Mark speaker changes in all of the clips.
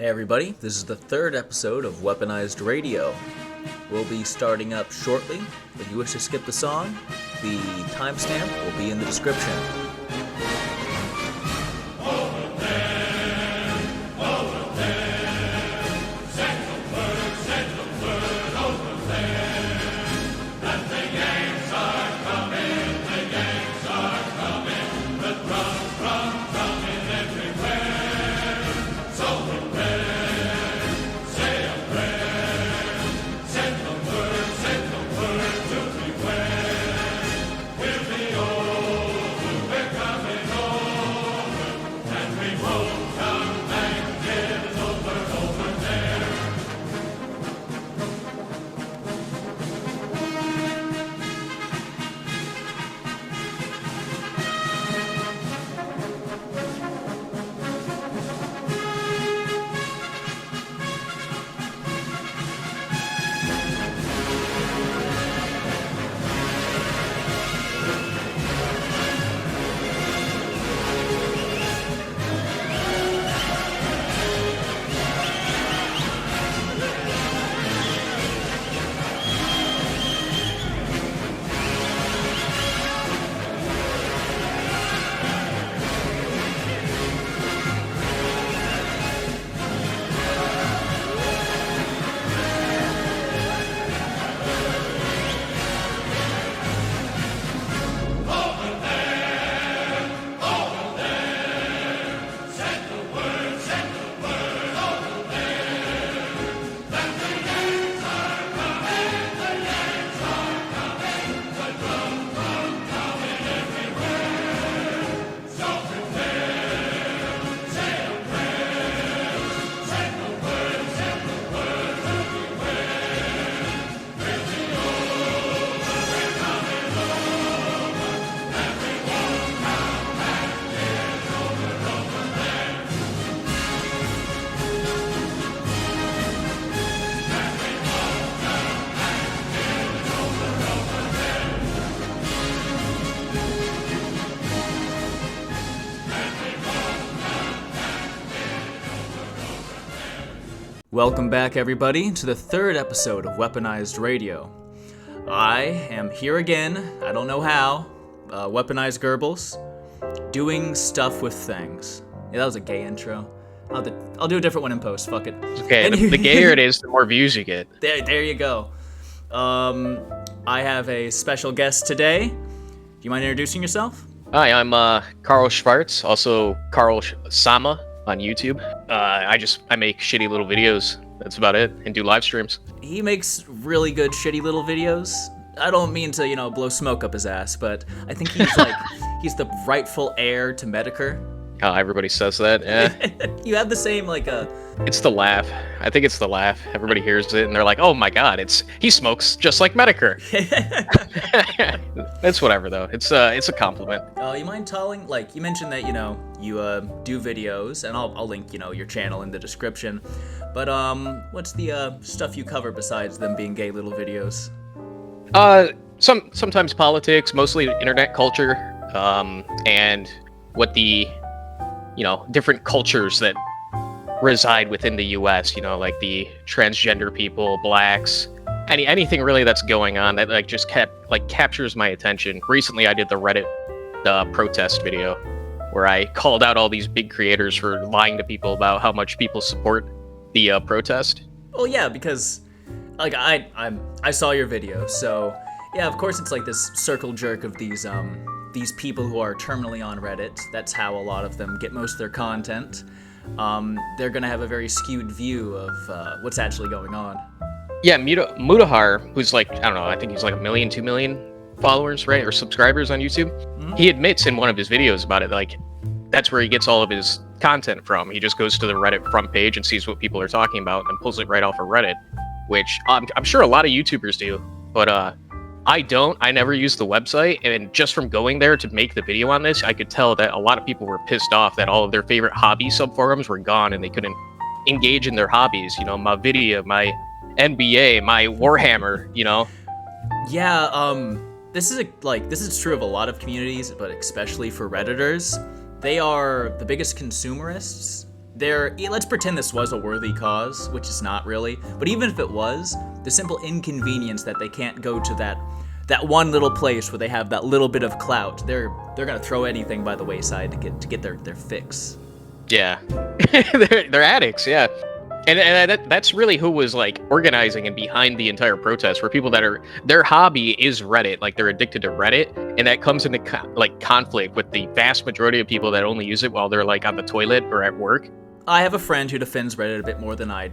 Speaker 1: Hey everybody, this is the third episode of Weaponized Radio. We'll be starting up shortly. If you wish to skip the song, the timestamp will be in the description. Welcome back, everybody, to the third episode of Weaponized Radio. I am here again, I don't know how, Weaponized Goebbels, doing stuff with things. Yeah, that was a gay intro. I'll do a different one in post, fuck it.
Speaker 2: Okay, the gayer it is, the more views you get.
Speaker 1: There you go. I have a special guest today. Do you mind introducing yourself?
Speaker 2: Hi, I'm Carl Shvartz, also Carl Sama on YouTube. I make shitty little videos. That's about it, and do live streams.
Speaker 1: He makes really good shitty little videos. I don't mean to, blow smoke up his ass, but I think he's he's the rightful heir to Medicare.
Speaker 2: Everybody says that, yeah.
Speaker 1: You have the same,
Speaker 2: It's the laugh. I think it's the laugh. Everybody hears it, and they're like, oh my god, he smokes just like Medicare. It's whatever, though. It's a compliment.
Speaker 1: You mind telling, you mentioned that, you do videos, and I'll link, your channel in the description. But, what's the stuff you cover besides them being gay little videos?
Speaker 2: Sometimes politics, mostly internet culture, and what the different cultures that reside within the U.S., like the transgender people, blacks, anything really that's going on that just captures my attention. Recently, I did the Reddit protest video where I called out all these big creators for lying to people about how much people support the protest.
Speaker 1: Well, yeah, because I saw your video, so yeah, of course it's this circle jerk of these people who are terminally on Reddit. That's how a lot of them get most of their content. They're gonna have a very skewed view of what's actually going on.
Speaker 2: Yeah, Mutahar, who's I don't know, I think he's 1 million, 2 million followers, right, or subscribers on YouTube. Mm-hmm. He admits in one of his videos about it, that's where he gets all of his content from. He just goes to the Reddit front page and sees what people are talking about and pulls it right off of Reddit, which I'm sure a lot of YouTubers do, but I don't. I never use the website, and just from going there to make the video on this, I could tell that a lot of people were pissed off that all of their favorite hobby subforums were gone and they couldn't engage in their hobbies. My video, my NBA, my Warhammer,
Speaker 1: Yeah, this is true of a lot of communities, but especially for Redditors. They are the biggest consumerists let's pretend this was a worthy cause, which is not really, but even if it was, the simple inconvenience that they can't go to that one little place where they have that little bit of clout, they're gonna throw anything by the wayside to get their fix.
Speaker 2: Yeah. they're addicts, yeah. And that's really who was like organizing and behind the entire protest, where people that are, their hobby is Reddit, like they're addicted to Reddit, and that comes into conflict with the vast majority of people that only use it while they're like on the toilet or at work.
Speaker 1: I have a friend who defends Reddit a bit more than I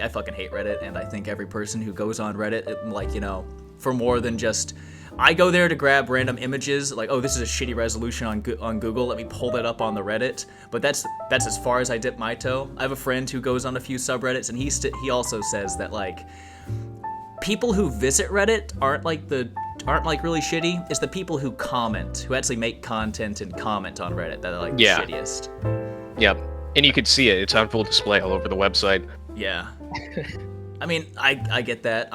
Speaker 1: fucking hate Reddit, and I think every person who goes on Reddit, like, you know, for more than just, I go there to grab random images, like, oh, this is a shitty resolution on Google, let me pull that up on the Reddit, but that's as far as I dip my toe. I have a friend who goes on a few subreddits, and he also says that, like, people who visit Reddit aren't like really shitty, it's the people who comment, who actually make content and comment on Reddit that are like the shittiest.
Speaker 2: Yep. And you can see it, it's on full display all over the website.
Speaker 1: Yeah. I mean, I get that.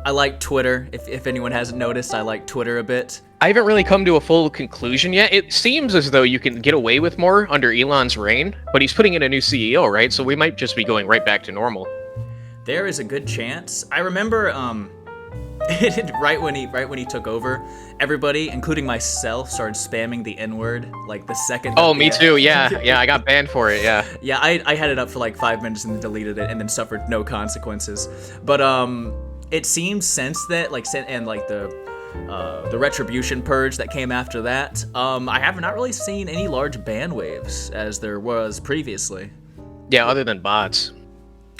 Speaker 1: I like Twitter. If anyone hasn't noticed, I like Twitter a bit.
Speaker 2: I haven't really come to a full conclusion yet. It seems as though you can get away with more under Elon's reign, but he's putting in a new CEO, right? So we might just be going right back to normal.
Speaker 1: There is a good chance. I remember right when he took over, everybody, including myself, started spamming the N-word like the second.
Speaker 2: Oh, me too. Yeah, I got banned for it. Yeah.
Speaker 1: Yeah, I had it up for like 5 minutes and then deleted it and then suffered no consequences. But it seems since that, like, and like the retribution purge that came after that, I have not really seen any large ban waves as there was previously.
Speaker 2: Yeah, other than bots.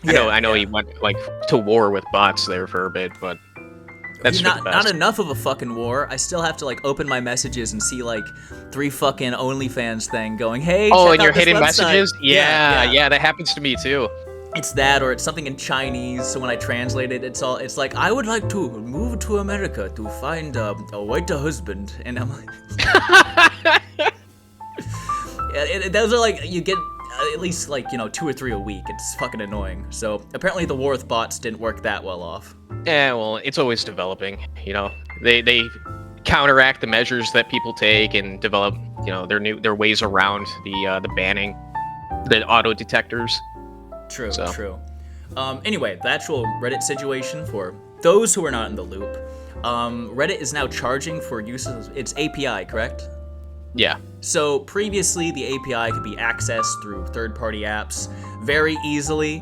Speaker 2: I know he went like to war with bots there for a bit, but that's
Speaker 1: not enough of a fucking war. I still have to like open my messages and see like 3 fucking OnlyFans thing going, hey,
Speaker 2: oh,
Speaker 1: check
Speaker 2: and
Speaker 1: out
Speaker 2: your
Speaker 1: this
Speaker 2: hidden
Speaker 1: website.
Speaker 2: messages? Yeah, that happens to me too.
Speaker 1: It's that, or it's something in Chinese, so when I translate it, it's like, I would like to move to America to find a white husband, and I'm like... those are like, you get at least like, 2 or 3 a week. It's fucking annoying. So apparently the war with bots didn't work that well off.
Speaker 2: Yeah, well, it's always developing, They counteract the measures that people take and develop, their ways around the banning, the auto detectors.
Speaker 1: True. Anyway, the actual Reddit situation, for those who are not in the loop, Reddit is now charging for use of its API, correct?
Speaker 2: Yeah.
Speaker 1: So previously, the API could be accessed through third-party apps very easily,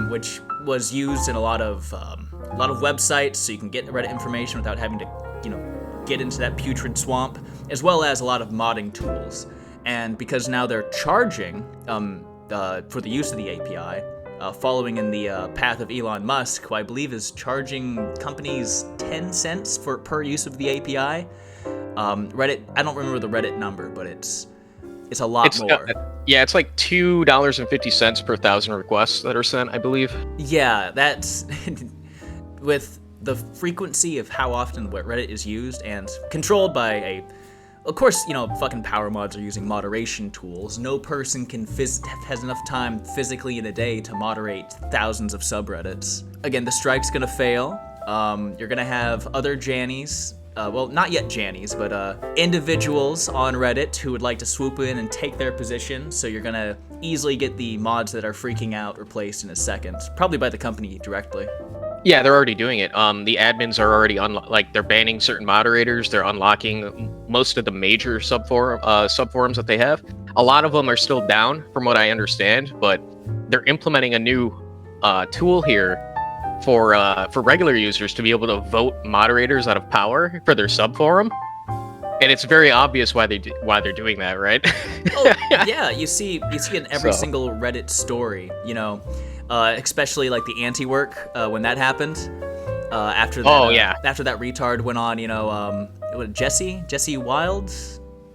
Speaker 1: which was used in a lot of websites, so you can get Reddit information without having to, get into that putrid swamp, as well as a lot of modding tools. And because now they're charging for the use of the API, following in the path of Elon Musk, who I believe is charging companies 10 cents per use of the API. Reddit, I don't remember the Reddit number, but it's a lot more.
Speaker 2: It's like $2.50 per 1,000 requests that are sent, I believe.
Speaker 1: Yeah, that's with the frequency of how often Reddit is used and controlled by of course, fucking power mods are using moderation tools. No person has enough time physically in a day to moderate thousands of subreddits. Again, the strike's gonna fail. You're gonna have other Jannies, well, not yet Jannies, but individuals on Reddit who would like to swoop in and take their position. So you're gonna easily get the mods that are freaking out replaced in a second, probably by the company directly.
Speaker 2: Yeah, they're already doing it. The admins are already they're banning certain moderators. They're unlocking most of the major subforums that they have. A lot of them are still down, from what I understand, but they're implementing a new tool here for regular users to be able to vote moderators out of power for their subforum. And it's very obvious why they're doing that, right?
Speaker 1: Oh, yeah, you see in every single Reddit story, especially like the anti-work when that happened. After that, after that retard went on, Jesse Wild.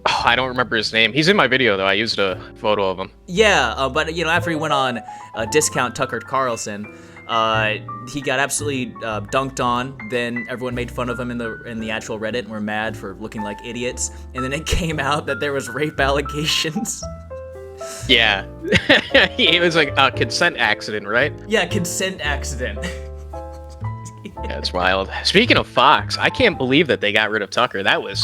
Speaker 2: Oh, I don't remember his name. He's in my video though. I used a photo of him.
Speaker 1: Yeah, but after he went on Discount Tucker Carlson, he got absolutely dunked on. Then everyone made fun of him in the actual Reddit and were mad for looking like idiots. And then it came out that there was rape allegations.
Speaker 2: Yeah. It was like a consent accident, right?
Speaker 1: Yeah, consent accident.
Speaker 2: Yeah, it's wild. Speaking of Fox, I can't believe that they got rid of Tucker. That was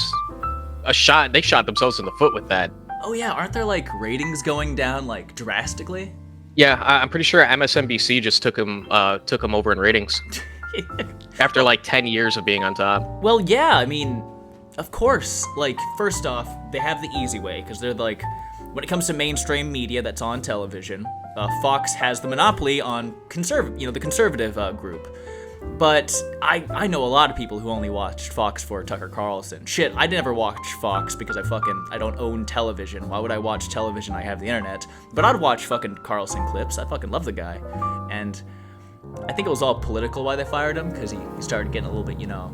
Speaker 2: a shot. They shot themselves in the foot with that.
Speaker 1: Oh yeah, aren't there like ratings going down like drastically?
Speaker 2: Yeah, I'm pretty sure MSNBC just took him over in ratings after like 10 years of being on top.
Speaker 1: Well, yeah, I mean, of course. Like, first off, they have the easy way because they're like, when it comes to mainstream media that's on television, Fox has the monopoly on the conservative group. But I know a lot of people who only watched Fox for Tucker Carlson. Shit, I never watched Fox because I don't own television. Why would I watch television? I have the internet. But I'd watch fucking Carlson clips. I fucking love the guy. And I think it was all political why they fired him, because he started getting a little bit, a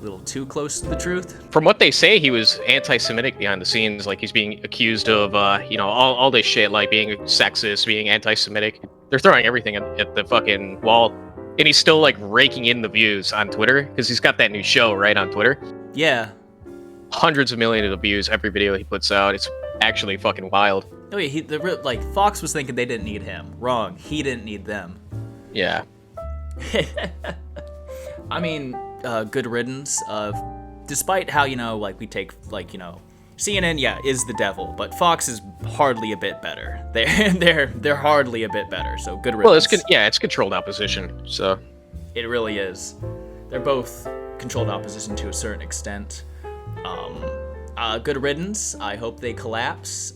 Speaker 1: little too close to the truth.
Speaker 2: From what they say, he was anti-Semitic behind the scenes. Like, he's being accused of, all this shit, like being sexist, being anti-Semitic. They're throwing everything at the fucking wall. And he's still, like, raking in the views on Twitter, because he's got that new show, right, on Twitter?
Speaker 1: Yeah.
Speaker 2: Hundreds of millions of views every video he puts out. It's actually fucking wild.
Speaker 1: Oh yeah, Fox was thinking they didn't need him. Wrong. He didn't need them.
Speaker 2: Yeah.
Speaker 1: I mean, good riddance. Despite how, we take, CNN, yeah, is the devil, but Fox is hardly a bit better. They're hardly a bit better, so good riddance.
Speaker 2: Well, it's controlled opposition, so.
Speaker 1: It really is. They're both controlled opposition to a certain extent. Good riddance. I hope they collapse.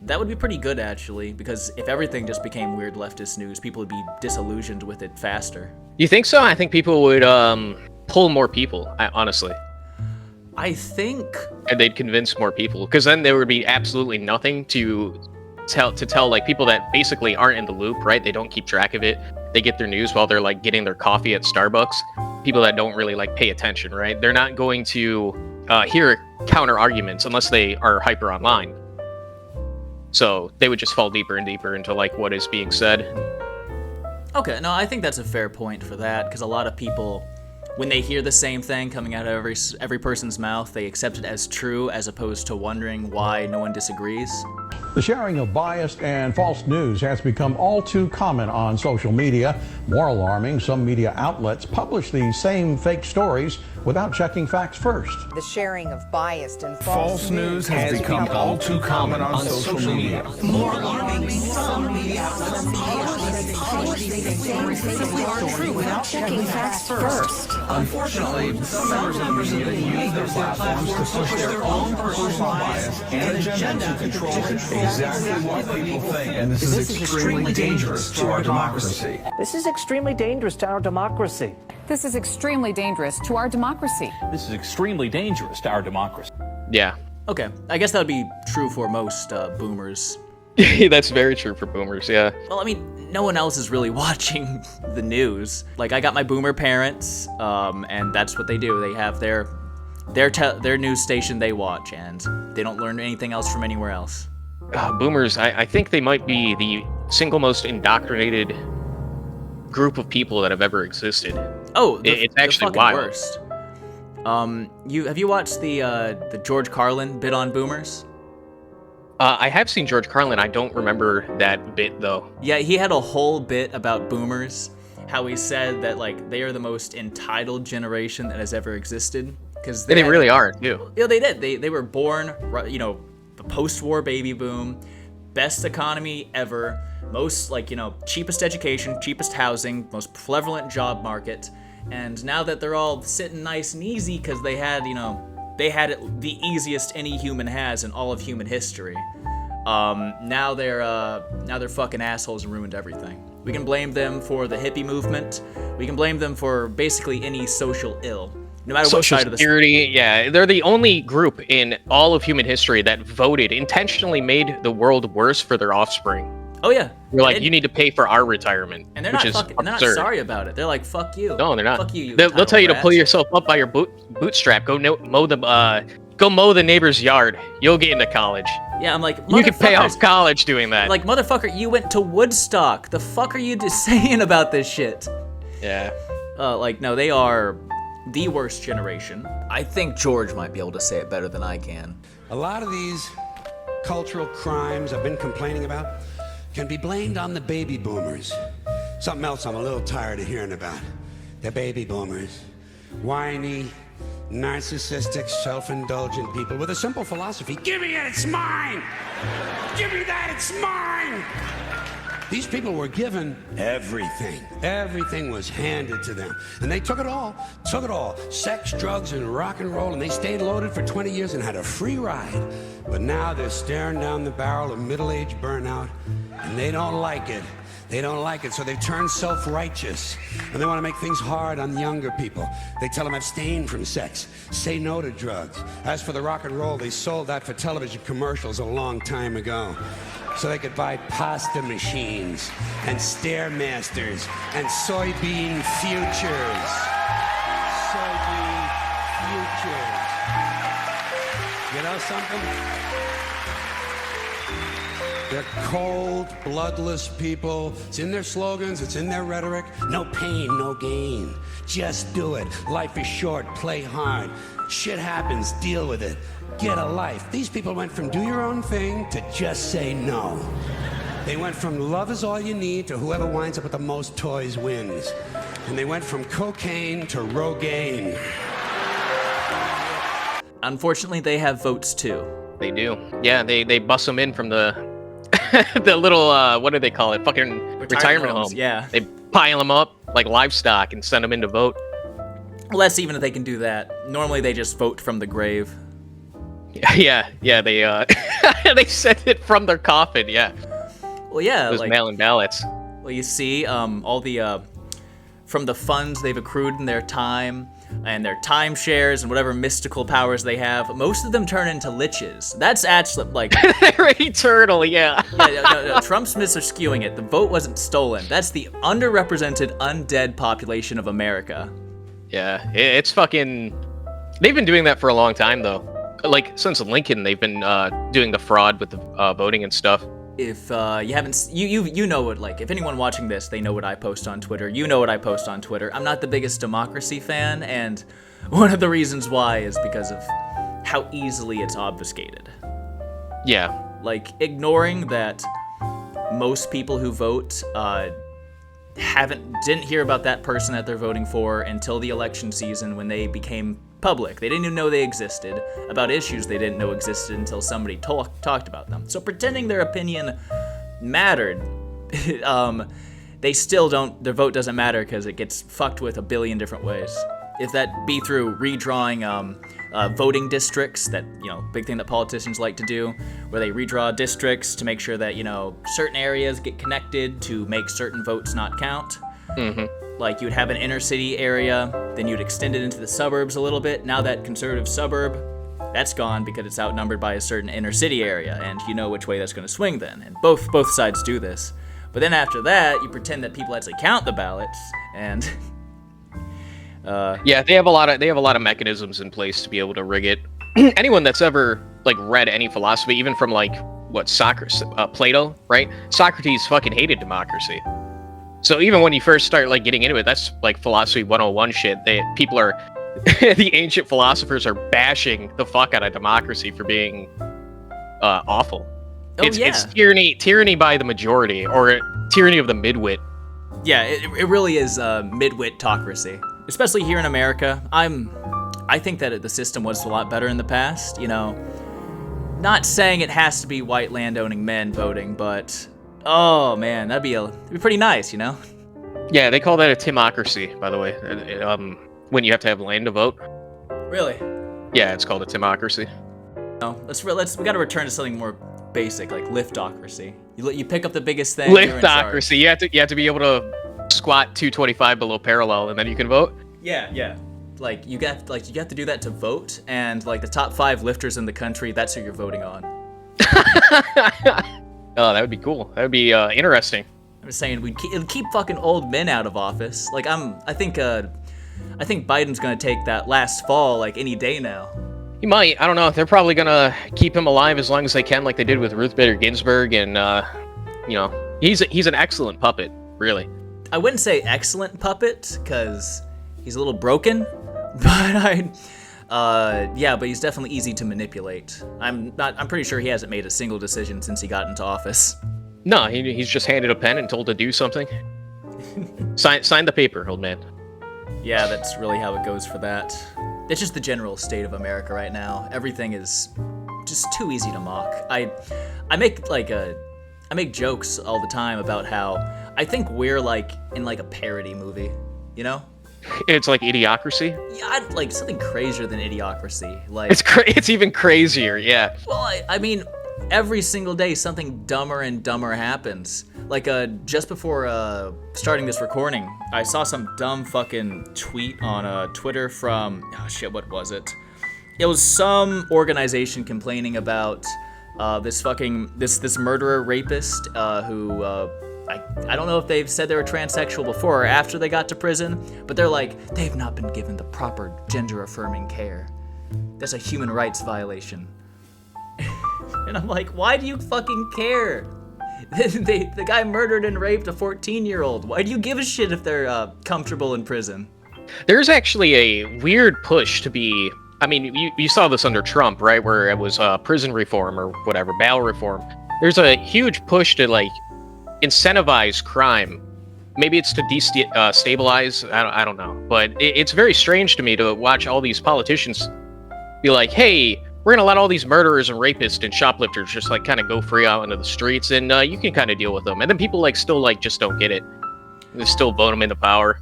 Speaker 1: That would be pretty good, actually, because if everything just became weird leftist news, people would be disillusioned with it faster.
Speaker 2: You think so? I think people would pull more people, honestly.
Speaker 1: I think...
Speaker 2: And they'd convince more people, because then there would be absolutely nothing to tell like people that basically aren't in the loop, right? They don't keep track of it. They get their news while they're like getting their coffee at Starbucks. People that don't really like pay attention, right? They're not going to hear counter arguments unless they are hyper online. So they would just fall deeper and deeper into like what is being said.
Speaker 1: Okay, no, I think that's a fair point for that, because a lot of people, when they hear the same thing coming out of every person's mouth, they accept it as true as opposed to wondering why no one disagrees.
Speaker 3: The sharing of biased and false news has become all too common on social media. More alarming, some media outlets publish these same fake stories without checking facts first.
Speaker 4: The sharing of biased and
Speaker 5: false news has become all too common on social media.
Speaker 6: More alarming, some media outlets publish these same fake stories without checking facts first.
Speaker 5: Unfortunately, some members of the media use their platforms to push their own personal bias and agenda to control exactly what people think. And this is extremely dangerous to our democracy.
Speaker 7: This is extremely dangerous to our democracy.
Speaker 8: This is extremely dangerous to our democracy.
Speaker 9: This is extremely dangerous to our democracy.
Speaker 2: Yeah.
Speaker 1: Okay, I guess that would be true for most boomers.
Speaker 2: That's very true for boomers, yeah.
Speaker 1: Well, I mean, no one else is really watching the news. Like, I got my boomer parents, and that's what they do. They have their news station they watch, and they don't learn anything else from anywhere else.
Speaker 2: Boomers, I think they might be the single most indoctrinated group of people that have ever existed.
Speaker 1: Oh,
Speaker 2: it's actually
Speaker 1: the
Speaker 2: wild.
Speaker 1: Worst. Have you watched the George Carlin bit on boomers?
Speaker 2: I have seen George Carlin. I don't remember that bit though.
Speaker 1: Yeah, he had a whole bit about boomers. How he said that like they are the most entitled generation that has ever existed because
Speaker 2: they really are too.
Speaker 1: Yeah, they did. They were born, the post-war baby boom, best economy ever, most cheapest education, cheapest housing, most prevalent job market, and now that they're all sitting nice and easy because they had it the easiest any human has in all of human history. Now they're fucking assholes and ruined everything. We can blame them for the hippie movement. We can blame them for basically any social ill, no matter what side of the
Speaker 2: security. Yeah, they're the only group in all of human history that intentionally made the world worse for their offspring.
Speaker 1: Oh yeah,
Speaker 2: we're like, you need to pay for our retirement,
Speaker 1: and they're not sorry about it. They're like, fuck you.
Speaker 2: No, they're not.
Speaker 1: Fuck you.
Speaker 2: They'll tell you to pull yourself up by your bootstrap. Go mow the neighbor's yard. You'll get into college.
Speaker 1: Yeah, I'm like,
Speaker 2: you can pay off college doing that.
Speaker 1: Like, motherfucker, you went to Woodstock. The fuck are you just saying about this shit?
Speaker 2: Yeah.
Speaker 1: No, they are the worst generation. I think George might be able to say it better than I can.
Speaker 10: A lot of these cultural crimes I've been complaining about can be blamed on the baby boomers. Something else I'm a little tired of hearing about. The baby boomers. Whiny, narcissistic, self-indulgent people with a simple philosophy. Give me it, it's mine! Give me that, it's mine! These people were given everything. Everything was handed to them. And they took it all. Sex, drugs, and rock and roll, and they stayed loaded for 20 years and had a free ride. But now they're staring down the barrel of middle-age burnout, and they don't like it. They don't like it, so they've turned self-righteous. And they want to make things hard on younger people. They tell them abstain from sex, say no to drugs. As for the rock and roll, they sold that for television commercials a long time ago. So they could buy pasta machines and Stairmasters and soybean futures. Soybean futures. You know something? They're cold, bloodless people. It's in their slogans, it's in their rhetoric. No pain, no gain. Just do it. Life is short, play hard. Shit happens, deal with it. Get a life. These people went from do your own thing to just say no. They went from love is all you need to whoever winds up with the most toys wins. And they went from cocaine to Rogaine.
Speaker 1: Unfortunately, they have votes too.
Speaker 2: They do. Yeah, they bust them in from the the little what do they call it? Fucking retirement
Speaker 1: homes,
Speaker 2: home.
Speaker 1: Yeah.
Speaker 2: They pile them up like livestock and send them in to vote.
Speaker 1: Well, that's even if they can do that. Normally, they just vote from the grave.
Speaker 2: Yeah, they they send it from their coffin. Yeah.
Speaker 1: Well, yeah,
Speaker 2: those mail-in ballots.
Speaker 1: Well, you see, all the from the funds they've accrued in their time and their timeshares and whatever mystical powers they have, most of them turn into liches. That's actually like
Speaker 2: they're eternal. Yeah.
Speaker 1: No, Trump's myths are skewing it. The vote wasn't stolen. That's the underrepresented undead population of America.
Speaker 2: Yeah, it's fucking. They've been doing that for a long time, though. Like since Lincoln, they've been doing the fraud with the voting and stuff.
Speaker 1: If you haven't, you know what, like, if anyone watching this, they know what I post on Twitter. You know what I post on Twitter. I'm not the biggest democracy fan, and one of the reasons why is because of how easily it's obfuscated.
Speaker 2: Yeah.
Speaker 1: Like, ignoring that most people who vote didn't hear about that person that they're voting for until the election season when they became public. They didn't even know they existed, about issues they didn't know existed until somebody talked about them. So pretending their opinion mattered, they still don't, their vote doesn't matter because it gets fucked with a billion different ways. If that be through redrawing voting districts, that, big thing that politicians like to do, where they redraw districts to make sure that, certain areas get connected to make certain votes not count.
Speaker 2: Mm-hmm.
Speaker 1: Like, you'd have an inner city area, then you'd extend it into the suburbs a little bit. Now that conservative suburb, that's gone because it's outnumbered by a certain inner city area, and you know which way that's going to swing then. And both sides do this. But then after that, you pretend that people actually count the ballots, and
Speaker 2: yeah, they have a lot of mechanisms in place to be able to rig it. Anyone that's ever read any philosophy, even from Plato, right? Socrates fucking hated democracy. So even when you first start getting into it, that's philosophy 101 shit. The ancient philosophers are bashing the fuck out of democracy for being awful. It's tyranny by the majority, or tyranny of the midwit.
Speaker 1: Yeah, it really is midwit-tocracy, especially here in America. I think that the system was a lot better in the past. Not saying it has to be white landowning men voting, but oh man, that'd be pretty nice,
Speaker 2: Yeah, they call that a timocracy, by the way. When you have to have land to vote.
Speaker 1: Really?
Speaker 2: Yeah, it's called a timocracy.
Speaker 1: No, we got to return to something more basic, like liftocracy. You pick up the biggest thing.
Speaker 2: Liftocracy. You have to be able to squat 225 below parallel, and then you can vote.
Speaker 1: Yeah. You have to do that to vote, and the top 5 lifters in the country, that's who you're voting on.
Speaker 2: Oh, that would be cool. That would be interesting.
Speaker 1: I'm just saying it'd keep fucking old men out of office. I think Biden's gonna take that last fall any day now.
Speaker 2: He might. I don't know. They're probably gonna keep him alive as long as they can, like they did with Ruth Bader Ginsburg, and he's an excellent puppet, really.
Speaker 1: I wouldn't say excellent puppet because he's a little broken, but but he's definitely easy to manipulate. I'm pretty sure he hasn't made a single decision since he got into office.
Speaker 2: No, he's just handed a pen and told to do something. Sign the paper, old man.
Speaker 1: Yeah, that's really how it goes for that. it's just the general state of America right now. Everything is just too easy to mock. I make jokes all the time about how I think we're like in like a parody movie, you know?
Speaker 2: It's like Idiocracy.
Speaker 1: Yeah, like something crazier than Idiocracy. Like
Speaker 2: it's even crazier, yeah.
Speaker 1: Well, I mean, every single day something dumber and dumber happens. Like just before starting this recording, I saw some dumb fucking tweet on Twitter from what was it? It was some organization complaining about this murderer rapist who I don't know if they've said they were transsexual before or after they got to prison, but they're like, they've not been given the proper gender-affirming care. That's a human rights violation. And I'm like, why do you fucking care? The guy murdered and raped a 14-year-old. Why do you give a shit if they're comfortable in prison?
Speaker 2: There's actually a weird push to be... I mean, you saw this under Trump, right? Where it was prison reform or whatever, bail reform. There's a huge push to, like, incentivize crime. Maybe it's to destabilize. I don't know. But it's very strange to me to watch all these politicians be like, hey, we're going to let all these murderers and rapists and shoplifters just, like, kind of go free out into the streets, and you can kind of deal with them. And then people, like, still, like, just don't get it. They still vote them into power.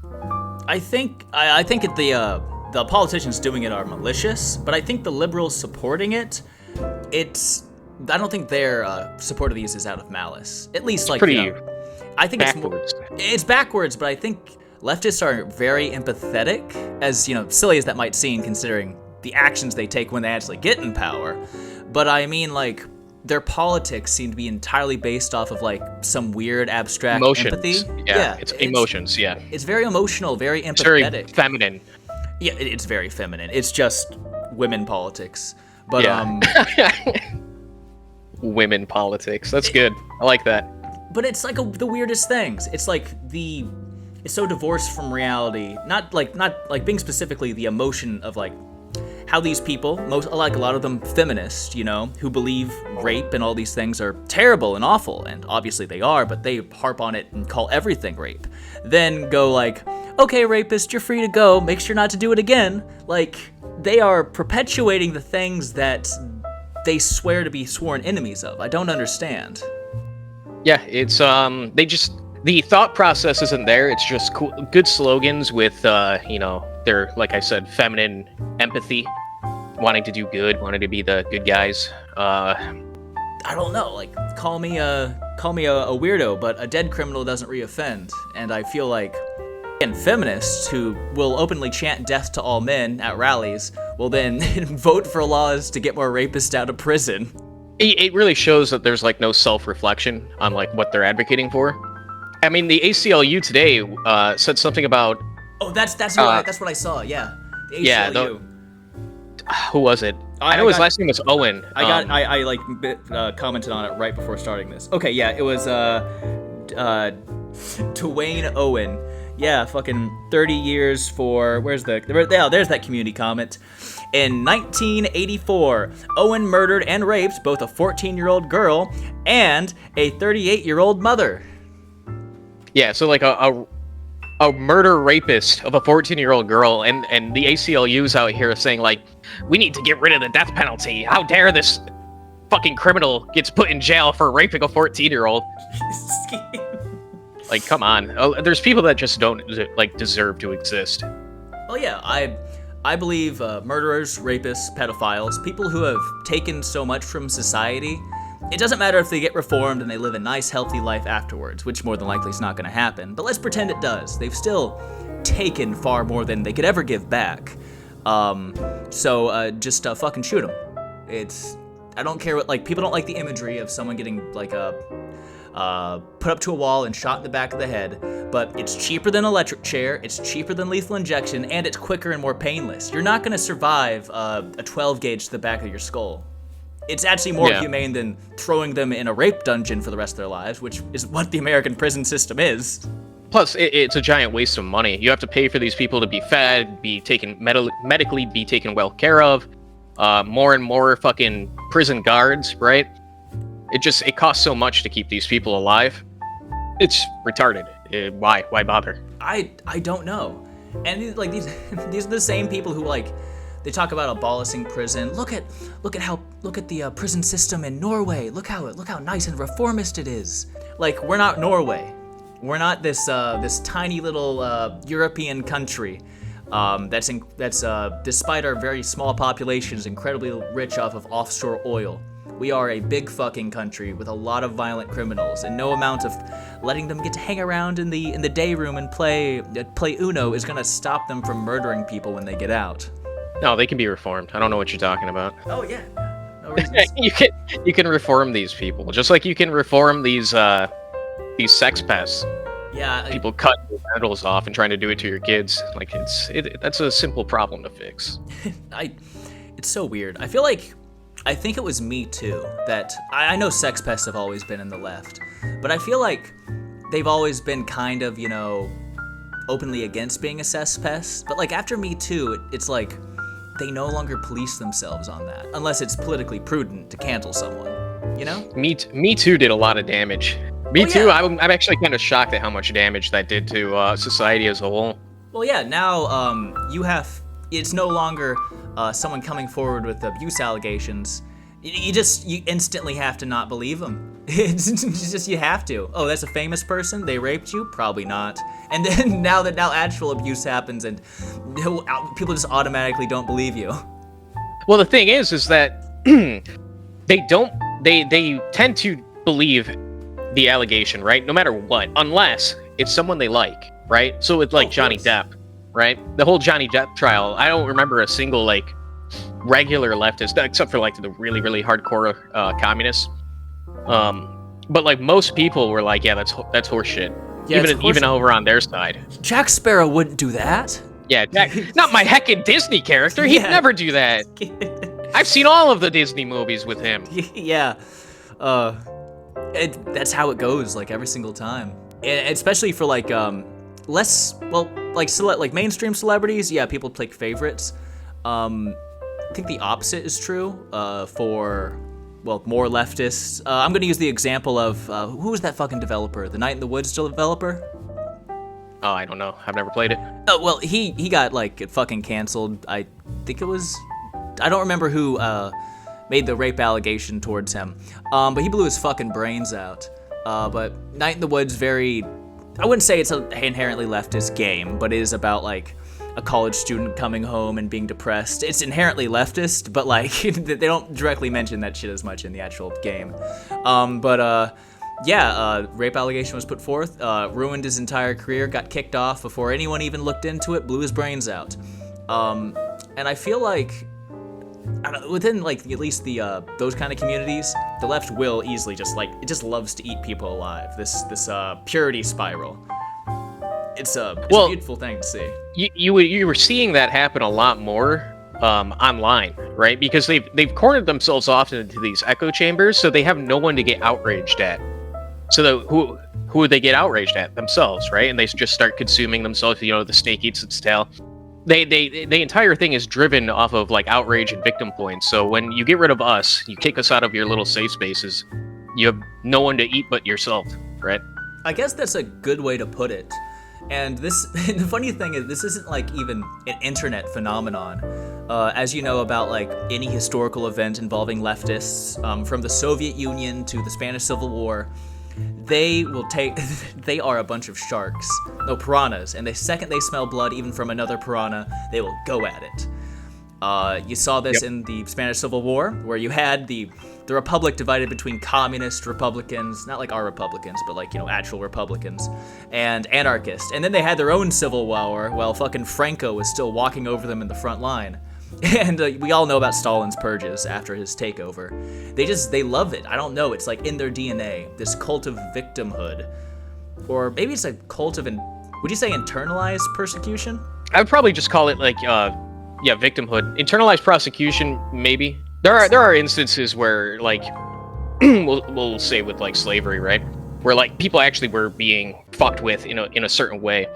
Speaker 1: I think the politicians doing it are malicious, but I think the liberals supporting it, I don't think their support of these is out of malice. At least, like,
Speaker 2: pretty,
Speaker 1: you know, I think
Speaker 2: backwards.
Speaker 1: It's backwards, but I think leftists are very empathetic, as, you know, silly as that might seem considering the actions they take when they actually get in power. But I mean, like, their politics seem to be entirely based off of, like, some weird abstract empathy.
Speaker 2: Yeah, it's emotions, yeah.
Speaker 1: It's very emotional, very empathetic.
Speaker 2: It's very feminine.
Speaker 1: Yeah, it's very feminine. It's just women politics. But
Speaker 2: women politics. That's good. I like that.
Speaker 1: But it's like the weirdest things. It's like it's so divorced from reality. Not like being specifically the emotion of, like, how these people, like a lot of them feminists, you know, who believe rape and all these things are terrible and awful, and obviously they are, but they harp on it and call everything rape. Then go like, okay, rapist, you're free to go, make sure not to do it again. Like, they are perpetuating the things that they swear to be sworn enemies of. I don't understand.
Speaker 2: Yeah, it's, the thought process isn't there, it's just cool, good slogans with, you know, their, like I said, feminine empathy, wanting to do good, wanting to be the good guys.
Speaker 1: I don't know, like, call me a weirdo, but a dead criminal doesn't reoffend, and I feel like feminists who will openly chant death to all men at rallies will then vote for laws to get more rapists out of prison.
Speaker 2: It really shows that there's, like, no self-reflection on, like, what they're advocating for. I mean, the ACLU today said something about...
Speaker 1: Oh, that's what I saw, yeah. The ACLU.
Speaker 2: Yeah, who was it? I know his last name was Owen.
Speaker 1: I commented on it right before starting this. Okay, yeah, it was Dwayne Owen. Yeah, fucking 30 years for... there's that community comment. In 1984, Owen murdered and raped both a 14-year-old girl and a 38-year-old mother.
Speaker 2: Yeah, so like a murder rapist of a 14-year-old girl, and the ACLU's out here saying, like, we need to get rid of the death penalty. How dare this fucking criminal gets put in jail for raping a 14-year-old? Like, come on. There's people that just don't, like, deserve to exist.
Speaker 1: Oh yeah, I believe murderers, rapists, pedophiles, people who have taken so much from society, it doesn't matter if they get reformed and they live a nice, healthy life afterwards, which more than likely is not going to happen, but let's pretend it does. They've still taken far more than they could ever give back. So just fucking shoot them. I don't care what, like, people don't like the imagery of someone getting, like, put up to a wall and shot in the back of the head, but it's cheaper than electric chair, it's cheaper than lethal injection, and it's quicker and more painless. You're not going to survive a 12 gauge to the back of your skull. It's actually more humane than throwing them in a rape dungeon for the rest of their lives, which is what the American prison system is.
Speaker 2: Plus, it's a giant waste of money. You have to pay for these people to be fed, be taken medically, be taken well care of. More and more fucking prison guards, right? It costs so much to keep these people alive. It's retarded. Why bother?
Speaker 1: I don't know. And these are the same people who, like, They talk about abolishing prison. Look at the prison system in Norway. Look how nice and reformist it is. Like, we're not Norway. We're not this tiny little European country that's despite our very small population, is incredibly rich off of offshore oil. We are a big fucking country with a lot of violent criminals, and no amount of letting them get to hang around in the day room and play Uno is gonna stop them from murdering people when they get out.
Speaker 2: No, they can be reformed. I don't know what you're talking about.
Speaker 1: Oh yeah, no reason.
Speaker 2: you can reform these people, just like you can reform these sex pests.
Speaker 1: Yeah,
Speaker 2: people cut your genitals off and trying to do it to your kids. Like that's a simple problem to fix.
Speaker 1: It's so weird. I think it was Me Too that I know sex pests have always been in the left, but I feel like they've always been kind of, openly against being a sex pest. But like after Me Too, it's like they no longer police themselves on that, unless it's politically prudent to cancel someone, Me
Speaker 2: Too did a lot of damage. Me Too, yeah. I'm actually kind of shocked at how much damage that did to society as a whole.
Speaker 1: Well, yeah, now it's no longer someone coming forward with abuse allegations. You instantly have to not believe them. It's just, you have to. Oh, that's a famous person? They raped you? Probably not. And then now actual abuse happens and people just automatically don't believe you.
Speaker 2: Well, the thing is that they tend to believe the allegation, right? No matter what, unless it's someone they like, right? So with Johnny Depp, right? The whole Johnny Depp trial, I don't remember a single regular leftist, except for the really, really hardcore communists. But most people were like, yeah, that's horseshit. Yeah, even over on their side.
Speaker 1: Jack Sparrow wouldn't do that.
Speaker 2: Yeah, not my heckin' Disney character. He'd never do that. I've seen all of the Disney movies with him.
Speaker 1: Yeah. That's how it goes, every single time. And especially for mainstream celebrities, yeah, people pick favorites. I think the opposite is true for more leftists. I'm going to use the example of who was that fucking developer? The Night in the Woods developer?
Speaker 2: Oh, I don't know. I've never played it.
Speaker 1: Oh, well, he got fucking canceled. I think it was, I don't remember who made the rape allegation towards him. But he blew his fucking brains out. But Night in the Woods I wouldn't say it's an inherently leftist game, but it is about a college student coming home and being depressed. It's inherently leftist, but they don't directly mention that shit as much in the actual game. Rape allegation was put forth, ruined his entire career, got kicked off before anyone even looked into it, blew his brains out. And I feel within at least the those kind of communities, the left will easily it just loves to eat people alive. This purity spiral. It's a beautiful thing to see.
Speaker 2: You were seeing that happen a lot more online, right? Because they've cornered themselves off into these echo chambers, so they have no one to get outraged at. So who would they get outraged at? Themselves, right? And they just start consuming themselves. The snake eats its tail. The entire thing is driven off of outrage and victim points. So when you get rid of us, you kick us out of your little safe spaces, you have no one to eat but yourself, right?
Speaker 1: I guess that's a good way to put it. And the funny thing is, this isn't even an internet phenomenon. As you know about any historical event involving leftists, from the Soviet Union to the Spanish Civil War, they are a bunch of sharks, no piranhas, and the second they smell blood, even from another piranha, they will go at it. You saw this in the Spanish Civil War, where you had the republic divided between communist Republicans, not our Republicans, but actual Republicans, and anarchists. And then they had their own civil war while fucking Franco was still walking over them in the front line. And we all know about Stalin's purges after his takeover. They love it. I don't know. It's in their DNA, this cult of victimhood. Or maybe it's a cult of, would you say internalized persecution?
Speaker 2: I would probably just call it victimhood. Internalized prosecution, maybe. There are instances where we'll say with slavery, right? Where people actually were being fucked with in a certain way.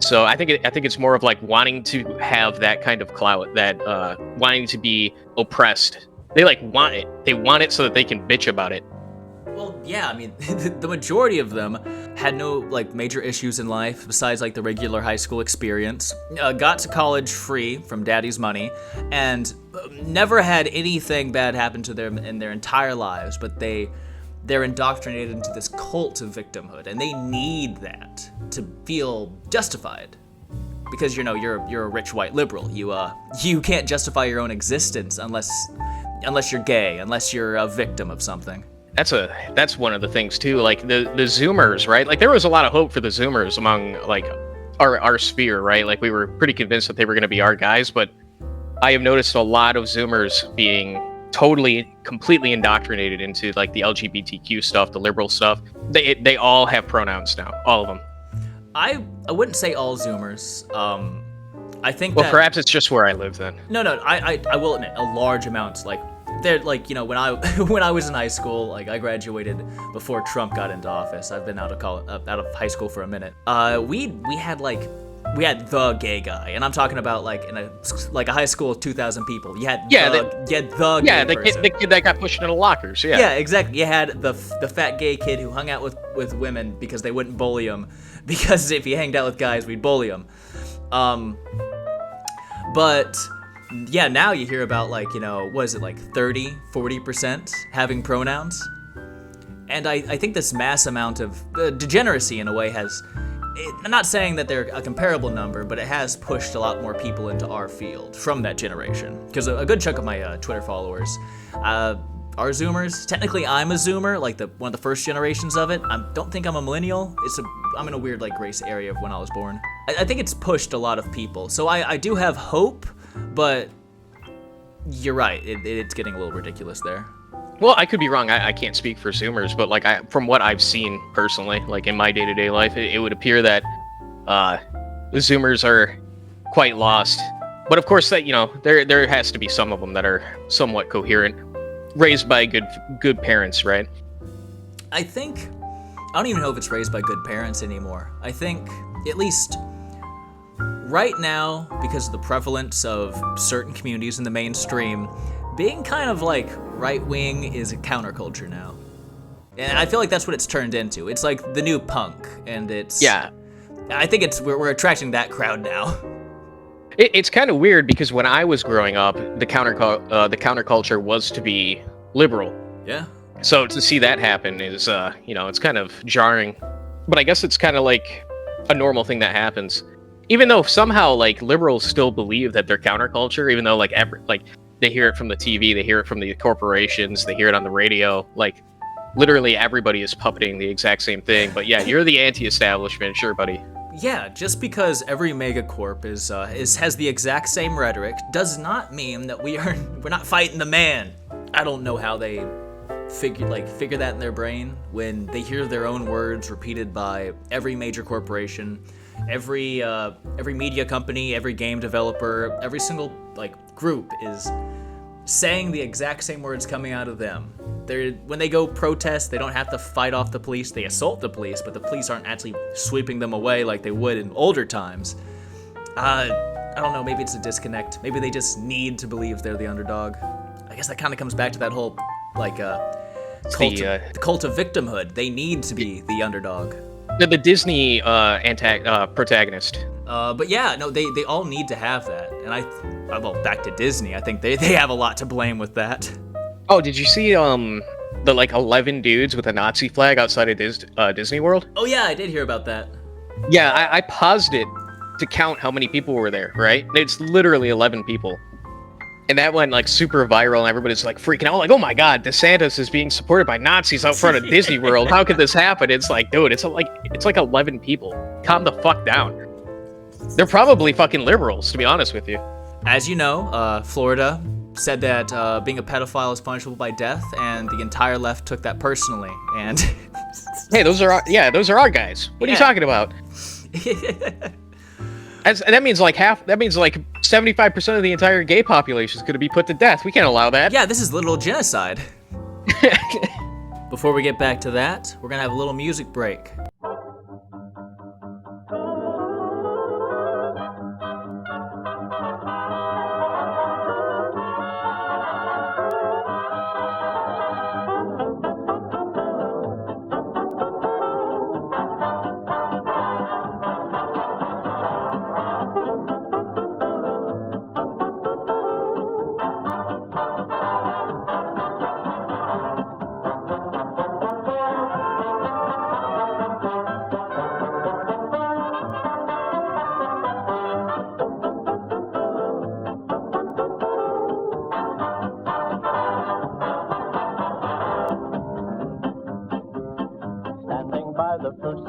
Speaker 2: So I think it's more of wanting to have that kind of clout, that wanting to be oppressed. They want it. They want it so that they can bitch about it.
Speaker 1: Well, yeah, I mean, the majority of them had no like major issues in life besides like the regular high school experience. Got to college free from daddy's money, and never had anything bad happen to them in their entire lives. But they're indoctrinated into this cult of victimhood, and they need that to feel justified. Because you're a rich white liberal. You can't justify your own existence unless you're gay, unless you're a victim of something.
Speaker 2: That's one of the things too, like the Zoomers, right? Like there was a lot of hope for the Zoomers among like our sphere, right? Like we were pretty convinced that they were going to be our guys, but I have noticed a lot of Zoomers being completely indoctrinated into like the LGBTQ stuff, the liberal stuff. They all have pronouns now, all of them.
Speaker 1: I wouldn't say all Zoomers. I think
Speaker 2: perhaps it's just where I live then.
Speaker 1: No, I will admit a large amount. Like they're like, when I was in high school, like I graduated before Trump got into office. I've been out of high school for a minute. We had the gay guy, and I'm talking about like in a high school of 2,000 people. You had the gay person.
Speaker 2: The kid that got pushed into lockers.
Speaker 1: Yeah, exactly. You had the fat gay kid who hung out with women because they wouldn't bully him, because if he hanged out with guys, we'd bully him. But yeah, now you hear about like, what is it, like 30-40% having pronouns? And I think this mass amount of degeneracy in a way I'm not saying that they're a comparable number, but it has pushed a lot more people into our field from that generation. Because a good chunk of my Twitter followers are Zoomers. Technically, I'm a Zoomer, like one of the first generations of it. I don't think I'm a millennial. I'm in a weird like grace area of when I was born. I think it's pushed a lot of people. So I do have hope, but you're right. It's getting a little ridiculous there.
Speaker 2: Well, I could be wrong. I can't speak for Zoomers, but like from what I've seen personally, like in my day-to-day life, it would appear that the Zoomers are quite lost. But of course, that there has to be some of them that are somewhat coherent, raised by good parents, right?
Speaker 1: I don't even know if it's raised by good parents anymore. I think at least right now, because of the prevalence of certain communities in the mainstream, being kind of like right-wing is a counterculture now. And I feel like that's what it's turned into. It's like the new punk, and I think we're attracting that crowd now.
Speaker 2: It's kind of weird because when I was growing up, the counterculture was to be liberal.
Speaker 1: Yeah.
Speaker 2: So to see that happen is, it's kind of jarring. But I guess it's kind of like a normal thing that happens. Even though somehow like liberals still believe that they're counterculture, even though like they hear it from the TV, they hear it from the corporations, they hear it on the radio. Like, literally everybody is puppeting the exact same thing. But yeah, you're the anti-establishment, sure, buddy.
Speaker 1: Yeah, just because every megacorp has the exact same rhetoric does not mean that we're not fighting the man. I don't know how they figure that in their brain when they hear their own words repeated by every major corporation, every media company, every game developer, every single group is saying the exact same words coming out of them. When they go protest, they don't have to fight off the police. They assault the police, but the police aren't actually sweeping them away like they would in older times. I don't know, maybe it's a disconnect. Maybe they just need to believe they're the underdog. I guess that kind of comes back to that whole the cult of victimhood. They need to be the underdog.
Speaker 2: The Disney protagonist.
Speaker 1: But yeah, no, they all need to have that. And back to Disney, I think they have a lot to blame with that.
Speaker 2: Oh, did you see the 11 dudes with a Nazi flag outside of Disney World?
Speaker 1: Oh yeah, I did hear about that.
Speaker 2: Yeah, I paused it to count how many people were there, right? It's literally 11 people. And that went super viral, and everybody's freaking out, oh my god, DeSantis is being supported by Nazis out front of Disney World. How could this happen? It's dude, it's like 11 people. Calm the fuck down. They're probably fucking liberals, to be honest with you.
Speaker 1: As you know, Florida said that being a pedophile is punishable by death, and the entire left took that personally. And
Speaker 2: hey, those are our guys. What are you talking about? That means 75% of the entire gay population is going to be put to death. We can't allow that.
Speaker 1: Yeah, this is literal genocide. Before we get back to that, we're going to have a little music break.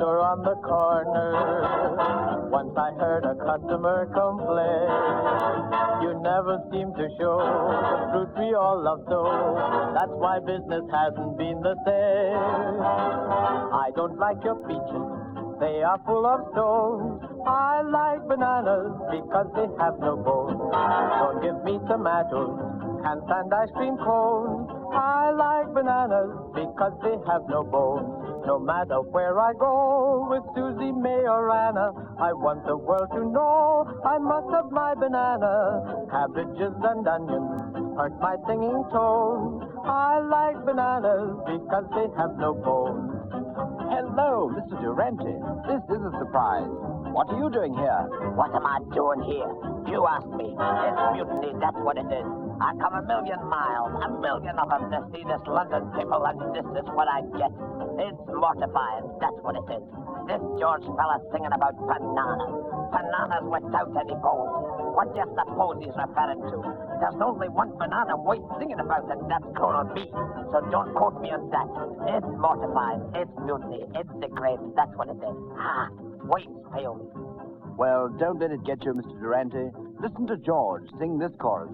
Speaker 11: store on the corner. Once I heard a customer complain, you never seem to show the fruit we all love so. That's why business hasn't been the same. I don't like your peaches, they are full of stones. I like bananas because they have no bones. Don't give me tomatoes, can't stand ice cream cones. I like bananas because they have no bones. No matter where I go, with Susie, May, or Anna, I want the world to know I must have my banana. Cabbages and onions hurt my singing tone. I like bananas because they have no bones.
Speaker 12: Hello, Mr. Durante. This is a surprise. What are you doing here?
Speaker 13: What am I doing here? You asked me. It's mutiny, that's what it is. I come a million miles, a million of them to see this London people, and this is what I get. It's mortifying, that's what it is. This George fella's singing about bananas. Bananas without any bones. What do you suppose he's referring to? There's only one banana worth singing about, and that's Colonel B. So don't quote me on that. It's mortifying, it's mutiny, it's degrading, that's what it is. Ha! Words fail me.
Speaker 12: Well, don't let it get you, Mr. Durante. Listen to George sing this chorus.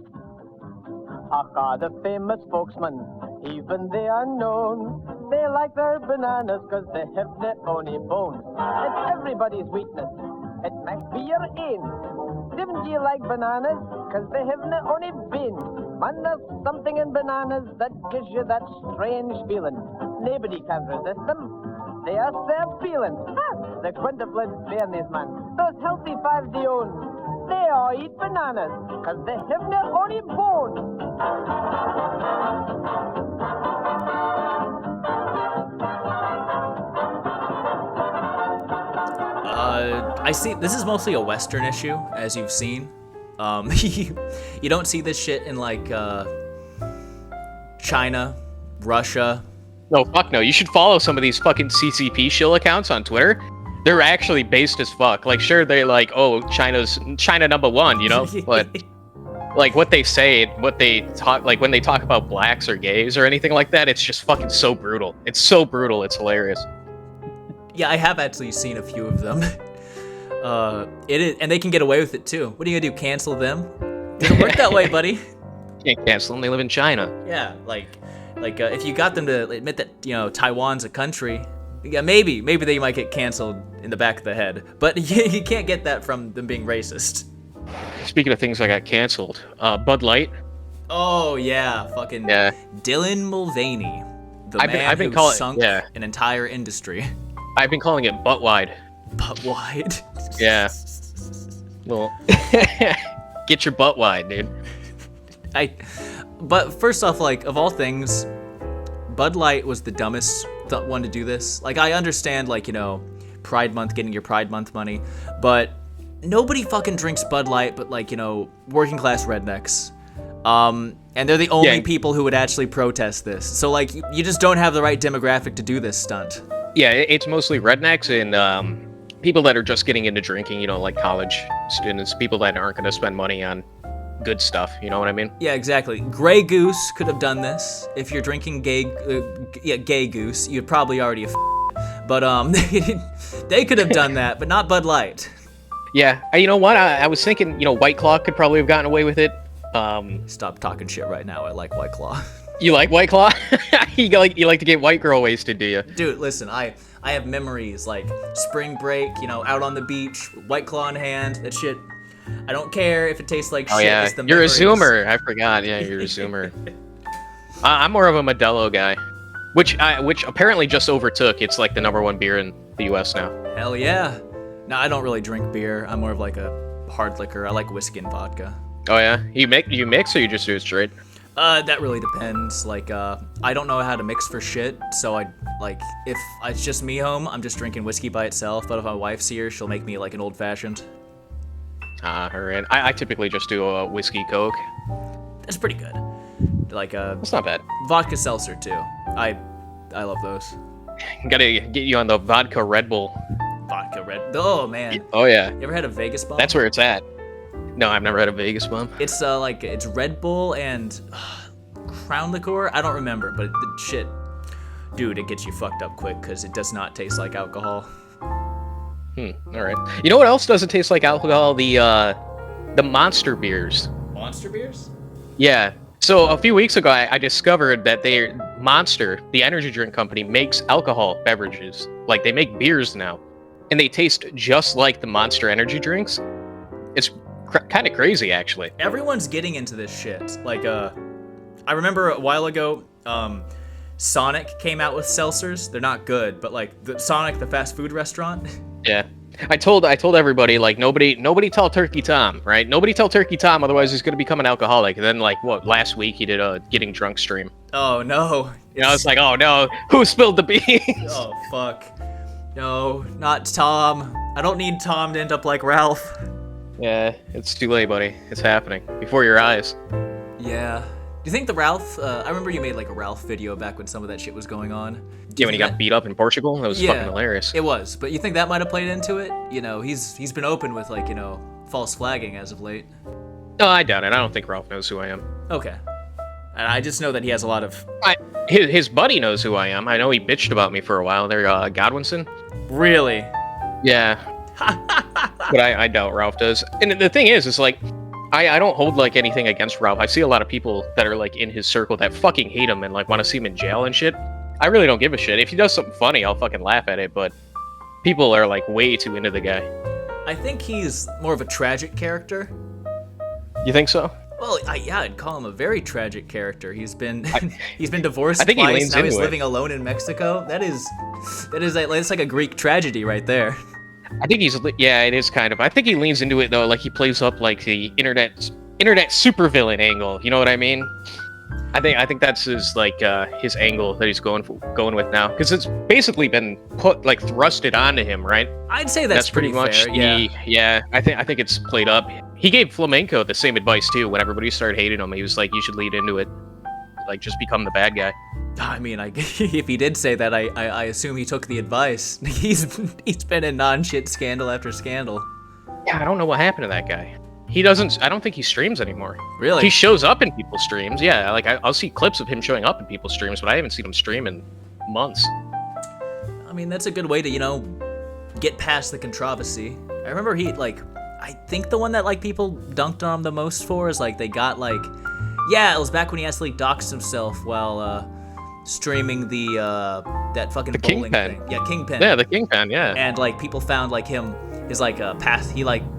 Speaker 11: Aka, the famous spokesman, even they are known. They like their bananas because they have their only bones. It's everybody's weakness. It might be your aim. Didn't you like bananas? Because they have their only been. Man, there's something in bananas that gives you that strange feeling. Nobody can resist them. They are self-feeling. The quintuplets bearing these man. Those healthy 5-de-ons. They all eat bananas, because they have their only bones.
Speaker 1: I see, this is mostly a Western issue, as you've seen. You don't see this shit in, like, China, Russia.
Speaker 2: No, fuck no. You should follow some of these fucking CCP shill accounts on Twitter. They're actually based as fuck. Like, sure, they're like, oh, China #1, you know? But, like, what they say, what they talk, like, when they talk about blacks or gays or anything like that, it's just fucking so brutal. It's so brutal, it's hilarious.
Speaker 1: Yeah, I have actually seen a few of them. It is, and they can get away with it, too. What are you gonna do, cancel them? Doesn't work that way, buddy.
Speaker 2: Can't cancel them, they live in China.
Speaker 1: Yeah, like, if you got them to admit that, you know, Taiwan's a country, yeah, maybe they might get canceled in the back of the head. But you can't get that from them being racist.
Speaker 2: Speaking of things that got canceled, Bud Light.
Speaker 1: Oh, yeah, fucking Dylan Mulvaney. The man who sunk an entire industry.
Speaker 2: I've been calling it butt wide.
Speaker 1: Butt wide?
Speaker 2: Yeah. Well, get your butt wide, dude.
Speaker 1: But first off, like, of all things, Bud Light was the dumbest one to do this. Like, I understand, like, you know, Pride Month, getting your Pride Month money, but nobody fucking drinks Bud Light but, like, you know, working class rednecks. And they're the only people who would actually protest this. So, like, you just don't have the right demographic to do this stunt.
Speaker 2: Yeah, it's mostly rednecks and people that are just getting into drinking, you know, like college students, people that aren't going to spend money on good stuff, you know what I mean?
Speaker 1: Yeah, exactly. Grey Goose could have done this. If you're drinking Gay Goose, you'd probably already but they could have done that, but not Bud Light.
Speaker 2: Yeah, you know what? I was thinking, you know, White Claw could probably have gotten away with it.
Speaker 1: Stop talking shit right now. I like White Claw.
Speaker 2: You like White Claw? you like to get white girl wasted, do you?
Speaker 1: Dude, listen, I have memories like spring break, you know, out on the beach, White Claw in hand. That shit. I don't care if it tastes like shit.
Speaker 2: Yeah.
Speaker 1: It's the
Speaker 2: You're
Speaker 1: memories.
Speaker 2: a Zoomer. I forgot. Yeah, you're a Zoomer. I'm more of a Modelo guy, which apparently just overtook. It's like the #1 beer in the U.S. now.
Speaker 1: Hell yeah. No, I don't really drink beer. I'm more of like a hard liquor. I like whiskey and vodka.
Speaker 2: Oh yeah, you mix or you just do it straight?
Speaker 1: That really depends. Like, I don't know how to mix for shit, so if it's just me home, I'm just drinking whiskey by itself. But if my wife's here, she'll make me like an old fashioned.
Speaker 2: Alright. I typically just do a whiskey Coke.
Speaker 1: That's pretty good. Like
Speaker 2: That's not bad.
Speaker 1: Vodka seltzer too. I love those.
Speaker 2: Gotta get you on the vodka Red Bull.
Speaker 1: Vodka Red. Oh man.
Speaker 2: Oh yeah.
Speaker 1: You ever had a Vegas bomb?
Speaker 2: That's where it's at. No, I've never had a Vegas bomb.
Speaker 1: It's it's Red Bull and Crown Liqueur. I don't remember, but the shit, dude, it gets you fucked up quick because it does not taste like alcohol.
Speaker 2: All right. You know what else doesn't taste like alcohol? The monster beers.
Speaker 1: Monster beers?
Speaker 2: Yeah. So a few weeks ago, I discovered that Monster, the energy drink company, makes alcohol beverages. Like, they make beers now, and they taste just like the Monster energy drinks. It's kind of crazy, actually.
Speaker 1: Everyone's getting into this shit. Like, I remember a while ago, Sonic came out with seltzers. They're not good, but like Sonic, the fast food restaurant.
Speaker 2: Yeah. I told everybody, like, nobody tell Turkey Tom, right? Nobody tell Turkey Tom, otherwise he's gonna become an alcoholic. And then, like, last week he did a getting drunk stream.
Speaker 1: Oh no.
Speaker 2: You know, it's like, oh no, who spilled the beans?
Speaker 1: Oh fuck. No, not Tom. I don't need Tom to end up like Ralph.
Speaker 2: Yeah, it's too late, buddy. It's happening before your eyes.
Speaker 1: Yeah. Do you think the Ralph? I remember you made like a Ralph video back when some of that shit was going on.
Speaker 2: Yeah, when he got beat up in Portugal, that was fucking hilarious.
Speaker 1: It was, but you think that might have played into it? You know, he's been open with, like, you know, false flagging as of late.
Speaker 2: No, I doubt it. I don't think Ralph knows who I am.
Speaker 1: Okay. And I just know that he has a lot of...
Speaker 2: His buddy knows who I am. I know he bitched about me for a while there, Godwinson.
Speaker 1: Really?
Speaker 2: Yeah. But I doubt Ralph does. And the thing is like, I don't hold, like, anything against Ralph. I see a lot of people that are, like, in his circle that fucking hate him and, like, want to see him in jail and shit. I really don't give a shit. If he does something funny, I'll fucking laugh at it, but people are, like, way too into the guy.
Speaker 1: I think he's more of a tragic character.
Speaker 2: You think so?
Speaker 1: Well, I'd call him a very tragic character. He's been he's been divorced
Speaker 2: I think
Speaker 1: twice.
Speaker 2: He leans
Speaker 1: now
Speaker 2: into
Speaker 1: he's
Speaker 2: it.
Speaker 1: living alone in Mexico. It's like a Greek tragedy right there.
Speaker 2: I think it is kind of. I think he leans into it though, like he plays up like the internet supervillain angle. You know what I mean? I think that's his angle that he's going with now, because it's basically been thrusted onto him, right?
Speaker 1: I'd say that's
Speaker 2: pretty much
Speaker 1: fair,
Speaker 2: yeah. I think it's played up. He gave Flamenco the same advice too. When everybody started hating him, he was like, "You should lead into it, like just become the bad guy."
Speaker 1: I mean, if he did say that, I assume he took the advice. He's been in non-shit scandal after scandal.
Speaker 2: Yeah, I don't know what happened to that guy. He doesn't. I don't think he streams anymore.
Speaker 1: Really?
Speaker 2: He shows up in people's streams. Yeah, like I'll see clips of him showing up in people's streams, but I haven't seen him stream in months.
Speaker 1: I mean, that's a good way to, get past the controversy. I remember I think the one that people dunked on him the most for is they got it was back when he accidentally doxed himself while streaming that fucking
Speaker 2: the
Speaker 1: bowling
Speaker 2: Kingpin
Speaker 1: thing. Yeah, Kingpin.
Speaker 2: Yeah, the Kingpin. Yeah.
Speaker 1: And people found his path.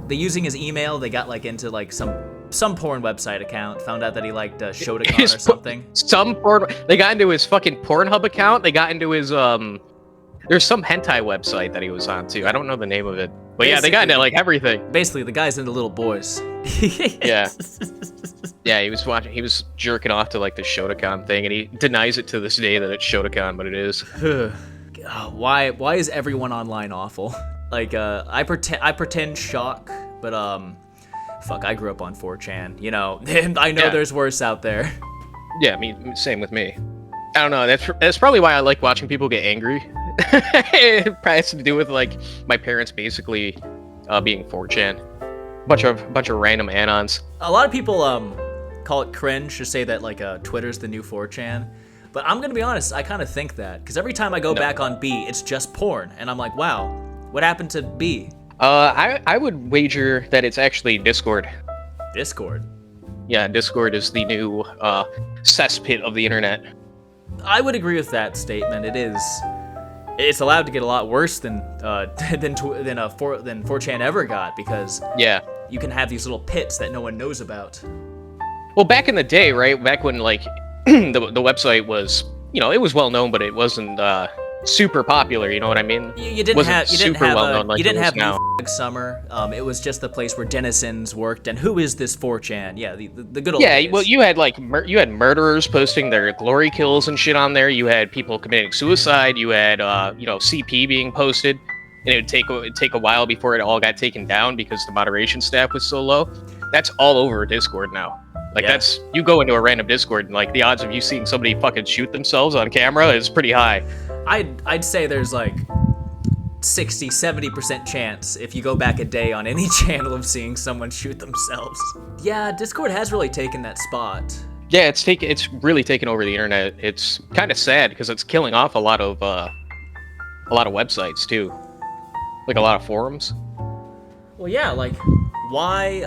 Speaker 1: They using his email. They got into some porn website account. Found out that he liked Shotokan or something.
Speaker 2: Some porn. They got into his fucking Pornhub account. They got into his There's some hentai website that he was on too. I don't know the name of it, but basically, yeah, they got into everything.
Speaker 1: Basically, the guy's into little boys.
Speaker 2: Yeah. Yeah, he was jerking off to the Shotokan thing, and he denies it to this day that it's Shotokan, but it is.
Speaker 1: Why is everyone online awful? I pretend shock, but fuck, I grew up on 4chan, and I know there's worse out there.
Speaker 2: Yeah, same with me. I don't know. That's probably why I like watching people get angry. It probably has to do with my parents basically being 4chan, bunch of random anons.
Speaker 1: A lot of people call it cringe to say that Twitter's the new 4chan, but I'm gonna be honest, I kind of think that, because every time I go back on B, it's just porn, and I'm like, wow, what happened to B?
Speaker 2: I would wager that it's actually Discord.
Speaker 1: Discord?
Speaker 2: Yeah, Discord is the new cesspit of the internet.
Speaker 1: I would agree with that statement. It's allowed to get a lot worse than 4chan ever got, because you can have these little pits that no one knows about.
Speaker 2: Well, back in the day, right? Back when the website was, it was well known, but it wasn't super popular. You know what I mean?
Speaker 1: You didn't have Summer. It was just the place where denizens worked. And who is this 4chan? Yeah, the good old days.
Speaker 2: Well, you had you had murderers posting their glory kills and shit on there. You had people committing suicide. You had CP being posted, and it'd take a while before it all got taken down because the moderation staff was so low. That's all over Discord now. That's, you go into a random Discord and the odds of you seeing somebody fucking shoot themselves on camera is pretty high.
Speaker 1: I'd say there's 60-70% chance if you go back a day on any channel of seeing someone shoot themselves. Yeah, Discord has really taken that spot.
Speaker 2: Yeah, it's really taken over the internet. It's kind of sad because it's killing off a lot of websites too. Like a lot of forums?
Speaker 1: Well, yeah, like, why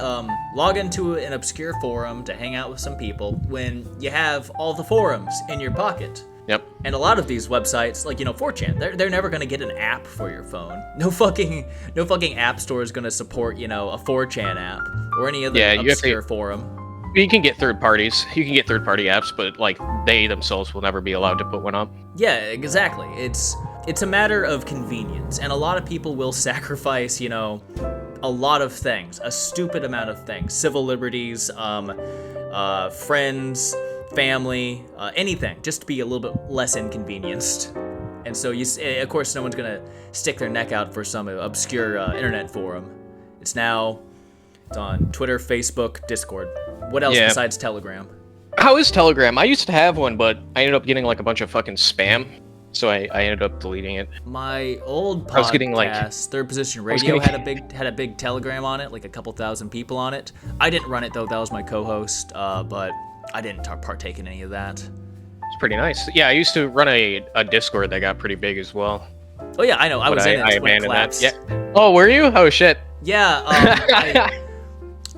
Speaker 1: log into an obscure forum to hang out with some people when you have all the forums in your pocket?
Speaker 2: Yep.
Speaker 1: And a lot of these websites, like, 4chan, they're never gonna get an app for your phone. No fucking app store is gonna support, a 4chan app or any other obscure forum.
Speaker 2: You can get third parties. You can get third-party apps, but like they themselves will never be allowed to put one up.
Speaker 1: Yeah, exactly. It's a matter of convenience, and a lot of people will sacrifice, a lot of things, a stupid amount of things, civil liberties, friends, family, anything, just to be a little bit less inconvenienced. And so of course, no one's gonna stick their neck out for some obscure internet forum. It's on Twitter, Facebook, Discord. What else besides Telegram?
Speaker 2: How is Telegram? I used to have one, but I ended up getting like a bunch of fucking spam, so I ended up deleting it.
Speaker 1: My old podcast, Third Position Radio, had a big Telegram on it, like a couple thousand people on it. I didn't run it though; that was my co-host, but I didn't partake in any of that.
Speaker 2: It's pretty nice. Yeah, I used to run a Discord that got pretty big as well.
Speaker 1: Oh yeah, I know. I was in it. I abandoned that.
Speaker 2: Yeah. Oh, were you? Oh shit.
Speaker 1: Yeah.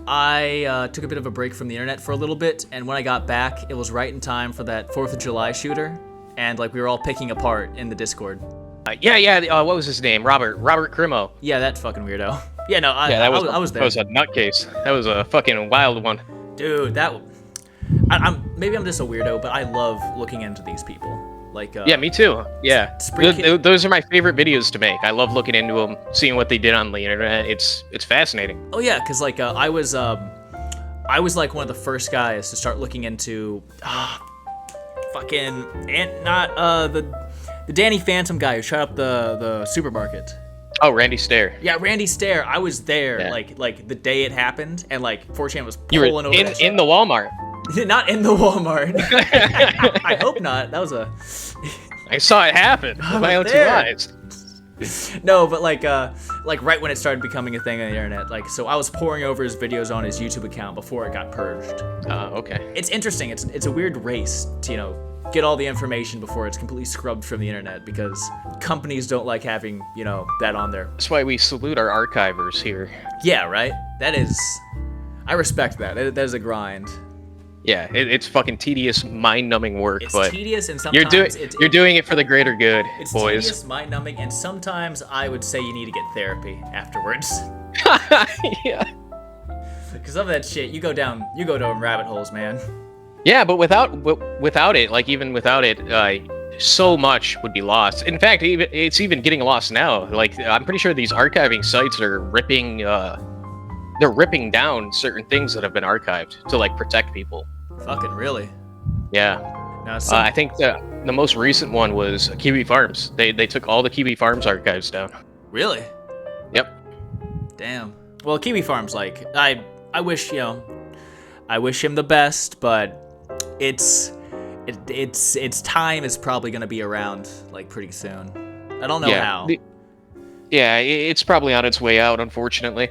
Speaker 1: I took a bit of a break from the internet for a little bit, and when I got back, it was right in time for that 4th of July shooter, and like we were all picking apart in the Discord.
Speaker 2: What was his name? Robert Crimo.
Speaker 1: Yeah, that fucking weirdo. Yeah, no, I was there.
Speaker 2: That was a nutcase. That was a fucking wild one.
Speaker 1: Dude, maybe I'm just a weirdo, but I love looking into these people. Like,
Speaker 2: yeah, me too. Yeah, those are my favorite videos to make. I love looking into them, seeing what they did on the internet. It's fascinating.
Speaker 1: Oh yeah, because like I was like one of the first guys to start looking into the Danny Phantom guy who shut up the supermarket.
Speaker 2: Oh, Randy Stair.
Speaker 1: Yeah, Randy Stair. I was there like the day it happened, and like 4chan was pulling over
Speaker 2: in the Walmart.
Speaker 1: Not in the Walmart. I hope not. That was
Speaker 2: I saw it happen with my own 2 eyes.
Speaker 1: No, but like right when it started becoming a thing on the internet, like, so I was poring over his videos on his YouTube account before it got purged.
Speaker 2: Okay.
Speaker 1: It's interesting. It's a weird race to get all the information before it's completely scrubbed from the internet, because companies don't like having that on there.
Speaker 2: That's why we salute our archivers here.
Speaker 1: Yeah, right. I respect that. That is a grind.
Speaker 2: Yeah, it's fucking tedious, mind-numbing work.
Speaker 1: It's
Speaker 2: but
Speaker 1: tedious, and sometimes
Speaker 2: you're doing it for the greater good,
Speaker 1: it's
Speaker 2: boys.
Speaker 1: It's tedious, mind-numbing, and sometimes I would say you need to get therapy afterwards.
Speaker 2: Yeah.
Speaker 1: Because of that shit, you go down rabbit holes, man.
Speaker 2: Yeah, but without it, like even without it, so much would be lost. In fact, it's even getting lost now. Like I'm pretty sure these archiving sites are ripping. They're ripping down certain things that have been archived to like protect people.
Speaker 1: Fucking really?
Speaker 2: Yeah.
Speaker 1: Now,
Speaker 2: I think the most recent one was Kiwi Farms. They took all the Kiwi Farms archives down.
Speaker 1: Really?
Speaker 2: Yep.
Speaker 1: Damn. Well, Kiwi Farms, like I wish I wish him the best, but its time is probably gonna be around like pretty soon. I don't know how.
Speaker 2: It's probably on its way out, unfortunately.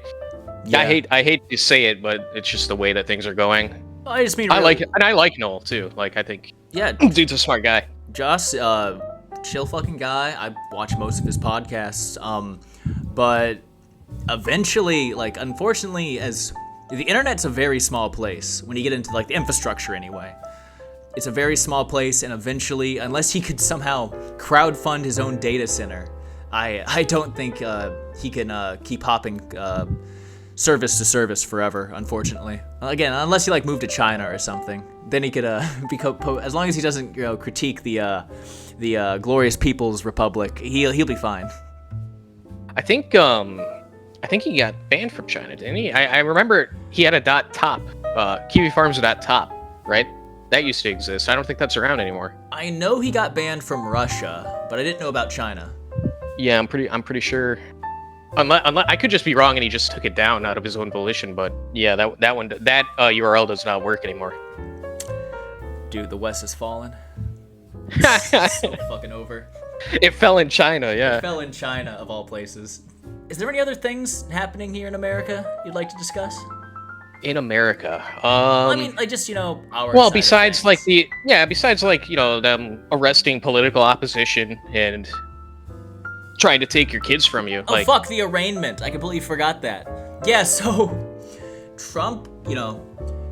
Speaker 1: Yeah.
Speaker 2: I hate to say it, but it's just the way that things are going.
Speaker 1: I just mean
Speaker 2: really, I like Noel too. Like I think dude's a smart guy.
Speaker 1: Joss, chill fucking guy. I watch most of his podcasts. But eventually, like unfortunately, as the internet's a very small place when you get into like the infrastructure anyway. It's a very small place, and eventually, unless he could somehow crowdfund his own data center, I don't think he can keep hopping service to service forever, unfortunately. Again, unless he like moved to China or something, then he could as long as he doesn't critique the glorious People's Republic, he'll be fine.
Speaker 2: I think he got banned from China, didn't he? I remember he had a .top, Kiwi Farms .top, right? That used to exist. I don't think that's around anymore.
Speaker 1: I know he got banned from Russia, but I didn't know about China.
Speaker 2: Yeah, I'm pretty sure. Unless I could just be wrong and he just took it down out of his own volition, but yeah, that URL does not work anymore.
Speaker 1: Dude, the West has fallen. It's so fucking over.
Speaker 2: It fell in China, yeah.
Speaker 1: It fell in China, of all places. Is there any other things happening here in America you'd like to discuss?
Speaker 2: In America,
Speaker 1: I mean, like just our.
Speaker 2: Well, besides like besides like them arresting political opposition and trying to take your kids from you.
Speaker 1: Oh, fuck, the arraignment. I completely forgot that. Yeah, so Trump,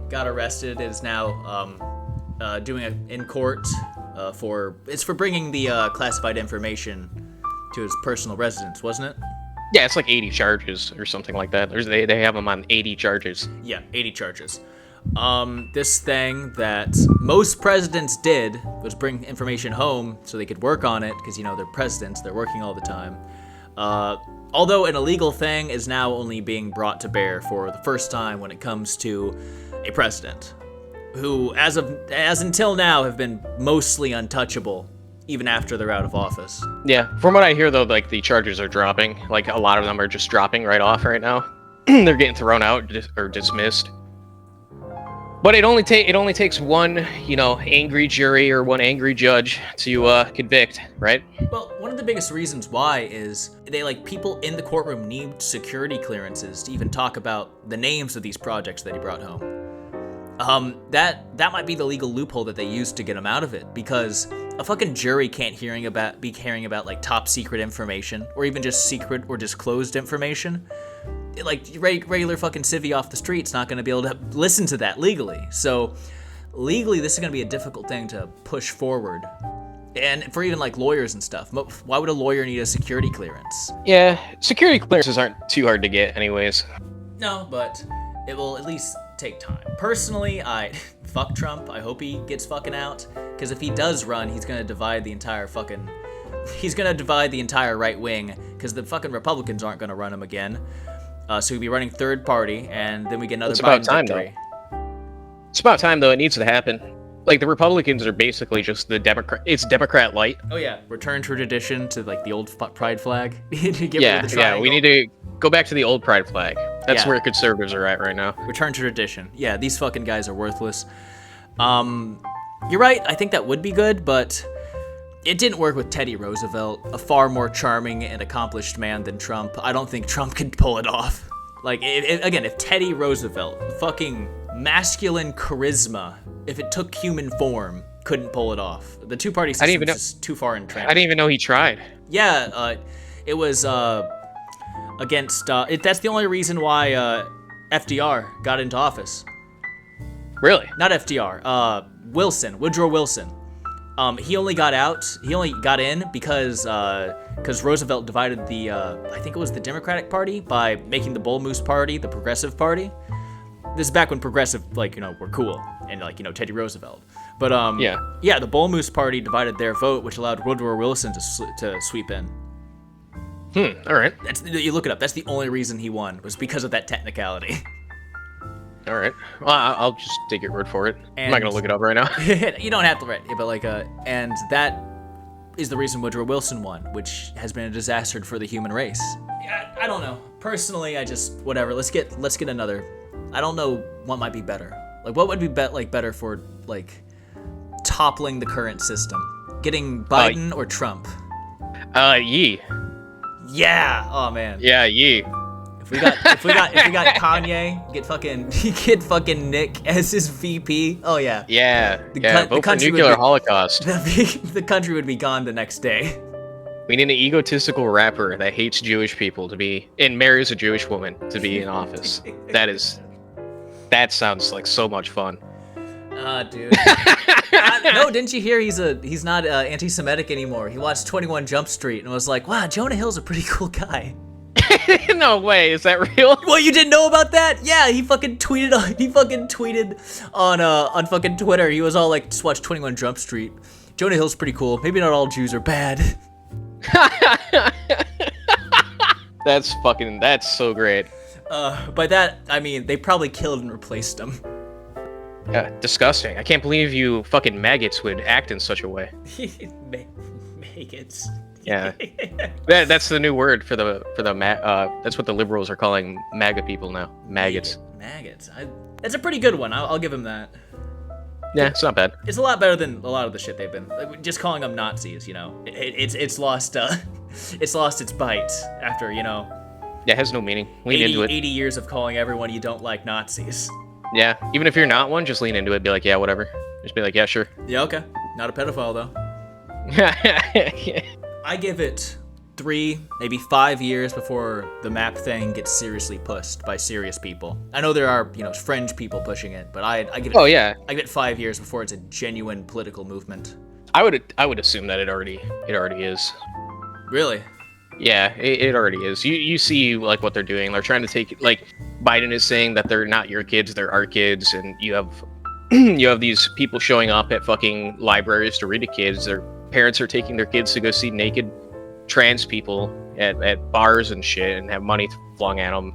Speaker 1: got arrested, is now doing it in court for bringing the classified information to his personal residence, wasn't it?
Speaker 2: Yeah, it's like 80 charges or something like that. They have him on 80 charges.
Speaker 1: Yeah, 80 charges. This thing that most presidents did was bring information home so they could work on it, because, they're presidents, they're working all the time. Although an illegal thing is now only being brought to bear for the first time when it comes to a president, who, as until now, have been mostly untouchable, even after they're out of office.
Speaker 2: Yeah, from what I hear, though, like, the charges are dropping. Like, a lot of them are just dropping right off right now. They're getting thrown out or dismissed. But it only takes one, angry jury or one angry judge to convict, right?
Speaker 1: Well, one of the biggest reasons why is people in the courtroom need security clearances to even talk about the names of these projects that he brought home. That might be the legal loophole that they used to get him out of it, because a fucking jury can't be caring about like top secret information, or even just secret or disclosed information. Like, regular fucking civvy off the street's not going to be able to listen to that legally. So, legally, this is going to be a difficult thing to push forward. And for even, like, lawyers and stuff. Why would a lawyer need a security clearance?
Speaker 2: Yeah, security clearances aren't too hard to get anyways.
Speaker 1: No, but it will at least take time. Personally, fuck Trump. I hope he gets fucking out. Because if he does run, he's going to divide the entire right wing. Because the fucking Republicans aren't going to run him again. So he'd be running third party, and then we get another Biden victory.
Speaker 2: It's about time, though. It needs to happen. Like, the Republicans are basically just the Democrat. It's Democrat light.
Speaker 1: Oh yeah, return to tradition, to like the old pride flag.
Speaker 2: Yeah. We need to go back to the old pride flag. That's where conservatives are at right now.
Speaker 1: Return to tradition. Yeah, these fucking guys are worthless. You're right. I think that would be good, but it didn't work with Teddy Roosevelt, a far more charming and accomplished man than Trump. I don't think Trump could pull it off. Like, if Teddy Roosevelt, fucking masculine charisma, if it took human form, couldn't pull it off. The two-party system is just too far entrenched.
Speaker 2: I didn't even know he tried.
Speaker 1: Yeah, it was against... that's the only reason why FDR got into office.
Speaker 2: Really?
Speaker 1: Not FDR. Woodrow Wilson. He only got in because Roosevelt divided the, I think it was the Democratic Party, by making the Bull Moose Party the Progressive Party. This is back when progressive, were cool, and, Teddy Roosevelt. But, the Bull Moose Party divided their vote, which allowed Woodrow Wilson to sweep in.
Speaker 2: All right.
Speaker 1: You look it up. That's the only reason he won, was because of that technicality.
Speaker 2: All right. Well, I'll just take your word for it. I'm not gonna look it up right now.
Speaker 1: You don't have to write it, but and that is the reason Woodrow Wilson won, which has been a disaster for the human race. Yeah, I don't know. Personally, I just whatever. Let's get another. I don't know what might be better. Like, what would be better for toppling the current system? Getting Biden or Trump?
Speaker 2: Yee.
Speaker 1: Yeah. Oh man.
Speaker 2: Yeah, Yee.
Speaker 1: If we got Kanye, get fucking Nick as his VP. Oh yeah.
Speaker 2: Yeah. Vote for nuclear holocaust.
Speaker 1: The country would be gone the next day.
Speaker 2: We need an egotistical rapper that hates Jewish people to be and marries a Jewish woman to be in office. That sounds like so much fun.
Speaker 1: Dude. No, didn't you hear he's not anti-Semitic anymore? He watched 21 Jump Street and was like, wow, Jonah Hill's a pretty cool guy.
Speaker 2: No way, is that real?
Speaker 1: What, you didn't know about that? Yeah, he fucking tweeted on fucking Twitter. He was all like, just watch 21 Jump Street. Jonah Hill's pretty cool. Maybe not all Jews are bad.
Speaker 2: That's so great.
Speaker 1: By that, I mean, they probably killed and replaced him.
Speaker 2: Disgusting. I can't believe you fucking maggots would act in such a way.
Speaker 1: Maggots.
Speaker 2: Yeah. That's the new word for that's what the liberals are calling MAGA people now. Maggots.
Speaker 1: Maggots. That's a pretty good one. I'll give him that.
Speaker 2: Yeah, it's not bad.
Speaker 1: It's a lot better than a lot of the shit they've been. Just calling them Nazis, it's lost its bite after,
Speaker 2: Yeah, it has no meaning. Lean into it.
Speaker 1: 80 years of calling everyone you don't like Nazis.
Speaker 2: Yeah, even if you're not one, just lean into it. Be like, yeah, whatever. Just be like, yeah, sure.
Speaker 1: Yeah, okay. Not a pedophile, though. I give it 3, maybe 5 years before the map thing gets seriously pushed by serious people. I know there are, fringe people pushing it, but I give it.
Speaker 2: Oh yeah.
Speaker 1: I give it 5 years before it's a genuine political movement.
Speaker 2: I would assume that it already is.
Speaker 1: Really?
Speaker 2: Yeah, it already is. You see like what they're doing. They're trying to take, like, Biden is saying that they're not your kids, they're our kids, and you have you have these people showing up at fucking libraries to read to kids. Their parents are taking their kids to go see naked trans people at bars and shit and have money flung at them.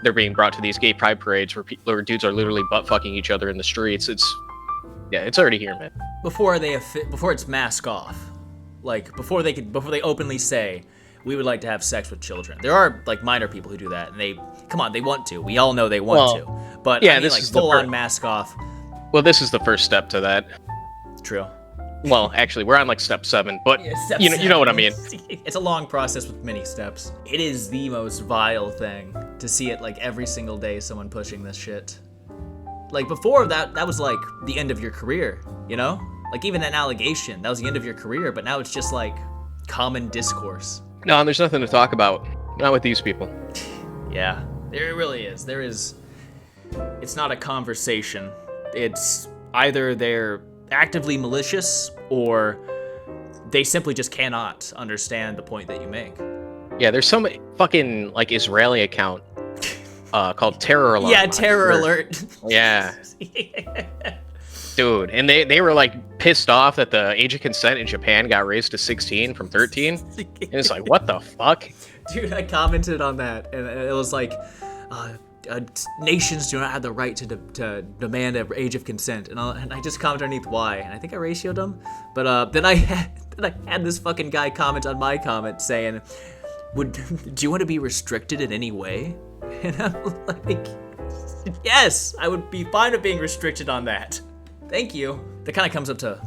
Speaker 2: They're being brought to these gay pride parades where dudes are literally butt fucking each other in the streets. It's already here, man.
Speaker 1: Before it's mask off, like before they openly say we would like to have sex with children. There are like minor people who do that, and they want to. We all know they want to, but yeah, this is full on mask off.
Speaker 2: Well, this is the first step to that.
Speaker 1: True.
Speaker 2: Well, actually, we're on like step 7, but
Speaker 1: yeah,
Speaker 2: you know what I mean.
Speaker 1: It's a long process with many steps. It is the most vile thing to see it like every single day. Someone pushing this shit. Like before that was like the end of your career, Like even an allegation, that was the end of your career. But now it's just like common discourse.
Speaker 2: No, and there's nothing to talk about. Not with these people.
Speaker 1: Yeah, there really is. There is. It's not a conversation. It's either they're actively malicious or they simply just cannot understand the point that you make.
Speaker 2: Yeah, there's some fucking like Israeli account called Terror Alert.
Speaker 1: Yeah, Terror Alert.
Speaker 2: Yeah. Dude, and they were like pissed off that the age of consent in Japan got raised to 16 from 13. And it's like, what the fuck?
Speaker 1: Dude, I commented on that, and it was like, nations do not have the right to demand an age of consent, and I just commented underneath why, and I think I ratioed them, but then I had this fucking guy comment on my comment saying, do you want to be restricted in any way? And I'm like, yes, I would be fine with being restricted on that. Thank you. That kind of comes up to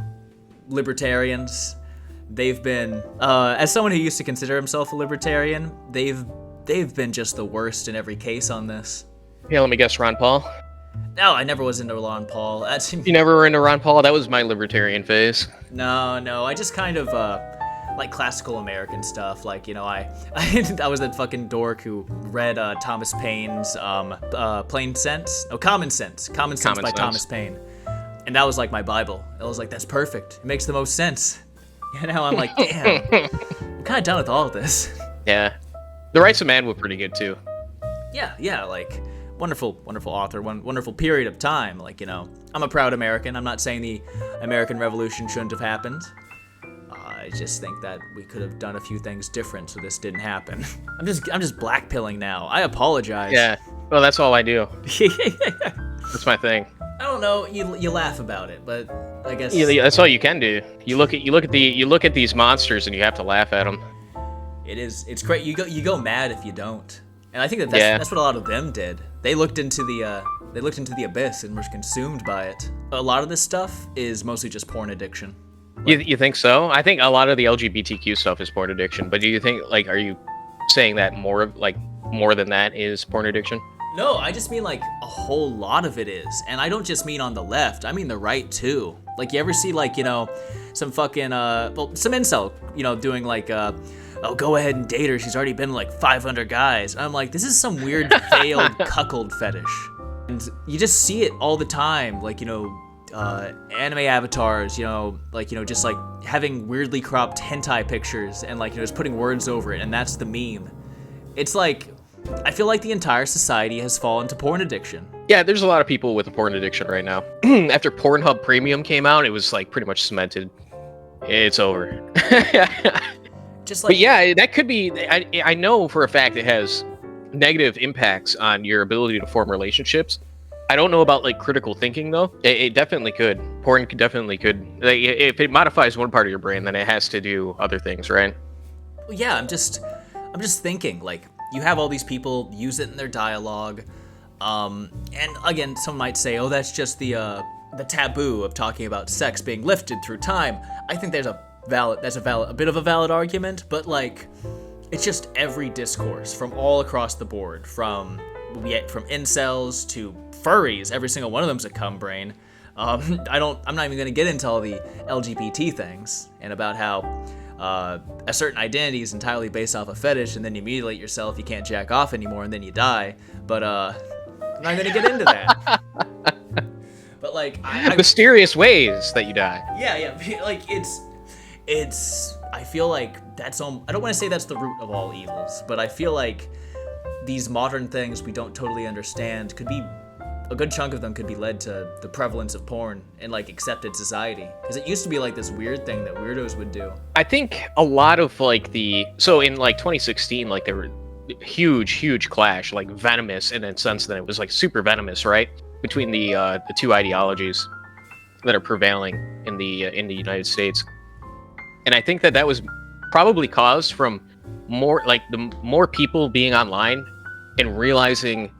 Speaker 1: libertarians. They've been, as someone who used to consider himself a libertarian, they've been just the worst in every case on this.
Speaker 2: Yeah, let me guess, Ron Paul?
Speaker 1: No, I never was into Ron Paul.
Speaker 2: You never were into Ron Paul? That was my libertarian phase.
Speaker 1: No, I just kind of, like classical American stuff. Like, I was that fucking dork who read Thomas Paine's Common Sense by Thomas Paine. And that was like my Bible. I was like, that's perfect. It makes the most sense. And now I'm like, damn, I'm kind of done with all of this.
Speaker 2: Yeah. The Rights of Man were pretty good too.
Speaker 1: Yeah, like wonderful author, wonderful period of time. Like, I'm a proud American. I'm not saying the American Revolution shouldn't have happened. I just think that we could have done a few things different so this didn't happen. I'm just blackpilling now. I apologize.
Speaker 2: Yeah. Well, that's all I do. That's my thing.
Speaker 1: I don't know. You laugh about it, but I guess
Speaker 2: that's all you can do. You look at these monsters and you have to laugh at them.
Speaker 1: It's great. You go mad if you don't, and I think that's what a lot of them did. They looked into the abyss and were consumed by it. A lot of this stuff is mostly just porn addiction.
Speaker 2: You think so? I think a lot of the LGBTQ stuff is porn addiction. But do you think, like, are you saying that more than that is porn addiction?
Speaker 1: No, I just mean like a whole lot of it is. And I don't just mean on the left, I mean the right too. Like, you ever see like, some fucking, some incel, doing like, oh, go ahead and date her, she's already been like 500 guys. And I'm like, this is some weird failed cuckold fetish. And you just see it all the time, like, anime avatars, just like having weirdly cropped hentai pictures and like, just putting words over it, and that's the meme. It's like, I feel like the entire society has fallen to porn addiction.
Speaker 2: Yeah, there's a lot of people with a porn addiction right now. After Pornhub Premium came out, it was like pretty much cemented. It's over.
Speaker 1: Just like,
Speaker 2: but yeah, that could be. I know for a fact it has negative impacts on your ability to form relationships. I don't know about like critical thinking though. It definitely could. Porn definitely could. Like, if it modifies one part of your brain, then it has to do other things, right?
Speaker 1: Well, yeah, I'm just thinking, like, you have all these people use it in their dialogue, and again, some might say, oh, that's just the taboo of talking about sex being lifted through time. I think that's a bit of a valid argument, but like, it's just every discourse from all across the board, from incels to furries. Every single one of them's a cum brain. I'm not even gonna get into all the LGBT things and about how a certain identity is entirely based off a fetish, and then you mutilate yourself, you can't jack off anymore, and then you die. But I'm not gonna get into that. But like,
Speaker 2: mysterious ways that you die.
Speaker 1: Yeah, like it's. I feel like that's I don't want to say that's the root of all evils, but I feel like these modern things we don't totally understand could be. A good chunk of them could be led to the prevalence of porn in like accepted society, because it used to be like this weird thing that weirdos would do.
Speaker 2: I think a lot of like so in like 2016, like there were huge clash, like venomous in a sense that it was like super venomous, right, between the two ideologies that are prevailing in the United States. And I think that was probably caused from the more people being online and realizing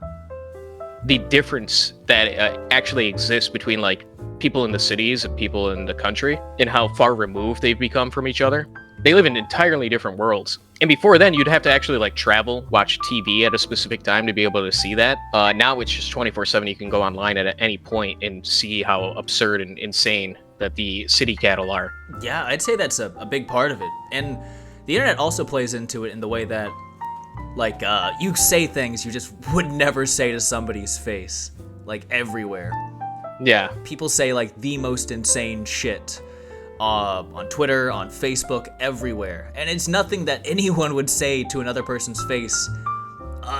Speaker 2: the difference that actually exists between like people in the cities and people in the country, and how far removed they've become from each other. They live in entirely different worlds. And before then, you'd have to actually like travel, watch TV at a specific time to be able to see that. Now it's just 24/7. You can go online at any point and see how absurd and insane that the city cattle are.
Speaker 1: Yeah, I'd say that's a big part of it. And the internet also plays into it in the way that like, you say things you just would never say to somebody's face, like everywhere.
Speaker 2: Yeah.
Speaker 1: People say like the most insane shit on Twitter, on Facebook, everywhere. And it's nothing that anyone would say to another person's face,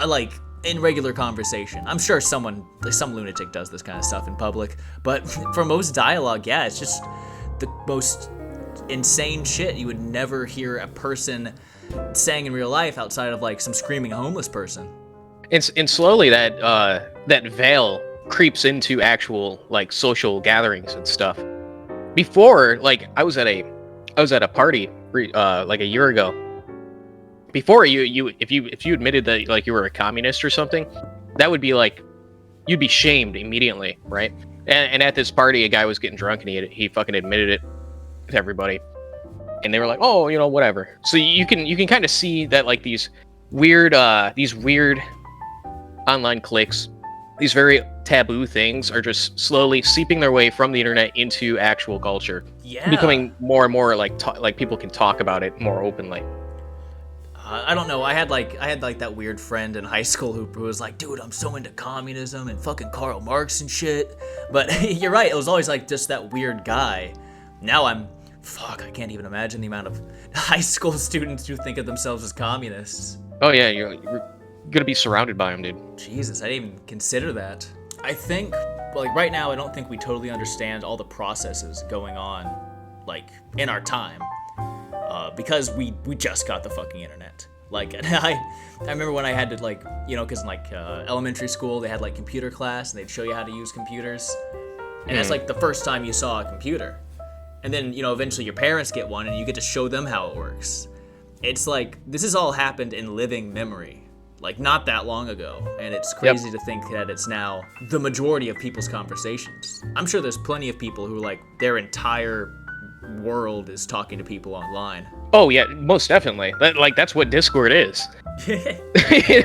Speaker 1: like in regular conversation. I'm sure some lunatic does this kind of stuff in public, but for most dialogue, yeah, it's just the most insane shit you would never hear a person saying in real life outside of like some screaming homeless person.
Speaker 2: And slowly that veil creeps into actual like social gatherings and stuff. Before, like I was at a party like a year ago. Before if you admitted that like you were a communist or something, that would be like you'd be shamed immediately, right? And at this party, a guy was getting drunk and he fucking admitted it to everybody. And they were like, oh, whatever. So you can kind of see that like these weird online cliques, these very taboo things are just slowly seeping their way from the internet into actual culture.
Speaker 1: Yeah.
Speaker 2: Becoming more and more like people can talk about it more openly.
Speaker 1: I don't know. I had that weird friend in high school who was like, dude, I'm so into communism and fucking Karl Marx and shit. But you're right. It was always like just that weird guy. Now I can't even imagine the amount of high school students who think of themselves as communists.
Speaker 2: Oh yeah, you're gonna be surrounded by them, dude.
Speaker 1: Jesus, I didn't even consider that. I think, like right now, I don't think we totally understand all the processes going on, like in our time, because we just got the fucking internet. Like, I remember when I had to like, because in like elementary school they had like computer class and they'd show you how to use computers, and that's like the first time you saw a computer. And then, eventually your parents get one and you get to show them how it works. It's like, this has all happened in living memory, like not that long ago. And it's crazy to think that it's now the majority of people's conversations. I'm sure there's plenty of people who like their entire world is talking to people online.
Speaker 2: Oh yeah, most definitely. That's what Discord is.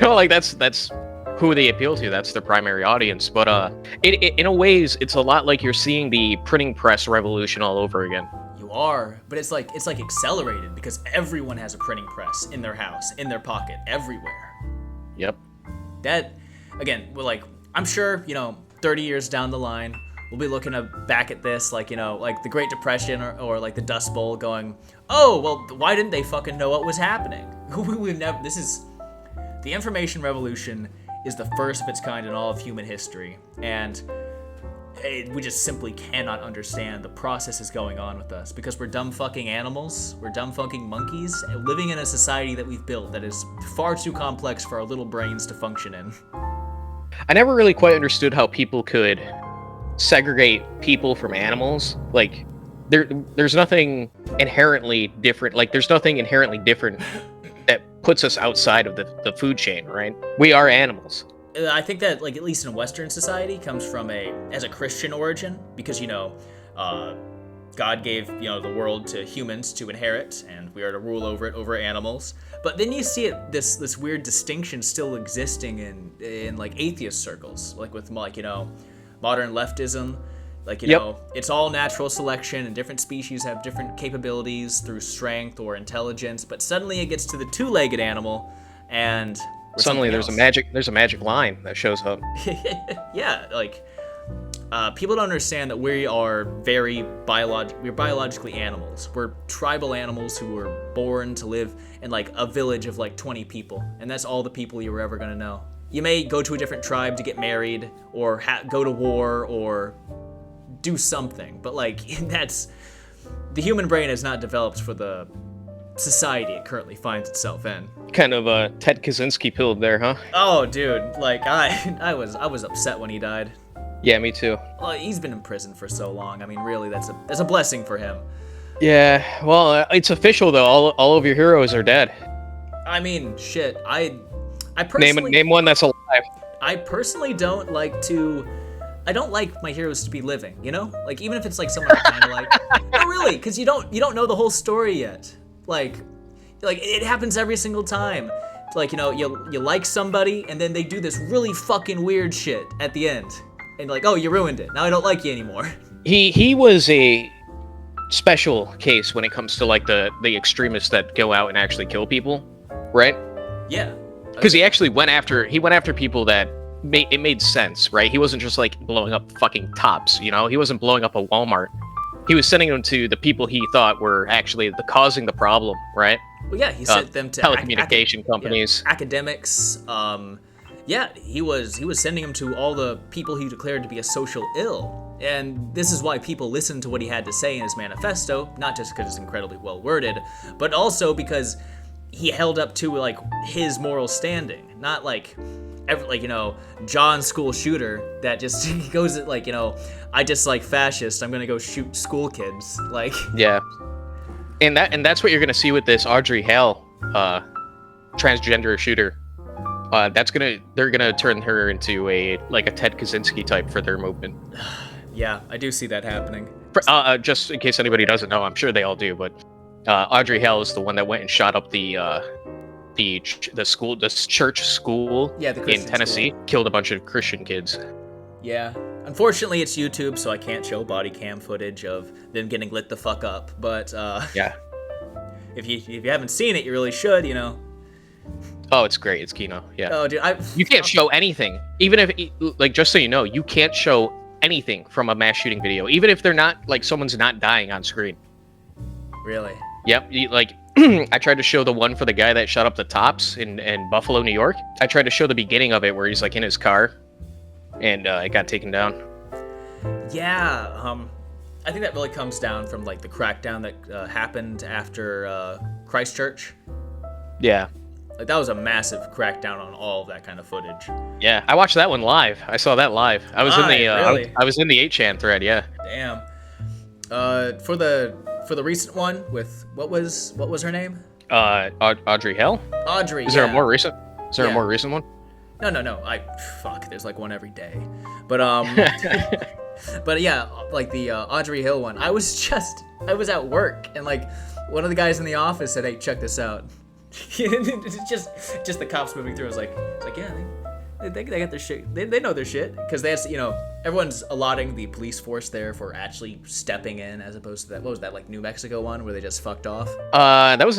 Speaker 2: Like that's who they appeal to. That's their primary audience. But in a ways, it's a lot like you're seeing the printing press revolution all over again.
Speaker 1: You are, but it's like accelerated because everyone has a printing press in their house, in their pocket, everywhere.
Speaker 2: Yep.
Speaker 1: That, again, I'm sure, 30 years down the line, we'll be looking back at this, like the Great Depression or like the Dust Bowl, going, oh, well, why didn't they fucking know what was happening? The information revolution is the first of its kind in all of human history, and we just simply cannot understand the processes going on with us because we're dumb fucking animals, we're dumb fucking monkeys, living in a society that we've built that is far too complex for our little brains to function in.
Speaker 2: I never really quite understood how people could segregate people from animals. Like, there's nothing inherently different. Like, there's nothing inherently different that puts us outside of the food chain, right? We are animals.
Speaker 1: I think that, like, at least in Western society, comes from as a Christian origin, because, God gave, the world to humans to inherit, and we are to rule over it, over animals. But then you see this weird distinction still existing in like atheist circles, like with, like, modern leftism. Like, you know, it's all natural selection, and different species have different capabilities through strength or intelligence, but suddenly it gets to the two-legged animal, and
Speaker 2: suddenly there's a magic line that shows up.
Speaker 1: Yeah, like, people don't understand that we are we're biologically animals. We're tribal animals who were born to live in, like, a village of, like, 20 people, and that's all the people you were ever gonna know. You may go to a different tribe to get married, or go to war, or do something, but, like, the human brain is not developed for the society it currently finds itself in.
Speaker 2: Kind of Ted Kaczynski pilled there, huh?
Speaker 1: Oh, dude, like, I was upset when he died.
Speaker 2: Yeah, me too.
Speaker 1: Well, he's been in prison for so long. I mean, really, that's a blessing for him.
Speaker 2: Yeah, well, it's official though. All of your heroes are dead.
Speaker 1: I mean, shit. I personally
Speaker 2: name one that's alive.
Speaker 1: I personally don't like my heroes to be living, you know? Like, even if it's, like, someone I kind of like. No, really, because you don't know the whole story yet. Like, it happens every single time. Like, you know, you like somebody, and then they do this really fucking weird shit at the end. And, like, oh, you ruined it. Now I don't like you anymore.
Speaker 2: He was a special case when it comes to, like, the extremists that go out and actually kill people, right?
Speaker 1: Yeah.
Speaker 2: Because he actually went after people that it made sense, right? He wasn't just, like, blowing up fucking Tops, you know? He wasn't blowing up a Walmart. He was sending them to the people he thought were actually causing the problem, right?
Speaker 1: Well, yeah, he sent them to
Speaker 2: telecommunication companies,
Speaker 1: academics. Yeah, he was sending them to all the people he declared to be a social ill. And this is why people listened to what he had to say in his manifesto, not just because it's incredibly well worded, but also because he held up to, like, his moral standing, not like you know, John school shooter that just goes at, like, you know, I dislike fascists, I'm gonna go shoot school kids, like.
Speaker 2: Yeah, and that's what you're gonna see with this Audrey Hale, transgender shooter. They're gonna turn her into a Ted Kaczynski type for their movement.
Speaker 1: Yeah, I do see that happening.
Speaker 2: Just in case anybody doesn't know, I'm sure they all do, but Audrey Hale is the one that went and shot up the church school in Tennessee,
Speaker 1: school.
Speaker 2: Killed a bunch of Christian kids.
Speaker 1: Yeah, unfortunately it's YouTube, so I can't show body cam footage of them getting lit the fuck up. But
Speaker 2: yeah,
Speaker 1: if you haven't seen it, you really should. You know.
Speaker 2: Oh, it's great. It's Kino. Yeah.
Speaker 1: Oh, dude,
Speaker 2: you can't show anything, even if, like, just so you know, you can't show anything from a mass shooting video, even if they're not, like, someone's not dying on screen.
Speaker 1: Really?
Speaker 2: Yep. Like, I tried to show the one for the guy that shot up the Tops in Buffalo, New York. I tried to show the beginning of it where he's, like, in his car, and it got taken down.
Speaker 1: Yeah. I think that really comes down from, like, the crackdown that happened after Christchurch.
Speaker 2: Yeah.
Speaker 1: Like, that was a massive crackdown on all of that kind of footage.
Speaker 2: Yeah, I watched that one live. I saw that live. I was
Speaker 1: really?
Speaker 2: I was in the 8chan thread. Yeah.
Speaker 1: Damn. For the recent one with what was her name?
Speaker 2: Audrey Hale.
Speaker 1: Audrey.
Speaker 2: Is there a more recent? Is there a more recent one?
Speaker 1: No. Fuck. There's like one every day. But but yeah, like the Audrey Hill one. I was at work, and, like, one of the guys in the office said, "Hey, check this out." just the cops moving through. I was like, yeah, they got their shit. They know their shit, because that's, you know, everyone's allotting the police force there for actually stepping in, as opposed to that. What was that, like, New Mexico one where they just fucked off?
Speaker 2: Was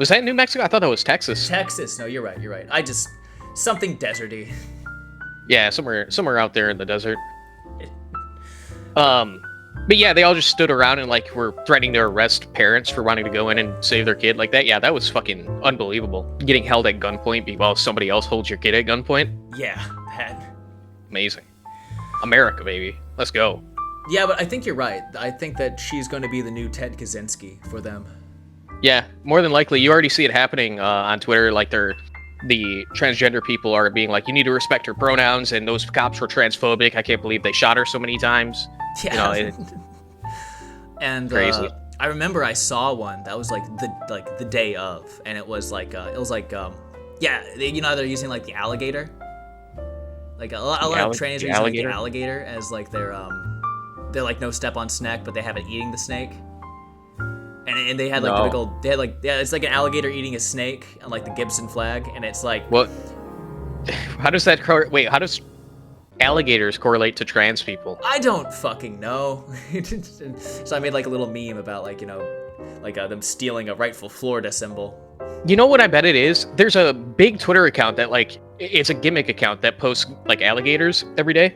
Speaker 2: that in New Mexico? I thought that was Texas.
Speaker 1: Texas. No, you're right. Something deserty.
Speaker 2: Yeah, somewhere out there in the desert. But yeah, they all just stood around and, like, were threatening to arrest parents for wanting to go in and save their kid like that. Yeah, that was fucking unbelievable. Getting held at gunpoint while somebody else holds your kid at gunpoint.
Speaker 1: Yeah, that.
Speaker 2: Amazing. America, baby. Let's go.
Speaker 1: Yeah, but I think you're right. I think that she's going to be the new Ted Kaczynski for them.
Speaker 2: Yeah, more than likely. You already see it happening on Twitter. Like, the transgender people are being like, you need to respect her pronouns, and those cops were transphobic. I can't believe they shot her so many times.
Speaker 1: Yeah.
Speaker 2: You know,
Speaker 1: and
Speaker 2: crazy.
Speaker 1: I remember I saw one that was like the day of, and it was like yeah, you know, they're using, like, the alligator. Like a lot of trainers are using, like, the alligator as, like, they're like no step on snack, but they have it eating the snake. And they had, like, the big old, they had, like, yeah, it's like an alligator eating a snake on, like, the Gibson flag, and it's like,
Speaker 2: what? How does that? Wait, how does alligators correlate to trans people?
Speaker 1: I don't fucking know. So I made like a little meme about like, them stealing a rightful Florida symbol.
Speaker 2: You know what I bet it is? There's a big Twitter account that like, it's a gimmick account that posts like alligators every day.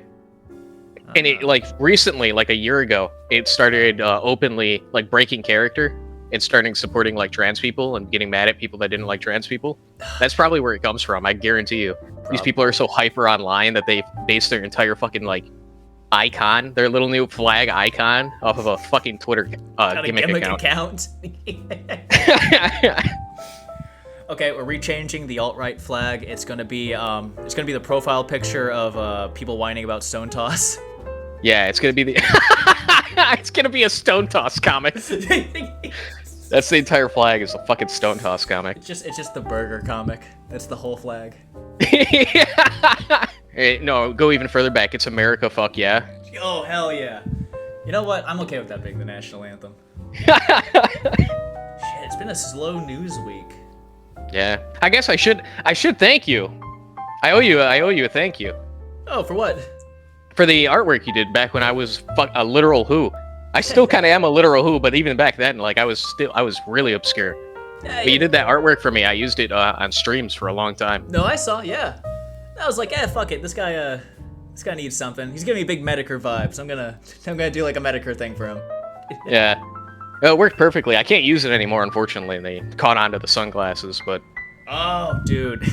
Speaker 2: And it like recently, like a year ago, it started openly like breaking character and starting supporting like trans people and getting mad at people that didn't like trans people. That's probably where it comes from. I guarantee you. These people are so hyper online that they base their entire fucking like icon, their little new flag icon, off of a fucking Twitter gimmick account.
Speaker 1: Okay, we're rechanging the alt-right flag. It's gonna be the profile picture of people whining about Stone Toss.
Speaker 2: Yeah, it's gonna be the it's gonna be a Stone Toss comic. That's the entire flag, is a fucking Stone Toss comic.
Speaker 1: It's just the burger comic. That's the whole flag.
Speaker 2: Hey, no, go even further back. It's America, fuck yeah.
Speaker 1: Oh hell yeah! You know what? I'm okay with that being the national anthem. Shit, it's been a slow news week.
Speaker 2: Yeah, I guess I should thank you. I owe you a thank you.
Speaker 1: Oh, for what?
Speaker 2: For the artwork you did back when I was a literal who. I still kind of am a literal who, but even back then, like I was really obscure.
Speaker 1: Yeah,
Speaker 2: but you did that artwork for me. I used it on streams for a long time.
Speaker 1: No, I saw. Yeah, I was like, fuck it. This guy needs something. He's giving me big Medicare vibes. I'm gonna do like a Medicare thing for him.
Speaker 2: Yeah. It worked perfectly. I can't use it anymore, unfortunately. They caught on to the sunglasses, but...
Speaker 1: Oh, dude.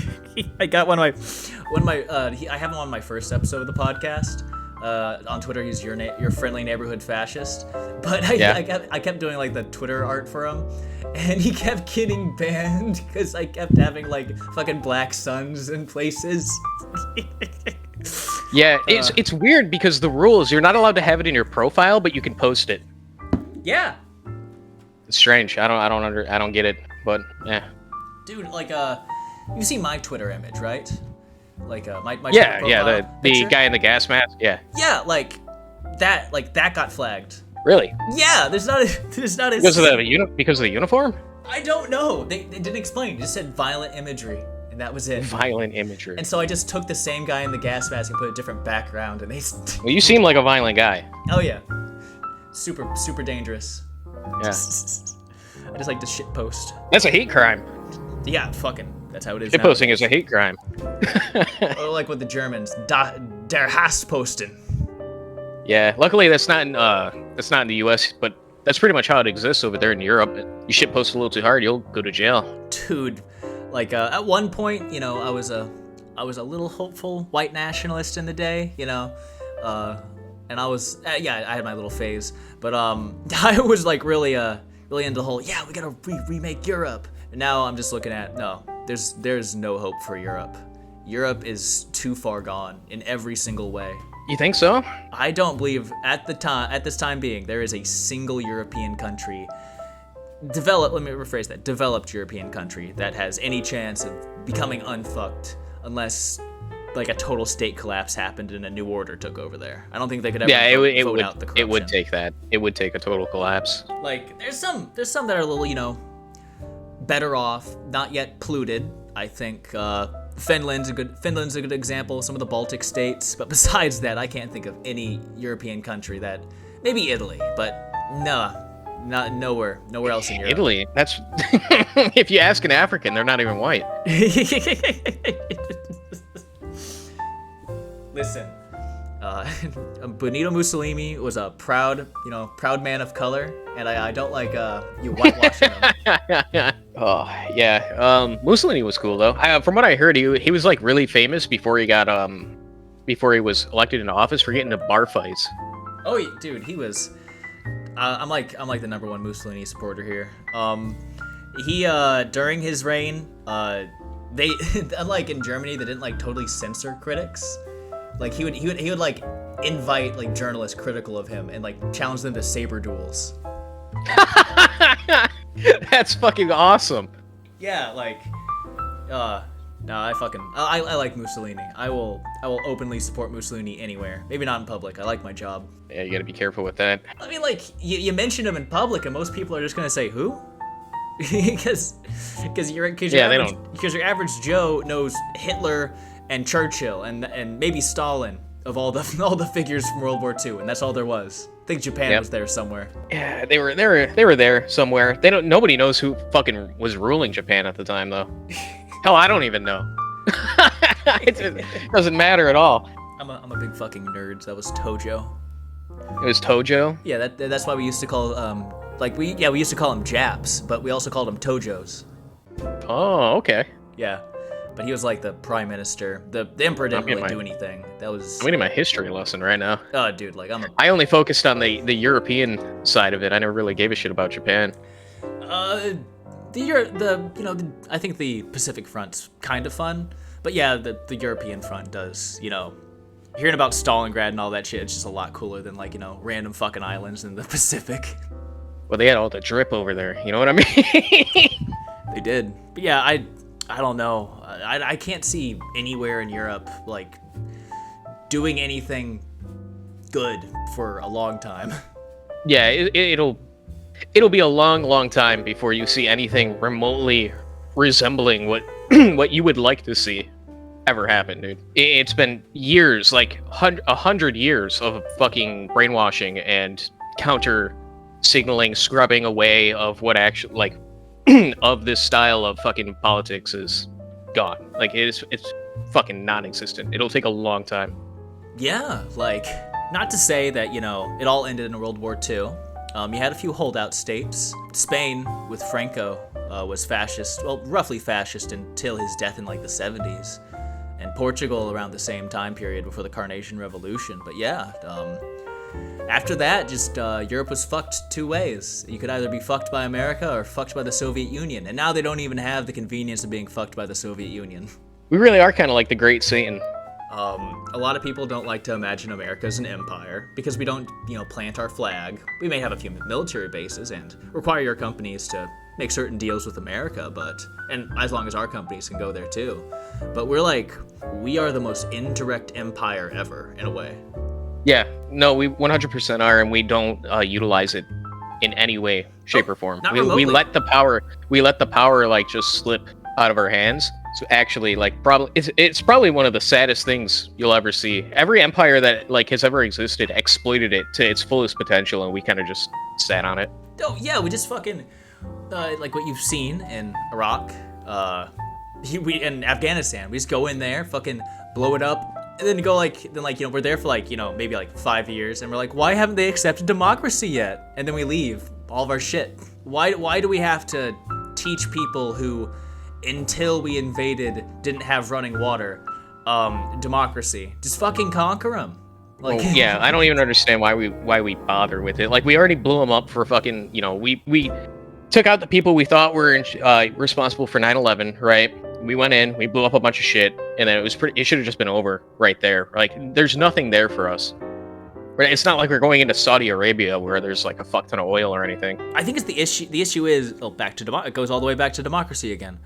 Speaker 1: I got I have him on my first episode of the podcast. On Twitter, he's your friendly neighborhood fascist. But I kept doing like the Twitter art for him, and he kept getting banned because I kept having like fucking black suns in places.
Speaker 2: Yeah, it's weird because the rules, you're not allowed to have it in your profile, but you can post it.
Speaker 1: Yeah.
Speaker 2: It's strange. I don't get it, but yeah.
Speaker 1: Dude, like you see my Twitter image, right? Like my
Speaker 2: yeah,
Speaker 1: Twitter
Speaker 2: yeah, the
Speaker 1: picture?
Speaker 2: guy in the gas mask, yeah.
Speaker 1: Yeah, like that got flagged.
Speaker 2: Really?
Speaker 1: Yeah, there's not a
Speaker 2: because of the uniform?
Speaker 1: I don't know. They didn't explain. It just said violent imagery, and that was it.
Speaker 2: Violent imagery.
Speaker 1: And so I just took the same guy in the gas mask and put a different background, and they.
Speaker 2: Well, you seem like a violent guy.
Speaker 1: Oh yeah, super dangerous.
Speaker 2: Yeah.
Speaker 1: I just like to shit post.
Speaker 2: That's a hate crime.
Speaker 1: Yeah, fucking. That's how it is.
Speaker 2: Shit posting is a hate crime.
Speaker 1: Or like with the Germans, der Hassposten.
Speaker 2: Yeah, luckily that's not in the U.S., but that's pretty much how it exists over there in Europe. You shit post a little too hard, you'll go to jail.
Speaker 1: Dude, like at one point, I was a little hopeful white nationalist in the day, and I was I had my little phase, but I was like really into the whole we gotta remake Europe. And now I'm just looking at no, there's no hope for Europe. Europe is too far gone in every single way.
Speaker 2: You think so?
Speaker 1: I don't believe at this time being there is a single European country developed European country that has any chance of becoming unfucked unless like a total state collapse happened and a new order took over there. I don't think they could ever vote out the corruption.
Speaker 2: It would take that. It would take a total collapse.
Speaker 1: Like there's some that are a little, better off, not yet polluted. I think Finland's a good example, some of the Baltic states, but besides that, I can't think of any European country that maybe Italy, but not nowhere else in Europe.
Speaker 2: Italy, that's if you ask an African, they're not even white.
Speaker 1: Listen, Benito Mussolini was a proud man of color, and I don't like you whitewashing him.
Speaker 2: Oh yeah, Mussolini was cool though. From what I heard, he was like really famous before he was elected into office for getting into bar fights.
Speaker 1: Oh, dude, he was. I'm like the number one Mussolini supporter here. He during his reign, they unlike in Germany, they didn't like totally censor critics. Like he would like invite like journalists critical of him and like challenge them to saber duels.
Speaker 2: That's fucking awesome.
Speaker 1: Yeah, like no, I like Mussolini. I will openly support Mussolini anywhere. Maybe not in public. I like my job.
Speaker 2: Yeah, you gotta be careful with that.
Speaker 1: I mean, like you mention him in public, and most people are just gonna say who, because your average Joe knows Hitler and Churchill and maybe Stalin. of all the figures from World War II, and that's all there was. I think Japan was there somewhere.
Speaker 2: Yeah, they were there somewhere. Nobody knows who fucking was ruling Japan at the time, though. Hell, I don't even know. It doesn't matter at all.
Speaker 1: I'm a big fucking nerd. So that was Tojo.
Speaker 2: It was Tojo?
Speaker 1: Yeah, that's why we used to call we used to call them Japs, but we also called them Tojos.
Speaker 2: Oh, okay.
Speaker 1: Yeah, but he was like the prime minister. The emperor didn't really do anything. That was.
Speaker 2: I'm getting my history lesson right now.
Speaker 1: Oh, dude, like
Speaker 2: I only focused on the European side of it. I never really gave a shit about Japan.
Speaker 1: I think the Pacific Front's kind of fun, but yeah, the European front does, hearing about Stalingrad and all that shit, it's just a lot cooler than random fucking islands in the Pacific.
Speaker 2: Well, they had all the drip over there, you know what I mean?
Speaker 1: They did. But yeah, I don't know. I can't see anywhere in Europe, doing anything good for a long time.
Speaker 2: Yeah, it'll be a long, long time before you see anything remotely resembling what you would like to see ever happen, dude. It's been years, 100 years of fucking brainwashing and counter signaling, scrubbing away of what actually, of this style of fucking politics is gone. It's fucking non-existent. It'll take a long time.
Speaker 1: Yeah, not to say that, it all ended in World War II. You had a few holdout states. Spain, with Franco, was fascist, well, roughly fascist until his death in the 70s. And Portugal around the same time period before the Carnation Revolution. But yeah, after that, just Europe was fucked two ways. You could either be fucked by America or fucked by the Soviet Union. And now they don't even have the convenience of being fucked by the Soviet Union.
Speaker 2: We really are kind of like the Great Satan.
Speaker 1: A lot of people don't like to imagine America as an empire because we don't, plant our flag. We may have a few military bases and require your companies to make certain deals with America, and as long as our companies can go there too. But we are the most indirect empire ever, in a way.
Speaker 2: Yeah, no, we 100% are, and we don't utilize it in any way, shape, or form. We let the power just slip out of our hands. So actually, it's probably one of the saddest things you'll ever see. Every empire that has ever existed exploited it to its fullest potential, and we kind of just sat on it.
Speaker 1: Oh yeah, we just fucking what you've seen in Iraq, in Afghanistan. We just go in there, fucking blow it up, and then go we're there for maybe 5 years, and we're like, why haven't they accepted democracy yet? And then we leave all of our shit. Why do we have to teach people who, until we invaded, didn't have running water, democracy? Just fucking conquer them.
Speaker 2: Yeah, I don't even understand why we bother with it. We already blew them up for fucking, we took out the people we thought were responsible for 9/11, right? We went in, we blew up a bunch of shit, and then it should have just been over right there. There's nothing there for us. Right? It's not like we're going into Saudi Arabia where there's a fuck ton of oil or anything.
Speaker 1: I think it's the issue. The issue is it goes all the way back to democracy again.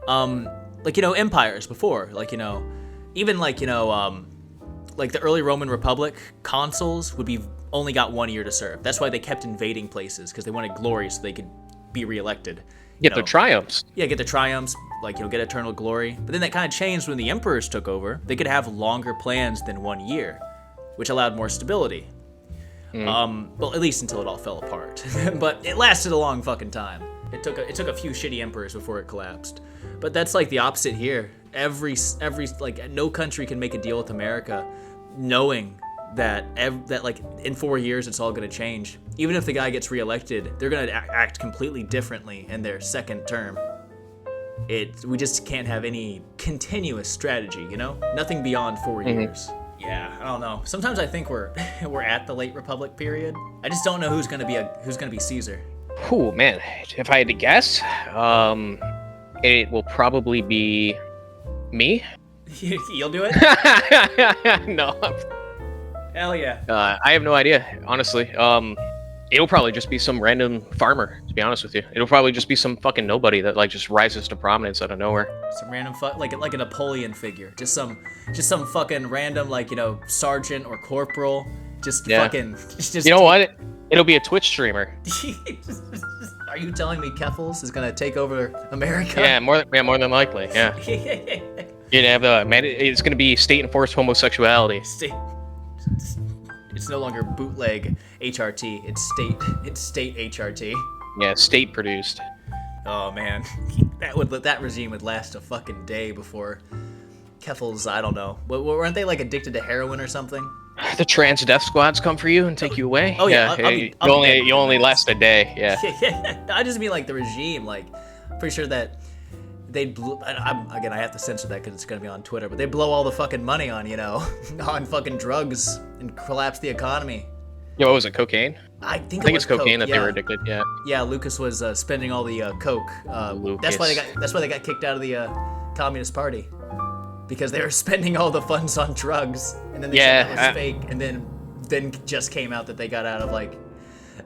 Speaker 1: Empires before, even the early Roman Republic, consuls only got 1 year to serve. That's why they kept invading places, because they wanted glory so they could be reelected.
Speaker 2: Get their triumphs.
Speaker 1: Yeah, get the triumphs, get eternal glory. But then that kind of changed when the emperors took over. They could have longer plans than 1 year, which allowed more stability. Well, at least until it all fell apart. But it lasted a long fucking time. It took a few shitty emperors before it collapsed. But that's the opposite here. Every no country can make a deal with America knowing that in 4 years it's all going to change. Even if the guy gets reelected, they're going to act completely differently in their second term. We just can't have any continuous strategy, Nothing beyond 4 years. Yeah, I don't know. Sometimes I think we're at the late Republic period. I just don't know who's going to be Caesar.
Speaker 2: Oh man, if I had to guess, it will probably be me.
Speaker 1: You'll do it?
Speaker 2: No.
Speaker 1: Hell yeah.
Speaker 2: I have no idea, honestly. It'll probably just be some random farmer, to be honest with you. It'll probably just be some fucking nobody that just rises to prominence out of nowhere.
Speaker 1: Some random like a Napoleon figure. Just some fucking random sergeant or corporal. Just fucking. Just,
Speaker 2: you know what? It'll be a Twitch streamer.
Speaker 1: Are you telling me Keffels is gonna take over America?
Speaker 2: Yeah, more than likely. Yeah. You're gonna have it's gonna be state-enforced homosexuality.
Speaker 1: It's no longer bootleg HRT. It's state HRT.
Speaker 2: Yeah, state produced.
Speaker 1: Oh man, that regime would last a fucking day before Keffels. I don't know. Weren't they like addicted to heroin or something?
Speaker 2: The trans death squads come for you and take you away.
Speaker 1: Oh yeah,
Speaker 2: you only last a day. Yeah.
Speaker 1: I just mean like the regime. Like, pretty sure that they blew. Again, I have to censor that because it's gonna be on Twitter. But they blow all the fucking money on on fucking drugs and collapse the economy.
Speaker 2: Yeah, what was it? Cocaine?
Speaker 1: I think
Speaker 2: it's cocaine that they were addicted. Yeah.
Speaker 1: Yeah, Lucas was spending all the coke. That's why they got kicked out of the Communist Party, because they were spending all the funds on drugs, and then they said that was fake, and then just came out that they got out of like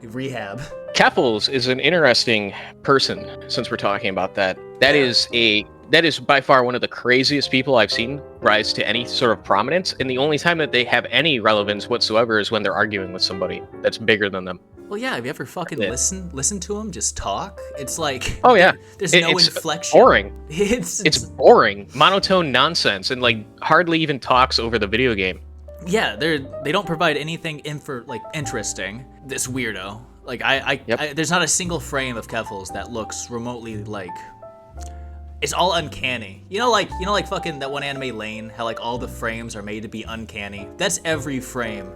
Speaker 1: rehab.
Speaker 2: Keffels is an interesting person. Since we're talking about that, that is by far one of the craziest people I've seen rise to any sort of prominence, and the only time that they have any relevance whatsoever is when they're arguing with somebody that's bigger than them.
Speaker 1: Well, yeah. Have you ever fucking listen to them just talk? It's like,
Speaker 2: oh yeah,
Speaker 1: there's no inflection.
Speaker 2: Boring. It's boring, monotone nonsense, and like hardly even talks over the video game.
Speaker 1: Yeah, they don't provide anything interesting. This weirdo. Like there's not a single frame of Keffels that looks remotely like. It's all uncanny. You know, like fucking that one anime Lane, how like all the frames are made to be uncanny. That's every frame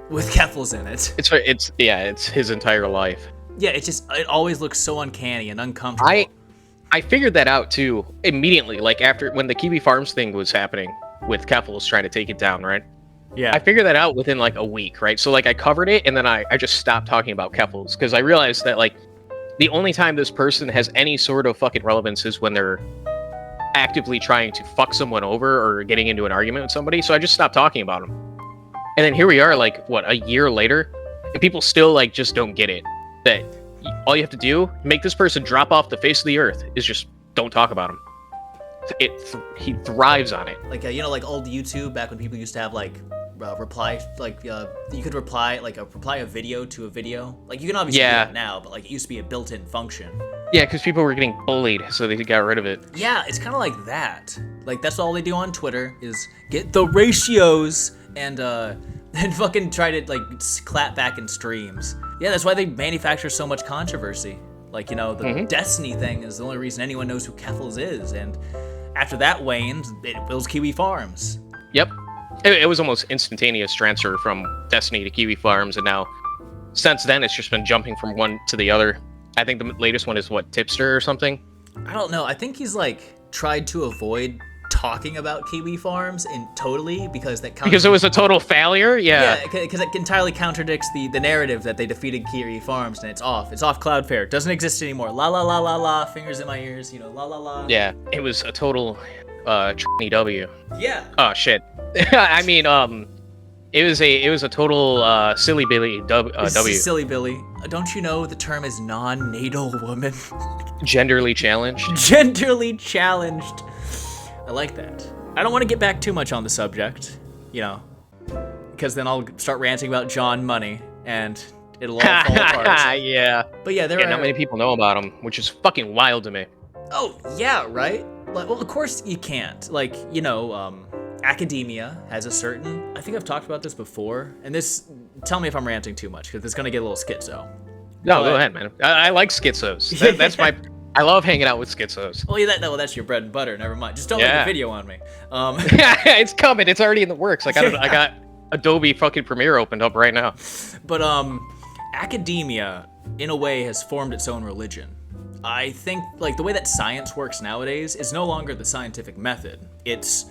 Speaker 1: with Keffels in it.
Speaker 2: It's his entire life.
Speaker 1: Yeah, it always looks so uncanny and uncomfortable.
Speaker 2: I figured that out too immediately, like after when the Kiwi Farms thing was happening with Keffels trying to take it down, right?
Speaker 1: Yeah.
Speaker 2: I figured that out within like a week, right? So like I covered it and then I just stopped talking about Keffels because I realized that like the only time this person has any sort of fucking relevance is when they're actively trying to fuck someone over or getting into an argument with somebody. So I just stopped talking about them. And then here we are, like, what, a year later? And people still, like, just don't get it. That all you have to do, make this person drop off the face of the earth, is just don't talk about him. He thrives on it.
Speaker 1: Like, like old YouTube, back when people used to have, like, reply, like, you could reply a video to a video. Like, you can obviously do that now, but, like, it used to be a built-in function.
Speaker 2: Yeah, because people were getting bullied, so they got rid of it.
Speaker 1: Yeah, it's kind of like that. Like, that's all they do on Twitter, is get the ratios and fucking try to, like, clap back in streams. Yeah, that's why they manufacture so much controversy. Like, the Destiny thing is the only reason anyone knows who Keffels is, and after that waned, it builds Kiwi Farms.
Speaker 2: Yep. It was almost instantaneous transfer from Destiny to Kiwi Farms, and now, since then, it's just been jumping from one to the other. I think the latest one is, what, Tipster or something?
Speaker 1: I don't know. I think he's, like, tried to avoid talking about Kiwi Farms because it
Speaker 2: was a total failure. Yeah,
Speaker 1: because it entirely contradicts the narrative that they defeated Kiwi Farms, and it's off Cloudflare. It doesn't exist anymore. La la la la la, fingers in my ears, la la la.
Speaker 2: Yeah, it was a total W.
Speaker 1: Yeah.
Speaker 2: Oh shit. I mean, it was a total silly Billy W.
Speaker 1: Silly Billy. Don't you know the term is non-natal woman?
Speaker 2: Genderly challenged.
Speaker 1: Genderly challenged. I like that. I don't want to get back too much on the subject, because then I'll start ranting about John Money, and it'll all fall apart.
Speaker 2: Yeah.
Speaker 1: But yeah,
Speaker 2: not many people know about him, which is fucking wild to me.
Speaker 1: Oh, yeah, right? Well, of course you can't. Like, academia has a certain... I think I've talked about this before, and this... Tell me if I'm ranting too much, because it's going to get a little schizo.
Speaker 2: No, go ahead, man. I like schizos. That's my... I love hanging out with schizos.
Speaker 1: Well, that's your bread and butter. Never mind. Just don't make a video on me.
Speaker 2: It's coming. It's already in the works. I got Adobe fucking Premiere opened up right now.
Speaker 1: But academia, in a way, has formed its own religion. I think, like, the way that science works nowadays is no longer the scientific method. It's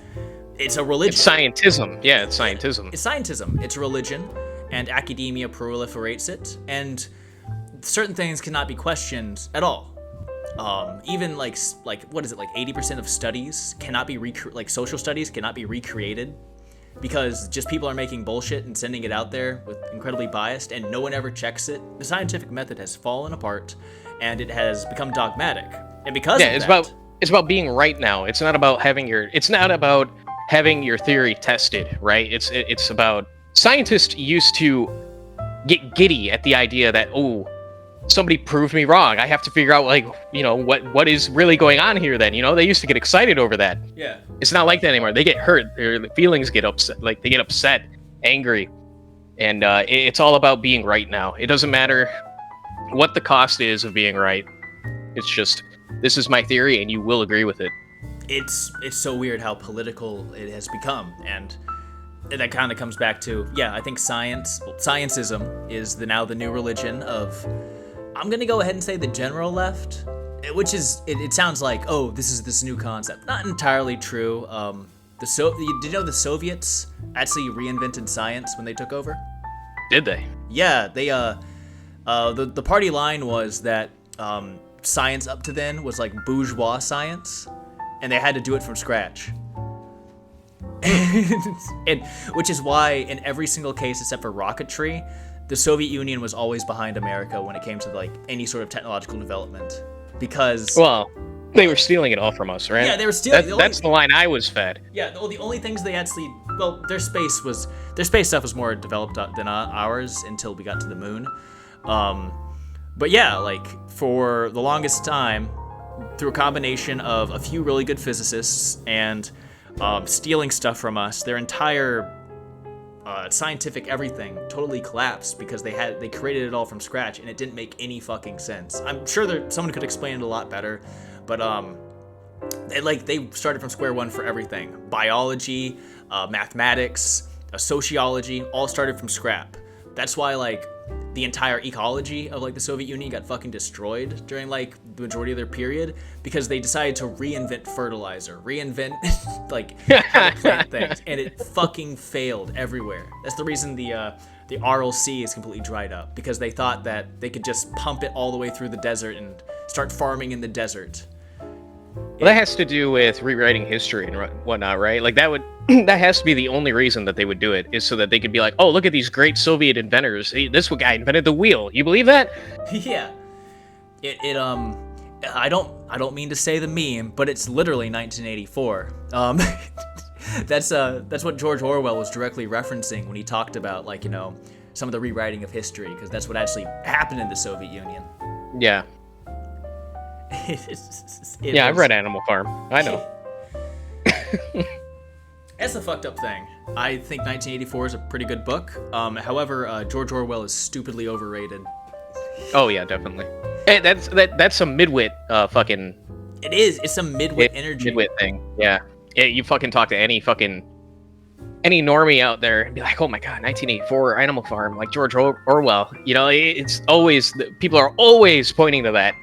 Speaker 1: a religion.
Speaker 2: It's scientism. Yeah, it's scientism.
Speaker 1: It's scientism. It's a religion, and academia proliferates it, and certain things cannot be questioned at all. Even like what is it, like 80% of studies cannot be social studies cannot be recreated because just people are making bullshit and sending it out there with incredibly biased, and no one ever checks it. The scientific method has fallen apart, and it has become dogmatic. And because
Speaker 2: it's about being right now. It's not about having your theory tested, right? It's about scientists used to get giddy at the idea that, oh, somebody proved me wrong. I have to figure out, like, what is really going on here then, They used to get excited over that.
Speaker 1: Yeah.
Speaker 2: It's not like that anymore. They get hurt. Their feelings get upset. Like, they get upset angry, and it's all about being right now. It doesn't matter what the cost is of being right. It's just, this is my theory, and you will agree with it.
Speaker 1: It's so weird how political it has become, and that kind of comes back to, I think scientism is now the new religion of, I'm gonna go ahead and say the general left, which is, it sounds like, oh, this is this new concept. Not entirely true. Did you know the Soviets actually reinvented science when they took over?
Speaker 2: Did they?
Speaker 1: Yeah, they the party line was that science up to then was like bourgeois science, and they had to do it from scratch. And which is why in every single case except for rocketry, the Soviet Union was always behind America when it came to like any sort of technological development, because
Speaker 2: they were stealing it all from us, right?
Speaker 1: Yeah, they were stealing.
Speaker 2: That's the line I was fed.
Speaker 1: Yeah, the only things they actually, their space stuff was more developed than ours until we got to the moon. But yeah, like for the longest time, through a combination of a few really good physicists and stealing stuff from us, their entire scientific everything totally collapsed because they created it all from scratch, and it didn't make any fucking sense. I'm sure someone could explain it a lot better, but they started from square one for everything. Biology, mathematics, sociology, all started from scrap. That's why like the entire ecology of like the Soviet Union got fucking destroyed during like the majority of their period, because they decided to reinvent fertilizer, like how to plant things, and it fucking failed everywhere. That's the reason the Aral Sea is completely dried up, because they thought that they could just pump it all the way through the desert and start farming in the desert.
Speaker 2: Well, that has to do with rewriting history and whatnot, right? Like that has to be the only reason that they would do it, is so that they could be like, oh, look at these great Soviet inventors. This guy invented the wheel. You believe that?
Speaker 1: Yeah. I don't mean to say the meme, but it's literally 1984. That's what George Orwell was directly referencing when he talked about like, some of the rewriting of history, because that's what actually happened in the Soviet Union.
Speaker 2: Yeah. I've read Animal Farm. I know.
Speaker 1: That's the fucked up thing. I think 1984 is a pretty good book. However, George Orwell is stupidly overrated.
Speaker 2: Oh yeah, definitely. Hey, that's some midwit fucking.
Speaker 1: It is. It's some midwit energy.
Speaker 2: Midwit thing. Yeah. You fucking talk to any normie out there and be like, oh my god, 1984 Animal Farm, like George Orwell. It's always, people are always pointing to that.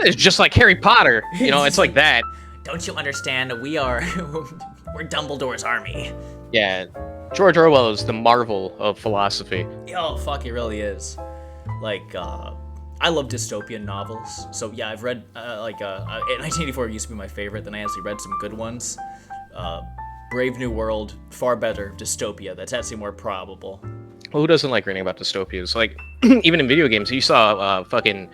Speaker 2: It's just like Harry Potter. It's like that.
Speaker 1: Don't you understand? We're Dumbledore's army.
Speaker 2: Yeah, George Orwell is the marvel of philosophy.
Speaker 1: Oh fuck, he really is. Like, I love dystopian novels. So yeah, I've read 1984 used to be my favorite. Then I actually read some good ones. Brave New World, far better. Dystopia, that's actually more probable.
Speaker 2: Well, who doesn't like reading about dystopias? Like, even in video games, you saw fucking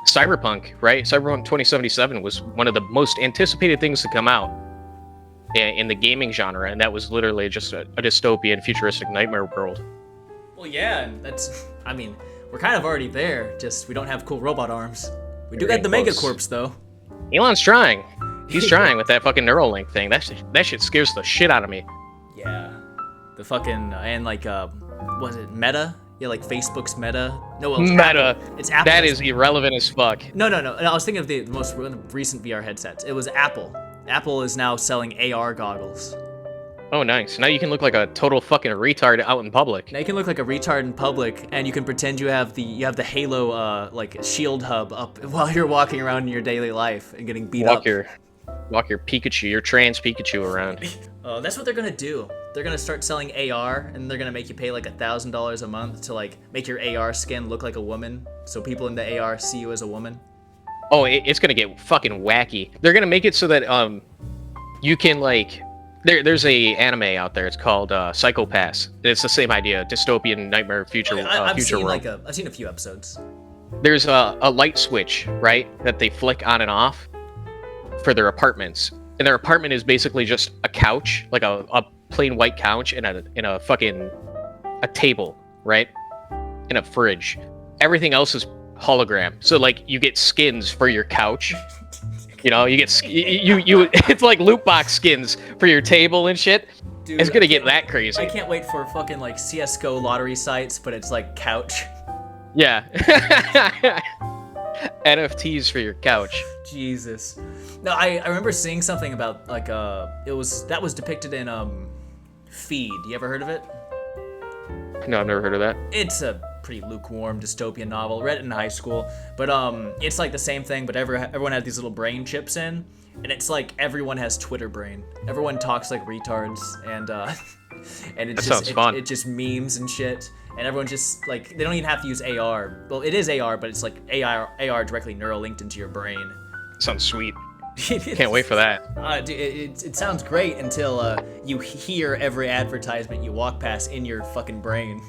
Speaker 2: Cyberpunk, right? Cyberpunk 2077 was one of the most anticipated things to come out in the gaming genre, and that was literally just a dystopian, futuristic nightmare world.
Speaker 1: Well, yeah, we're kind of already there, just we don't have cool robot arms. We do got the Megacorps, though.
Speaker 2: Elon's trying. He's trying with that fucking Neuralink thing. That shit scares the shit out of me.
Speaker 1: Yeah. The fucking, and like, was it Meta? Yeah, like Facebook's Meta. No, well, it's
Speaker 2: Meta.
Speaker 1: Apple. It's Apple.
Speaker 2: That is irrelevant as fuck.
Speaker 1: No. I was thinking of the most recent VR headsets. It was Apple. Apple is now selling AR goggles.
Speaker 2: Oh, nice. Now you can look like a total fucking retard out in public.
Speaker 1: Now you can look like a retard in public, and you can pretend you have the Halo like shield hub up while you're walking around in your daily life and getting beat up.
Speaker 2: Walk your Pikachu, your trans Pikachu around.
Speaker 1: That's what they're gonna do. They're gonna start selling AR, and they're gonna make you pay like $1,000 a month to like make your AR skin look like a woman, so people in the AR see you as a woman.
Speaker 2: Oh, it's gonna get fucking wacky. They're gonna make it so that you can like. There's a anime out there. It's called Psycho-Pass. It's the same idea, dystopian nightmare future world.
Speaker 1: I've seen a few episodes.
Speaker 2: There's a light switch, right, that they flick on and off for their apartments, and their apartment is basically just a couch, like a plain white couch, and a fucking table, right, and a fridge. Everything else is hologram. So like you get skins for your couch. You get you it's like loot box skins for your table and shit.
Speaker 1: Dude,
Speaker 2: it's gonna get that crazy.
Speaker 1: I can't wait for fucking like CS:GO lottery sites, but it's like couch.
Speaker 2: Yeah. NFTs for your couch.
Speaker 1: Jesus. No, I remember seeing something about like that was depicted in Feed. You ever heard of it?
Speaker 2: No, I've never heard of that.
Speaker 1: It's a pretty lukewarm dystopian novel. Read it in high school, but it's like the same thing, but everyone had these little brain chips in, and it's like everyone has Twitter brain. Everyone talks like retards, and it's
Speaker 2: sounds fun.
Speaker 1: It just memes and shit, and everyone just like they don't even have to use AR. Well, it is AR, but it's like AR directly neural linked into your brain.
Speaker 2: Sounds sweet. Can't wait for that.
Speaker 1: Dude, it sounds great until you hear every advertisement you walk past in your fucking brain.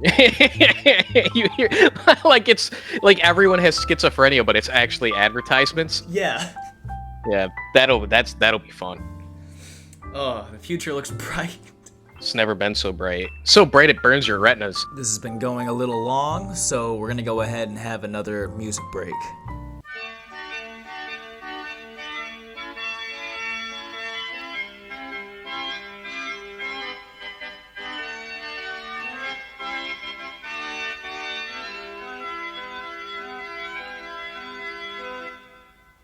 Speaker 2: You hear like it's like everyone has schizophrenia, but it's actually advertisements.
Speaker 1: Yeah.
Speaker 2: Yeah, that'll be fun.
Speaker 1: Oh, the future looks bright.
Speaker 2: It's never been so bright. So bright it burns your retinas.
Speaker 1: This has been going a little long, so we're gonna go ahead and have another music break.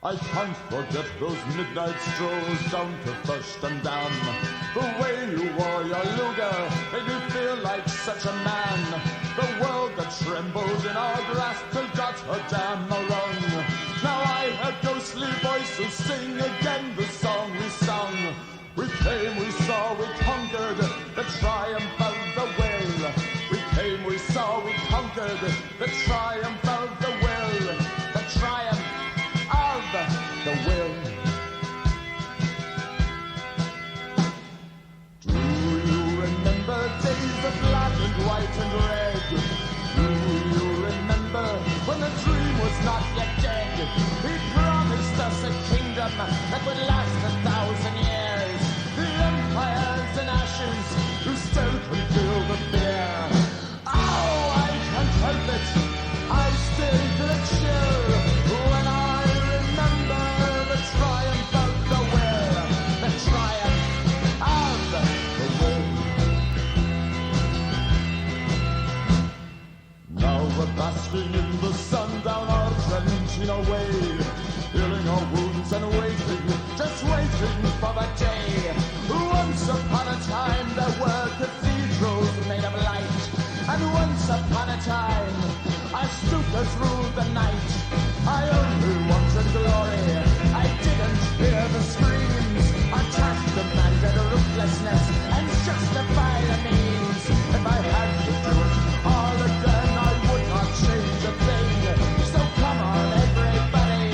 Speaker 14: I can't forget those midnight strolls down to First and Dam. The way you wore your Luger made me feel like such a man. The world that trembled in our grasp till got her damn wrong. Now I hear ghostly voices sing again the song we sung. We came, we saw, we conquered the triumph of the will. We came, we saw, we conquered the triumph of the will. The triumph of the will. Do you remember days of black and white and red? Do you remember when the dream was not yet dead? He promised us a kingdom that would last 1,000 years. The empires and ashes who still can feel the fear. Oh, I can't help it, I still feel a chill when I remember the triumph of the will. The triumph of the will. Now we're basking in the sun down our Trentino way, healing our wounds and waiting, just waiting for the day. Once upon a time there were cathedrals made of light, and once upon a time Astukas ruled the night. I only wanted glory, I didn't hear the screams. Our task demanded ruthlessness and justify the means. If I had to do it all again, I would not change a thing. So come on everybody,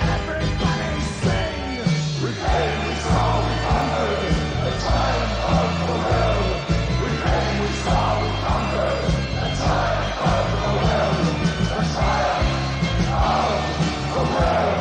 Speaker 14: everybody sing. We came, we saw, we conquered the triumph of the will. We came, we saw, we conquered the triumph of the will. The triumph of the will.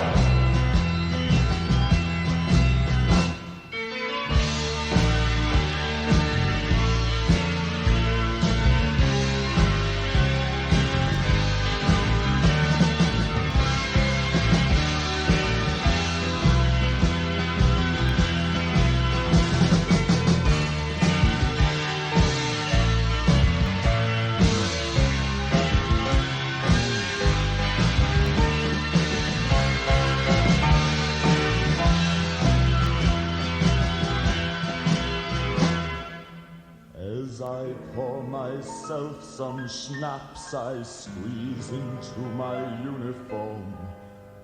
Speaker 14: As I pour myself some schnapps, I squeeze into my uniform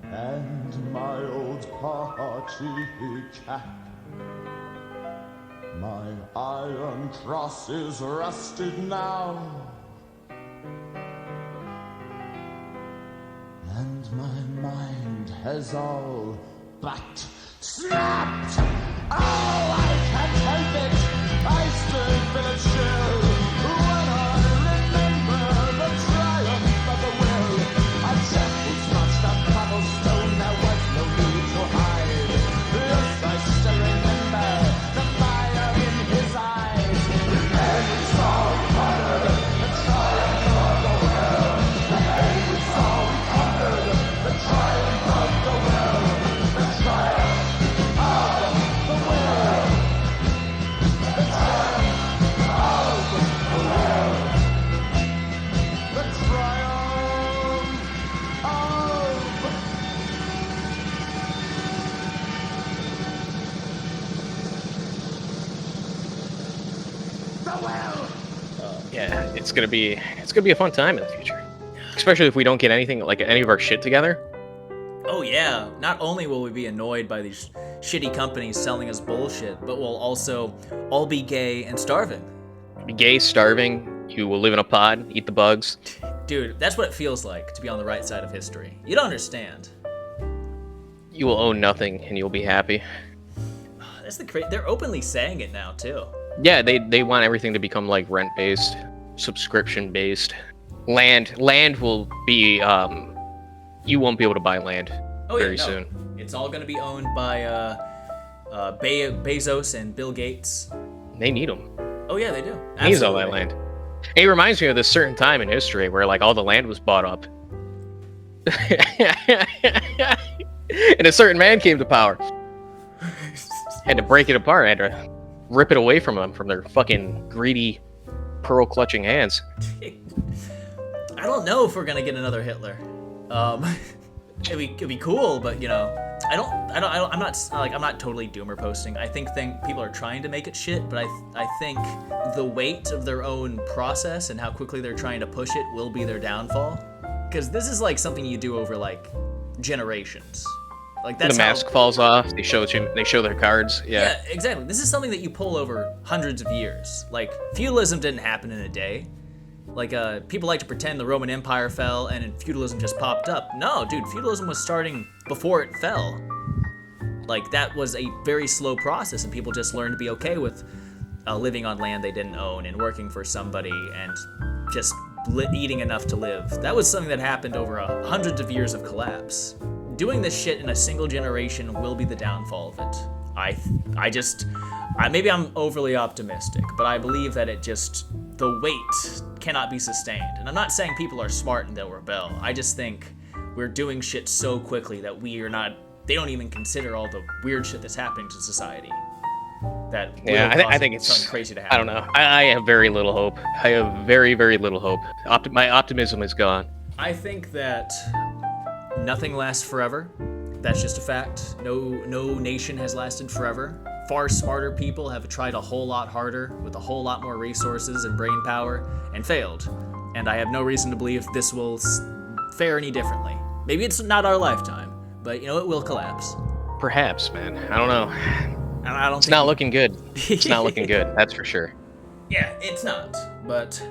Speaker 14: and my old party cap. My iron cross is rusted now, and my mind has all but snapped. Oh, I can't help it, I still feel a chill when I remember the triumph of the will. Our temples notched up cobblestone, there was no need to hide. Yes, I still remember the fire in his eyes. And we saw we conquered the triumph of the will. And we saw we conquered the triumph of the will. The triumph of the will. the will.
Speaker 2: Yeah, it's gonna be a fun time in the future, especially if we don't get anything like any of our shit together.
Speaker 1: Oh yeah, not only will we be annoyed by these shitty companies selling us bullshit, but we'll also all be gay and starving.
Speaker 2: Be gay, starving, you will live in a pod, eat the bugs.
Speaker 1: Dude, that's what it feels like to be on the right side of history. You don't understand.
Speaker 2: You will own nothing and you'll be happy.
Speaker 1: That's they're openly saying it now too.
Speaker 2: Yeah, they want everything to become like rent-based, subscription-based. Land will be, you won't be able to buy land very soon.
Speaker 1: It's all gonna be owned by Bezos and Bill Gates.
Speaker 2: They need them.
Speaker 1: Oh yeah, they do.
Speaker 2: He needs all that land. It reminds me of this certain time in history where like all the land was bought up. And a certain man came to power. Had to break it apart, had to rip it away from them, from their fucking greedy, pearl-clutching hands.
Speaker 1: I don't know if we're gonna get another Hitler. It'd be cool, but you know, I'm not totally doomer posting. I think people are trying to make it shit, but I think the weight of their own process and how quickly they're trying to push it will be their downfall. Because this is like something you do over like generations. Like that's
Speaker 2: the mask falls off. They show their cards. Yeah,
Speaker 1: exactly. This is something that you pull over hundreds of years. Like feudalism didn't happen in a day. Like people like to pretend the Roman Empire fell and feudalism just popped up. No, dude, feudalism was starting before it fell. Like that was a very slow process, and people just learned to be okay with living on land they didn't own and working for somebody and just eating enough to live. That was something that happened over hundreds of years of collapse. Doing this shit in a single generation will be the downfall of it. Maybe I'm overly optimistic, but I believe that the weight cannot be sustained. And I'm not saying people are smart and they'll rebel. I just think we're doing shit so quickly that they don't even consider all the weird shit that's happening to society. I think it's something crazy to happen.
Speaker 2: I don't know. I have very little hope. I have very, very little hope. My optimism is gone.
Speaker 1: I think that nothing lasts forever. That's just a fact. No nation has lasted forever. Far smarter people have tried a whole lot harder with a whole lot more resources and brain power and failed. And I have no reason to believe this will fare any differently. Maybe it's not our lifetime, but you know, it will collapse.
Speaker 2: Perhaps, man. I don't know.
Speaker 1: It's
Speaker 2: not looking good. It's not looking good, that's for sure.
Speaker 1: Yeah, it's not, but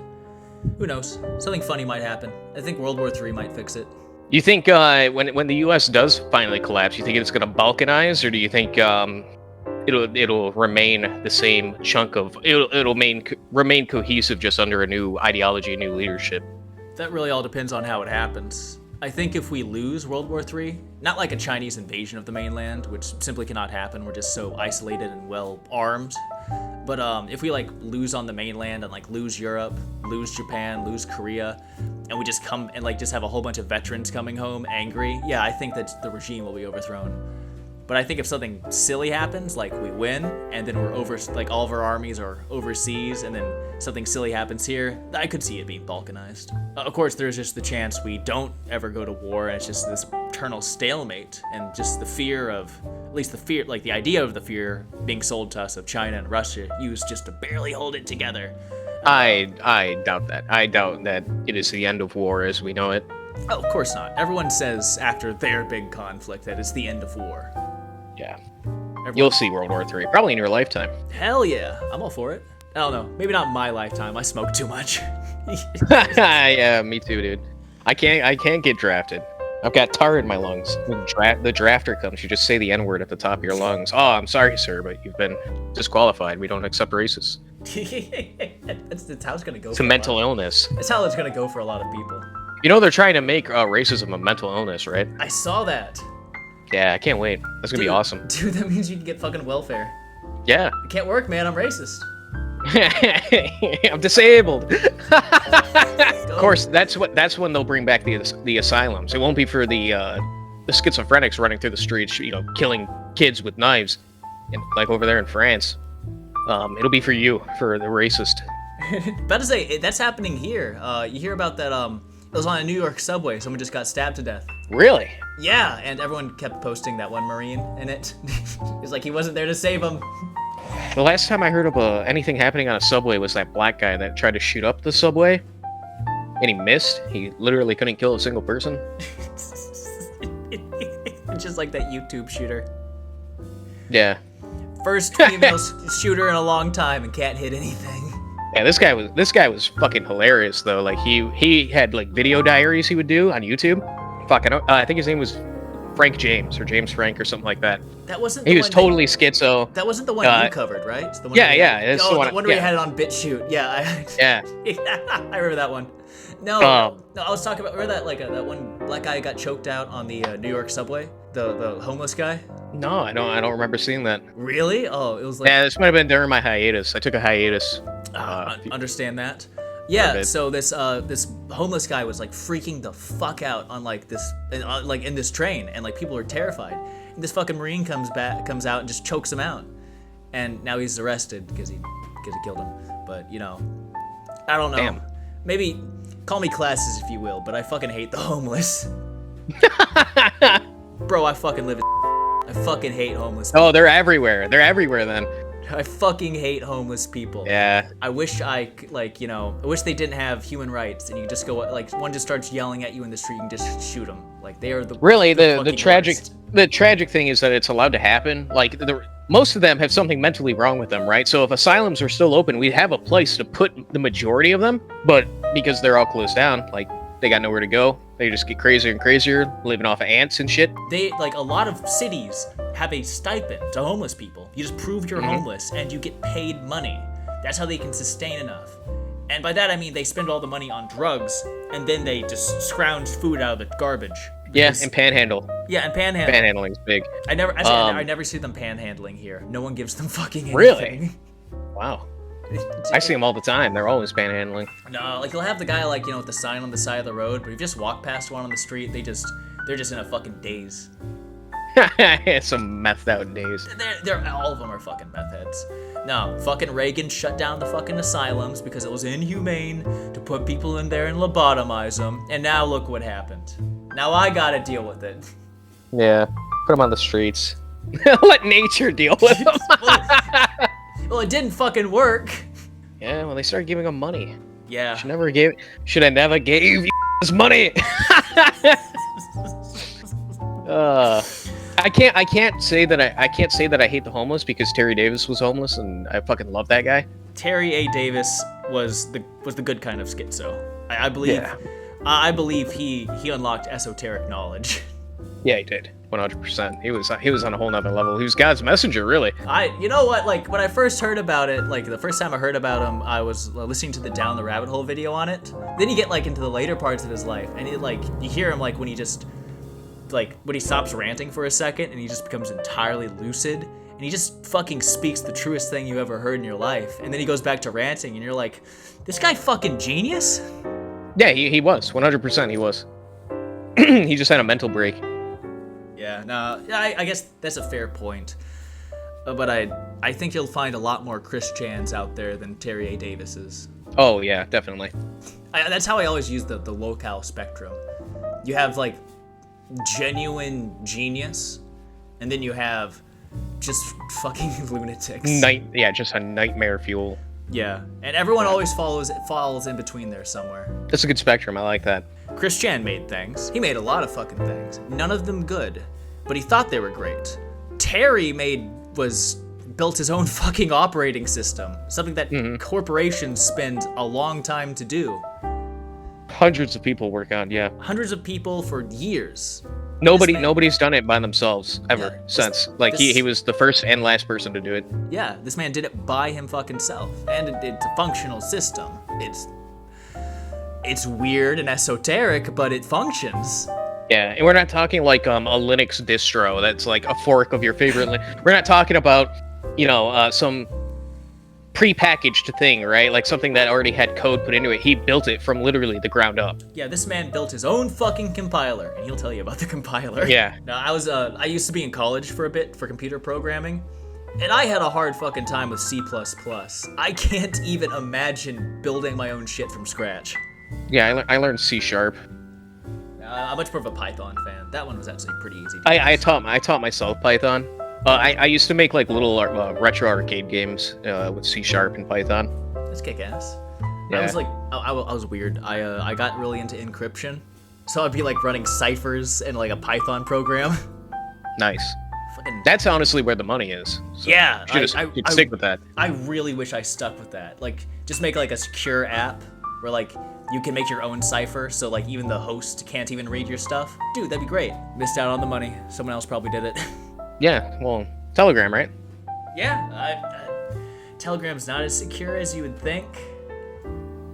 Speaker 1: who knows? Something funny might happen. I think World War III might fix it.
Speaker 2: You think when the U.S. does finally collapse, you think it's going to balkanize, or do you think it'll remain the same chunk of it'll remain cohesive just under a new ideology, a new leadership?
Speaker 1: That really all depends on how it happens. I think if we lose World War III, not like a Chinese invasion of the mainland, which simply cannot happen, we're just so isolated and well armed. But if we like lose on the mainland and like lose Europe, lose Japan, lose Korea, and we just come and like just have a whole bunch of veterans coming home angry, yeah, I think that the regime will be overthrown. But I think if something silly happens, like we win, and then we're all of our armies are overseas, and then something silly happens here, I could see it being balkanized. Of course, there's just the chance we don't ever go to war, and it's just this eternal stalemate, and just the fear, like the idea of the fear being sold to us of China and Russia used just to barely hold it together.
Speaker 2: I doubt that. I doubt that it is the end of war as we know it.
Speaker 1: Oh, of course not. Everyone says after their big conflict that it's the end of war.
Speaker 2: Yeah. You'll see World War III, probably in your lifetime.
Speaker 1: Hell yeah, I'm all for it. I don't know, maybe not my lifetime. I smoke too much.
Speaker 2: Yeah, me too, dude. I can't get drafted. I've got tar in my lungs. The drafter comes, you just say the N-word at the top of your lungs. Oh, I'm sorry, sir, but you've been disqualified. We don't accept racists.
Speaker 1: That's how it's gonna go.
Speaker 2: It's a mental illness.
Speaker 1: That's how it's gonna go for a lot of people.
Speaker 2: You know they're trying to make racism a mental illness, right?
Speaker 1: I saw that.
Speaker 2: Yeah, I can't wait. That's gonna be awesome.
Speaker 1: Dude, that means you can get fucking welfare.
Speaker 2: Yeah.
Speaker 1: It can't work, man. I'm racist.
Speaker 2: I'm disabled. Of course, that's when they'll bring back the asylums. It won't be for the schizophrenics running through the streets, killing kids with knives, like over there in France. It'll be for you, for the racist.
Speaker 1: About to say that's happening here. You hear about that? It was on a New York subway. Someone just got stabbed to death.
Speaker 2: Really?
Speaker 1: Yeah, and everyone kept posting that one Marine in it. It's like he wasn't there to save him.
Speaker 2: The last time I heard of anything happening on a subway was that black guy that tried to shoot up the subway, and he missed. He literally couldn't kill a single person.
Speaker 1: Just like that YouTube shooter.
Speaker 2: Yeah.
Speaker 1: First female shooter in a long time and can't hit anything.
Speaker 2: Yeah, this guy was fucking hilarious though. Like he had like video diaries he would do on YouTube. Fucking, I think his name was Frank James or James Frank or something like that.
Speaker 1: That wasn't.
Speaker 2: He was totally schizo.
Speaker 1: That wasn't the one you covered, right? It's the one
Speaker 2: It's
Speaker 1: the
Speaker 2: the
Speaker 1: one
Speaker 2: one.
Speaker 1: where you had it on BitChute. Yeah.
Speaker 2: Yeah.
Speaker 1: I remember that one. No, I was talking about. Remember that that one black guy got choked out on the New York subway? The homeless guy.
Speaker 2: No, I don't remember seeing that.
Speaker 1: Really? Oh, it was like.
Speaker 2: Yeah, this might have been during my hiatus. I took a hiatus.
Speaker 1: Understand that. Yeah, so this homeless guy was like freaking the fuck out on like this in this train, and like people are terrified. And this fucking Marine comes out and just chokes him out, and now he's arrested because he killed him. But I don't know.
Speaker 2: Damn.
Speaker 1: Maybe call me classist if you will, but I fucking hate the homeless. Bro, I fucking live in. I fucking hate homeless people.
Speaker 2: Oh, they're everywhere. They're everywhere then.
Speaker 1: I fucking hate homeless people.
Speaker 2: Yeah.
Speaker 1: I wish I wish they didn't have human rights and you just go one just starts yelling at you in the street and just shoot them. Like they are the
Speaker 2: the tragic thing is that it's allowed to happen. Like most of them have something mentally wrong with them, right? So if asylums were still open, we'd have a place to put the majority of them, but because they're all closed down, like they got nowhere to go. They just get crazier and crazier, living off of ants and shit.
Speaker 1: They a lot of cities have a stipend to homeless people. You just prove you're homeless and you get paid money. That's how they can sustain enough. And by that I mean they spend all the money on drugs and then they just scrounge food out of the garbage.
Speaker 2: Yeah, and panhandle.
Speaker 1: Yeah, and panhandle.
Speaker 2: Panhandling's big.
Speaker 1: I never see them panhandling here. No one gives them fucking anything.
Speaker 2: Really? Wow. I see them all the time. They're always panhandling.
Speaker 1: No, you'll have the guy with the sign on the side of the road, but if you just walk past one on the street, they're just in a fucking daze.
Speaker 2: Some methed out days.
Speaker 1: They're all of them are fucking meth heads. No, fucking Reagan shut down the fucking asylums because it was inhumane to put people in there and lobotomize them, and now look what happened. Now I gotta deal with it.
Speaker 2: Yeah, put them on the streets. Let nature deal with them.
Speaker 1: Well, it didn't fucking work.
Speaker 2: Yeah, well, they started giving them money.
Speaker 1: Yeah.
Speaker 2: Should I never gave you this money? I can't say that I hate the homeless because Terry Davis was homeless and I fucking love that guy.
Speaker 1: Terry A. Davis was the good kind of schizo. I believe. Yeah. I believe he unlocked esoteric knowledge.
Speaker 2: Yeah, he did. 100%. He was on a whole nother level. He was God's messenger, really.
Speaker 1: You know what? When I first heard about it, the first time I heard about him, I was listening to the Down the Rabbit Hole video on it. Then you get into the later parts of his life, and you hear him when he just when he stops ranting for a second, and he just becomes entirely lucid, and he just fucking speaks the truest thing you ever heard in your life. And then he goes back to ranting, and you're like, this guy fucking genius?
Speaker 2: Yeah, he was. 100% he was. He just had a mental break.
Speaker 1: Yeah, no, I guess that's a fair point. But I think you'll find a lot more Chris Chans out there than Terry A. Davis's.
Speaker 2: Oh, yeah, definitely.
Speaker 1: That's how I always use the locale spectrum. You have, genuine genius, and then you have just fucking lunatics.
Speaker 2: Just a nightmare fuel.
Speaker 1: Yeah, and everyone always falls in between there somewhere.
Speaker 2: That's a good spectrum, I like that.
Speaker 1: Chris Chan made things. He made a lot of fucking things. None of them good, but he thought they were great. Terry built his own fucking operating system, something that corporations spend a long time to do.
Speaker 2: Hundreds of people work on, yeah.
Speaker 1: Hundreds of people for years.
Speaker 2: Nobody's done it by themselves ever since. He was the first and last person to do it.
Speaker 1: Yeah, this man did it by him fucking self, and it's a functional system. It's weird and esoteric, but it functions.
Speaker 2: Yeah, and we're not talking a Linux distro that's a fork of your favorite. We're not talking about some pre-packaged thing, right? Something that already had code put into it. He built it from literally the ground up.
Speaker 1: Yeah, this man built his own fucking compiler, and he'll tell you about the compiler.
Speaker 2: Yeah.
Speaker 1: Now, I used to be in college for a bit for computer programming, and I had a hard fucking time with C++. I can't even imagine building my own shit from scratch.
Speaker 2: Yeah, I learned C#.
Speaker 1: I'm much more of a Python fan. That one was actually pretty easy.
Speaker 2: I taught myself Python. I used to make like little retro arcade games with C# and Python.
Speaker 1: That's kick-ass.
Speaker 2: Yeah.
Speaker 1: I was like, I was weird. I got really into encryption, so I'd be like running ciphers in like a Python program.
Speaker 2: Nice.
Speaker 1: Fucking.
Speaker 2: That's honestly where the money is. So
Speaker 1: Yeah,
Speaker 2: you should stick with that.
Speaker 1: I really wish I stuck with that. Like, just make like a secure app where like you can make your own cipher, so like even the host can't even read your stuff. Dude, that'd be great. Missed out on the money. Someone else probably did it.
Speaker 2: Yeah, well, Telegram, right?
Speaker 1: Yeah, Telegram's not as secure as you would think.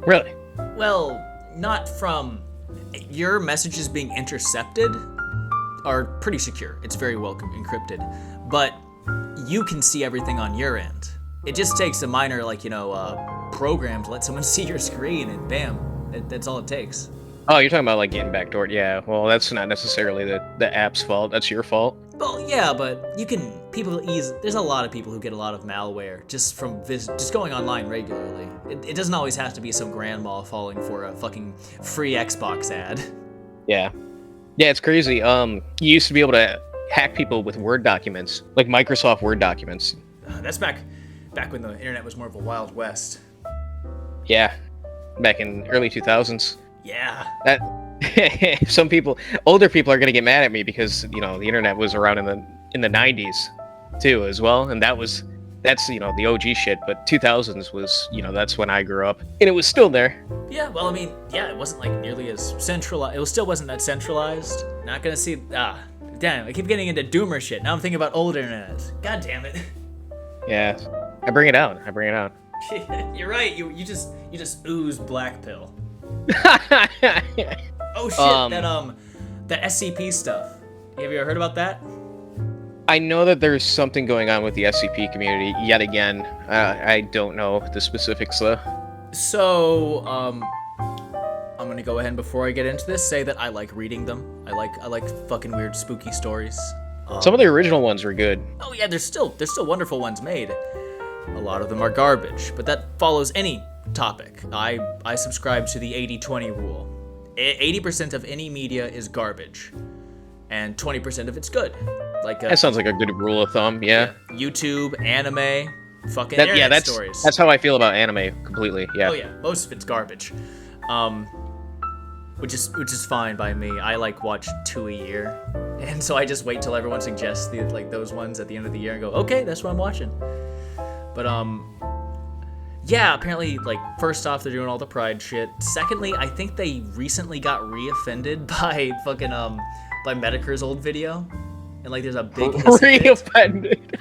Speaker 2: Really?
Speaker 1: Well, not from your messages being intercepted are pretty secure. It's very well encrypted, but you can see everything on your end. It just takes a minor, like, program to let someone see your screen, and bam, that's all it takes.
Speaker 2: Oh, you're talking about like getting backdoored. Yeah, well, that's not necessarily the app's fault. That's your fault.
Speaker 1: Well, yeah, but there's a lot of people who get a lot of malware just from just going online regularly. It doesn't always have to be some grandma falling for a fucking free Xbox ad.
Speaker 2: Yeah. Yeah, it's crazy. You used to be able to hack people with Word documents, like Microsoft Word documents.
Speaker 1: That's back when the internet was more of a Wild West.
Speaker 2: Yeah, back in early 2000s.
Speaker 1: Yeah.
Speaker 2: That older people are gonna get mad at me because the internet was around in the 90s too as well, and that's the OG shit. But 2000s was that's when I grew up, and it was still there.
Speaker 1: Yeah, well, I mean, yeah, it wasn't like nearly as centralized. It still wasn't that centralized. Not gonna see. Damn, I keep getting into doomer shit. Now I'm thinking about old internet. God damn it.
Speaker 2: Yeah, I bring it out.
Speaker 1: You're right. You just ooze black pill. Oh shit! That SCP stuff. Have you ever heard about that?
Speaker 2: I know that there's something going on with the SCP community yet again. I don't know the specifics though.
Speaker 1: So, I'm gonna go ahead and before I get into this, say that I like reading them. I like fucking weird, spooky stories.
Speaker 2: Some of the original ones were good.
Speaker 1: Oh yeah, there's still wonderful ones made. A lot of them are garbage, but that follows any topic. I subscribe to the 80-20 rule. 80% of any media is garbage, and 20% of it's good. Like
Speaker 2: that sounds like a good rule of thumb. Yeah.
Speaker 1: YouTube, anime, fucking internet stories.
Speaker 2: That's how I feel about anime completely. Yeah.
Speaker 1: Oh yeah, most of it's garbage. Which is fine by me. I watch 2 a year, and so I just wait till everyone suggests those ones at the end of the year and go, okay, that's what I'm watching. But yeah, apparently, first off, they're doing all the pride shit. Secondly, I think they recently got re-offended by fucking by Medicare's old video, and there's a big
Speaker 2: re-offended.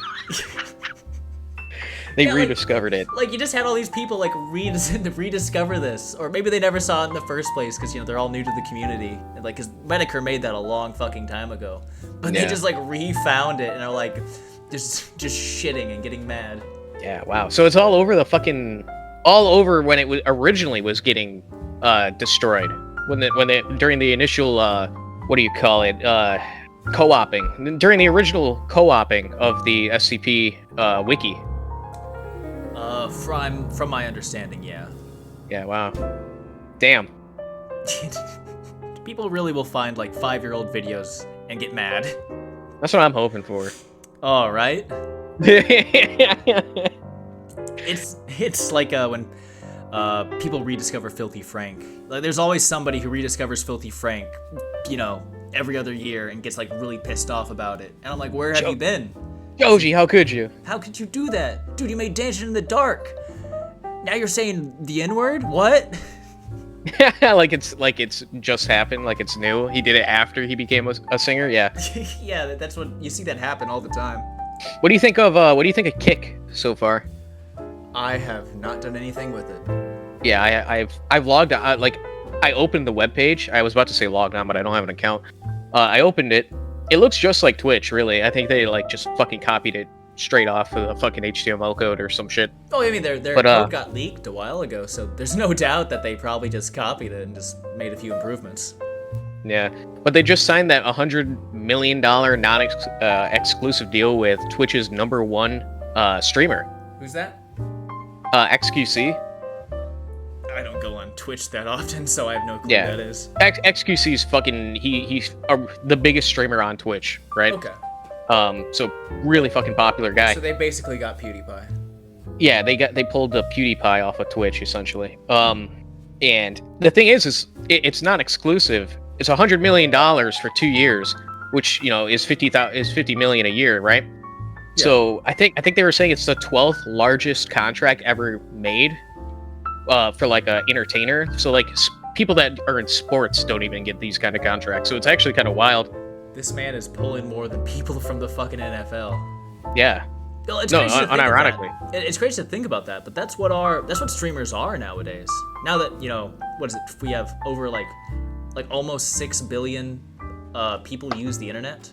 Speaker 2: They rediscovered it.
Speaker 1: You just had all these people rediscover this, or maybe they never saw it in the first place because they're all new to the community, and because Medicare made that a long fucking time ago, but they just refound it and are just shitting and getting mad.
Speaker 2: Yeah, wow. So it's all over all over when it was originally was getting destroyed. During the initial what do you call it? Co-oping. During the original co-oping of the SCP wiki.
Speaker 1: From my understanding, yeah.
Speaker 2: Yeah, wow. Damn.
Speaker 1: People really will find 5-year-old videos and get mad.
Speaker 2: That's what I'm hoping for.
Speaker 1: All right. It's like when people rediscover Filthy Frank. There's always somebody who rediscovers Filthy Frank, every other year and gets really pissed off about it. And I'm like, where have you been?
Speaker 2: Joji, how could you?
Speaker 1: How could you do that? Dude, you made Dancing in the Dark. Now you're saying the N-word? What?
Speaker 2: it's just happened, it's new. He did it after he became a singer, yeah.
Speaker 1: Yeah, that's what you see that happen all the time.
Speaker 2: What do you think of Kick so far?
Speaker 1: I have not done anything with it.
Speaker 2: Yeah, I've logged out. I opened the webpage. I was about to say logged on, but I don't have an account. I opened it. It looks just like Twitch, really. I think they just fucking copied it straight off of the fucking HTML code or some shit.
Speaker 1: Oh, I mean, their code got leaked a while ago, so there's no doubt that they probably just copied it and just made a few improvements.
Speaker 2: Yeah, but they just signed that $100 million non-exclusive deal with Twitch's #1 streamer.
Speaker 1: Who's that?
Speaker 2: XQC.
Speaker 1: I don't go on Twitch that often, so I have no clue who that is.
Speaker 2: XQC's fucking he's the biggest streamer on Twitch, right?
Speaker 1: Okay.
Speaker 2: So really fucking popular guy.
Speaker 1: So they basically got PewDiePie.
Speaker 2: Yeah, they pulled the PewDiePie off of Twitch essentially. And the thing is it's not exclusive. It's $100 million for 2 years, which is 50 million a year, right? Yeah. So I think they were saying it's the 12th largest contract ever made for like a entertainer. So like people that are in sports don't even get these kind of contracts. So it's actually kind of wild.
Speaker 1: This man is pulling more than people from the fucking NFL.
Speaker 2: Yeah.
Speaker 1: Well, it's
Speaker 2: unironically.
Speaker 1: It's crazy to think about that, but that's what streamers are nowadays. Now that what is it? We have over like almost 6 billion people use the internet.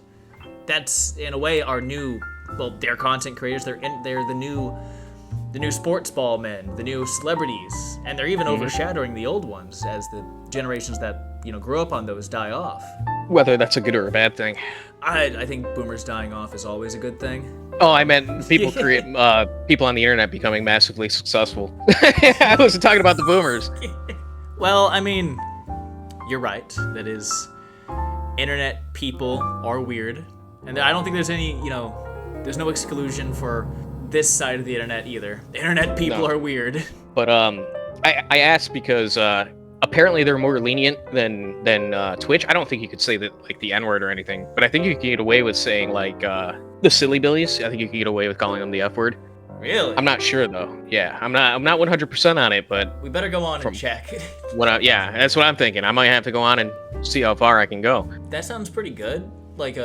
Speaker 1: That's in a way our new. Well, they're content creators. They're the new sports ball men, the new celebrities, and they're even overshadowing the old ones as the generations that grew up on those die off.
Speaker 2: Whether that's a good or a bad thing.
Speaker 1: I think boomers dying off is always a good thing.
Speaker 2: Oh, I meant people people on the internet becoming massively successful. I wasn't talking about the boomers.
Speaker 1: Well, I mean, you're right. That is, internet people are weird, and I don't think there's any there's no exclusion for this side of the internet either. Internet people are weird.
Speaker 2: But I asked because apparently they're more lenient than Twitch. I don't think you could say that like the N-word or anything, but I think you can get away with saying like the silly billies. I think you can get away with calling them the F word.
Speaker 1: Really?
Speaker 2: I'm not sure though. Yeah, I'm not 100% on it, but
Speaker 1: we better go on and check.
Speaker 2: Yeah, that's what I'm thinking. I might have to go on and see how far I can go.
Speaker 1: That sounds pretty good. Like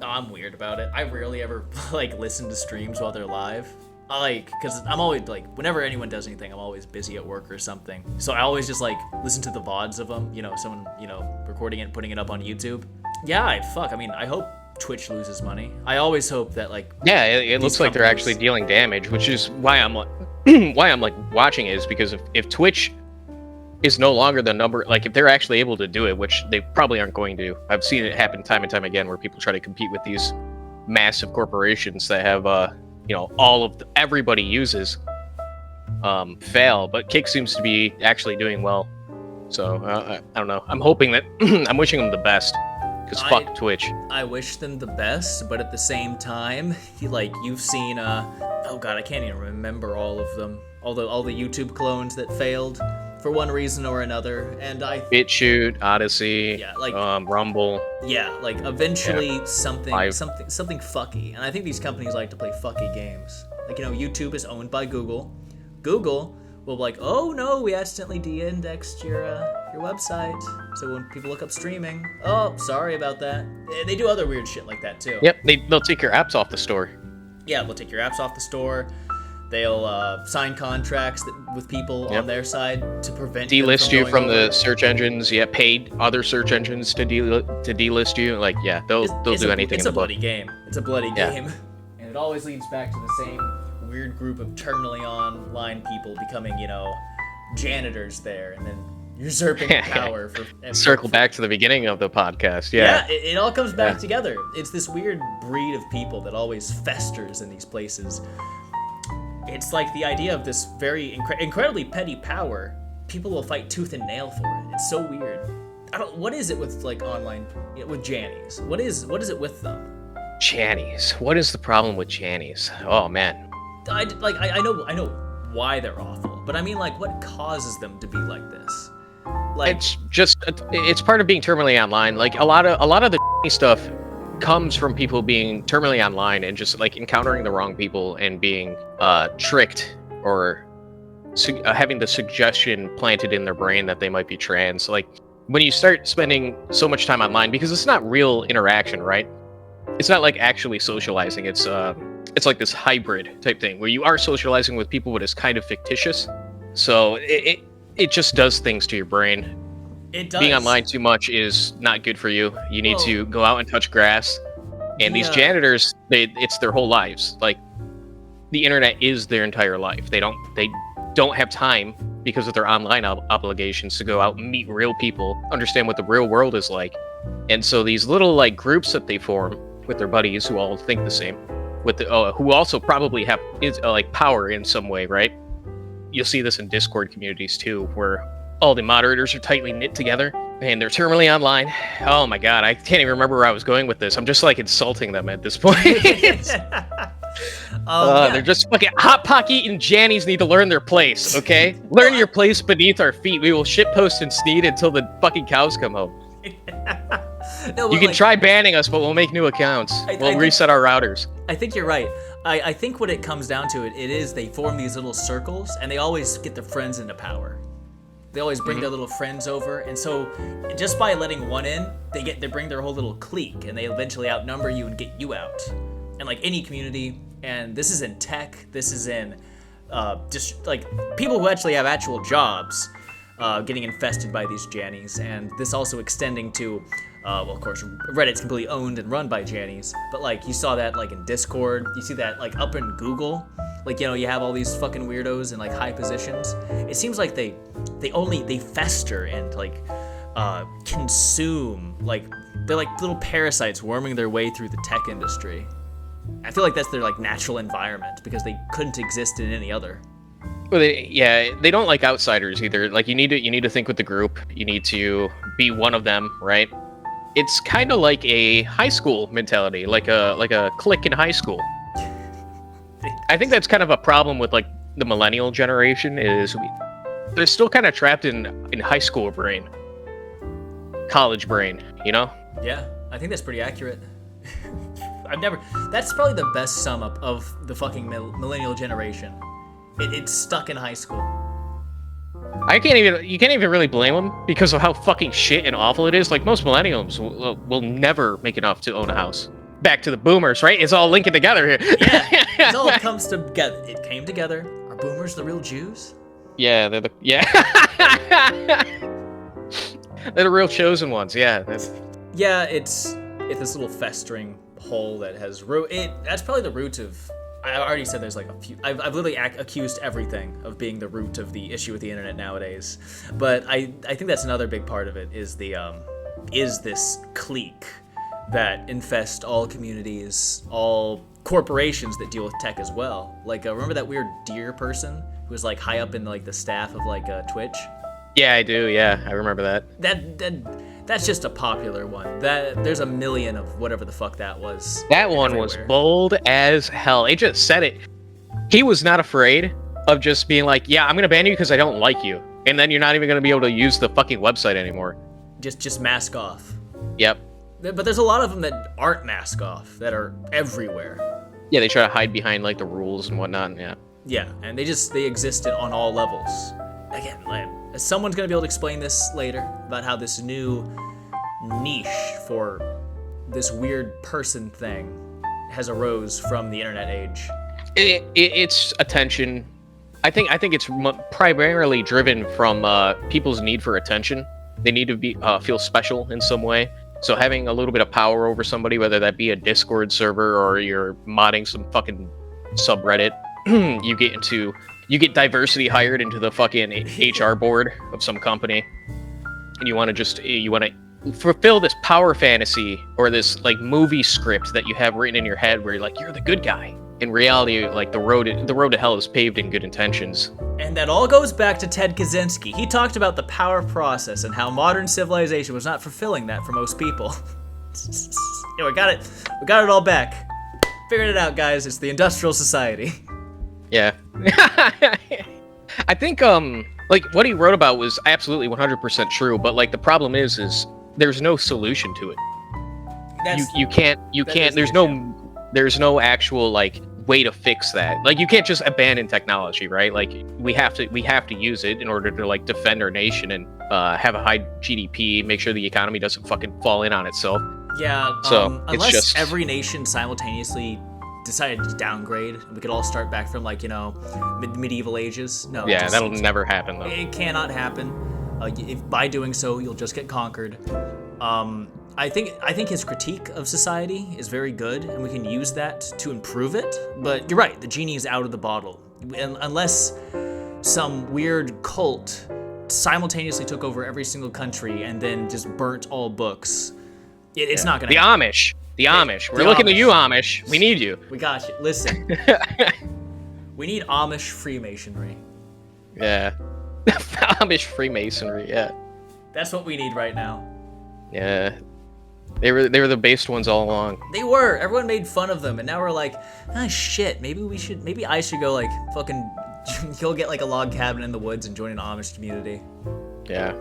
Speaker 1: I'm weird about it. I rarely ever like listen to streams while they're live. Because I'm always like, whenever anyone does anything, I'm always busy at work or something. So I always just like listen to the VODs of them. Someone recording it and putting it up on YouTube. Yeah, I hope Twitch loses money. I always hope that like.
Speaker 2: Yeah, it looks like they're actually dealing damage, which is why I'm like, watching it, is because if Twitch is no longer the number, like if they're actually able to do it, which they probably aren't going to. I've seen it happen time and time again where people try to compete with these massive corporations that have all of everybody uses fail, but Kick seems to be actually doing well. So I don't know. I'm hoping that I'm wishing them the best, because fuck Twitch.
Speaker 1: I wish them the best, but at the same time, like you've seen oh god, I can't even remember all of them. All the YouTube clones that failed for one reason or another, and
Speaker 2: BitChute, Odysee, Rumble.
Speaker 1: Yeah, like eventually something fucky, and I think these companies like to play fucky games. Like YouTube is owned by Google. Google will be like, oh no, we accidentally de-indexed your website. So when people look up streaming, oh sorry about that. They do other weird shit like that too.
Speaker 2: Yep, they'll take your apps off the store.
Speaker 1: Yeah, they'll take your apps off the store. They'll sign contracts with people on their side to prevent
Speaker 2: delist you from the search engines. Yeah, paid other search engines to delist you. Like, yeah, they'll do anything.
Speaker 1: It's a bloody game. It's a bloody game, and it always leads back to the same weird group of terminally online people becoming, janitors there, and then usurping power for.
Speaker 2: Circle back to the beginning of the podcast.
Speaker 1: Yeah, it all comes back together. It's this weird breed of people that always festers in these places. It's like the idea of this very incredibly petty power. People will fight tooth and nail for it. It's so weird. What is it with like online with Jannies? What is it with them?
Speaker 2: Jannies. What is the problem with Jannies? Oh man.
Speaker 1: I know why they're awful, but I mean like what causes them to be like this? Like
Speaker 2: it's part of being terminally online. Like a lot of the stuff comes from people being terminally online and just like encountering the wrong people and being tricked or having the suggestion planted in their brain that they might be trans. Like when you start spending so much time online, because it's not real interaction, right? It's not like actually socializing. It's like this hybrid type thing where you are socializing with people, but it's kind of fictitious. So it just does things to your brain.
Speaker 1: It does.
Speaker 2: Being online too much is not good for you. You need to go out and touch grass. And these janitors, it's their whole lives. Like the internet is their entire life. They don't have time because of their online obligations to go out and meet real people, understand what the real world is like. And so these little like groups that they form with their buddies who all think the same, who also probably have like power in some way, right? You'll see this in Discord communities too, where all the moderators are tightly knit together, And they're terminally online. Oh my god, I can't even remember where I was going with this. I'm just like insulting them at this point. They're just fucking Hot Pocket eating Jannies need to learn their place, okay? Learn your place beneath our feet. We will shitpost and sneed until the fucking cows come home. You can try banning us, but we'll make new accounts. We'll reset our routers.
Speaker 1: I think you're right. I think what it comes down to, it is they form these little circles, and they always get their friends into power. They always bring their little friends over, and so just by letting one in, they bring their whole little clique, and they eventually outnumber you and get you out. And like any community, and this is in tech, this is in just like people who actually have actual jobs getting infested by these Jannies, and this also extending to, well, of course, Reddit's completely owned and run by Jannies, but like you saw that like in Discord, you see that like up in Google, like, you know, you have all these fucking weirdos in like high positions. It seems like they fester and like consume, like they're like little parasites worming their way through the tech industry. I feel like that's their like natural environment because they couldn't exist in any other.
Speaker 2: Well, they don't like outsiders either. Like you need to think with the group. You need to be one of them, right? It's kind of like a high school mentality, like a clique in high school. I think that's kind of a problem with like the millennial generation is they're still kind of trapped in high school brain, college brain, you know?
Speaker 1: Yeah, I think that's pretty accurate. That's probably the best sum up of the fucking millennial generation. It's stuck in high school.
Speaker 2: You can't even really blame them because of how fucking shit and awful it is. Like most millennials will never make enough to own a house. Back to the boomers, right? It's all linking together here.
Speaker 1: Yeah, it all comes together. It came together. Are boomers the real Jews?
Speaker 2: Yeah, they're the they're the real chosen ones. Yeah.
Speaker 1: Yeah, it's this little festering hole that has that's probably the root of. I already said there's like a few. I've literally accused everything of being the root of the issue with the internet nowadays. But I think that's another big part of it is this clique that infest all communities, all corporations that deal with tech as well. Like, remember that weird deer person who was like high up in like the staff of like Twitch?
Speaker 2: Yeah, I do. Yeah, I remember that.
Speaker 1: That's just a popular one. There's a million of whatever the fuck that was.
Speaker 2: That one was bold as hell. He just said it. He was not afraid of just being like, yeah, I'm gonna ban you because I don't like you, and then you're not even gonna be able to use the fucking website anymore.
Speaker 1: Just mask off.
Speaker 2: Yep.
Speaker 1: But there's a lot of them that aren't mask off, that are everywhere.
Speaker 2: Yeah, they try to hide behind like the rules and whatnot. Yeah.
Speaker 1: Yeah, and they exist on all levels. Again, someone's gonna be able to explain this later about how this new niche for this weird person thing has arose from the internet age.
Speaker 2: It's attention. I think it's primarily driven from people's need for attention. They need to feel special in some way. So having a little bit of power over somebody, whether that be a Discord server or you're modding some fucking subreddit, you get diversity hired into the fucking HR board of some company, and you want to fulfill this power fantasy or this like movie script that you have written in your head where you're like, you're the good guy. In reality, like the road to hell is paved in good intentions.
Speaker 1: And that all goes back to Ted Kaczynski. He talked about the power process and how modern civilization was not fulfilling that for most people. Yeah, we got it all back. Figured it out, guys. It's the industrial society.
Speaker 2: Yeah. I think like what he wrote about was absolutely 100% true, but like the problem is there's no solution to it. You can't there's no actual like way to fix that. Like you can't just abandon technology, right? Like we have to use it in order to like defend our nation and have a high GDP, make sure the economy doesn't fucking fall in on itself.
Speaker 1: Yeah.
Speaker 2: So
Speaker 1: unless every nation simultaneously decided to downgrade, we could all start back from like, you know, medieval ages. No.
Speaker 2: Yeah, that'll never happen though.
Speaker 1: It cannot happen. If by doing so you'll just get conquered. I think his critique of society is very good, and we can use that to improve it. But you're right, the genie is out of the bottle. Unless some weird cult simultaneously took over every single country and then just burnt all books, it's not gonna happen.
Speaker 2: The Amish. We're looking to you, Amish. We need you.
Speaker 1: We got you. Listen. We need Amish Freemasonry.
Speaker 2: Yeah. Amish Freemasonry, yeah.
Speaker 1: That's what we need right now.
Speaker 2: Yeah. They were the based ones all along.
Speaker 1: They were. Everyone made fun of them, and now we're like, ah, shit. Maybe I should go like fucking go get like a log cabin in the woods and join an Amish community.
Speaker 2: Yeah,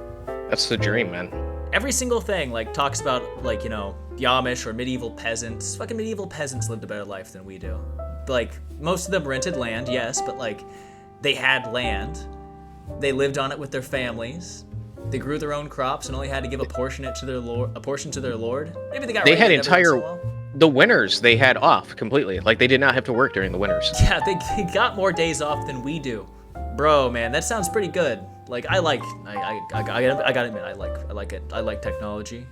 Speaker 2: that's the dream, man.
Speaker 1: Every single thing like talks about like, you know, the Amish or medieval peasants. Fucking medieval peasants lived a better life than we do. Like most of them rented land, yes, but like they had land. They lived on it with their families. They grew their own crops and only had to give a portion to their lord. Maybe they got.
Speaker 2: They had the winters they had off completely. Like they did not have to work during the winters.
Speaker 1: Yeah, they got more days off than we do. Bro, man, that sounds pretty good. Like I gotta admit, I like it. I like technology,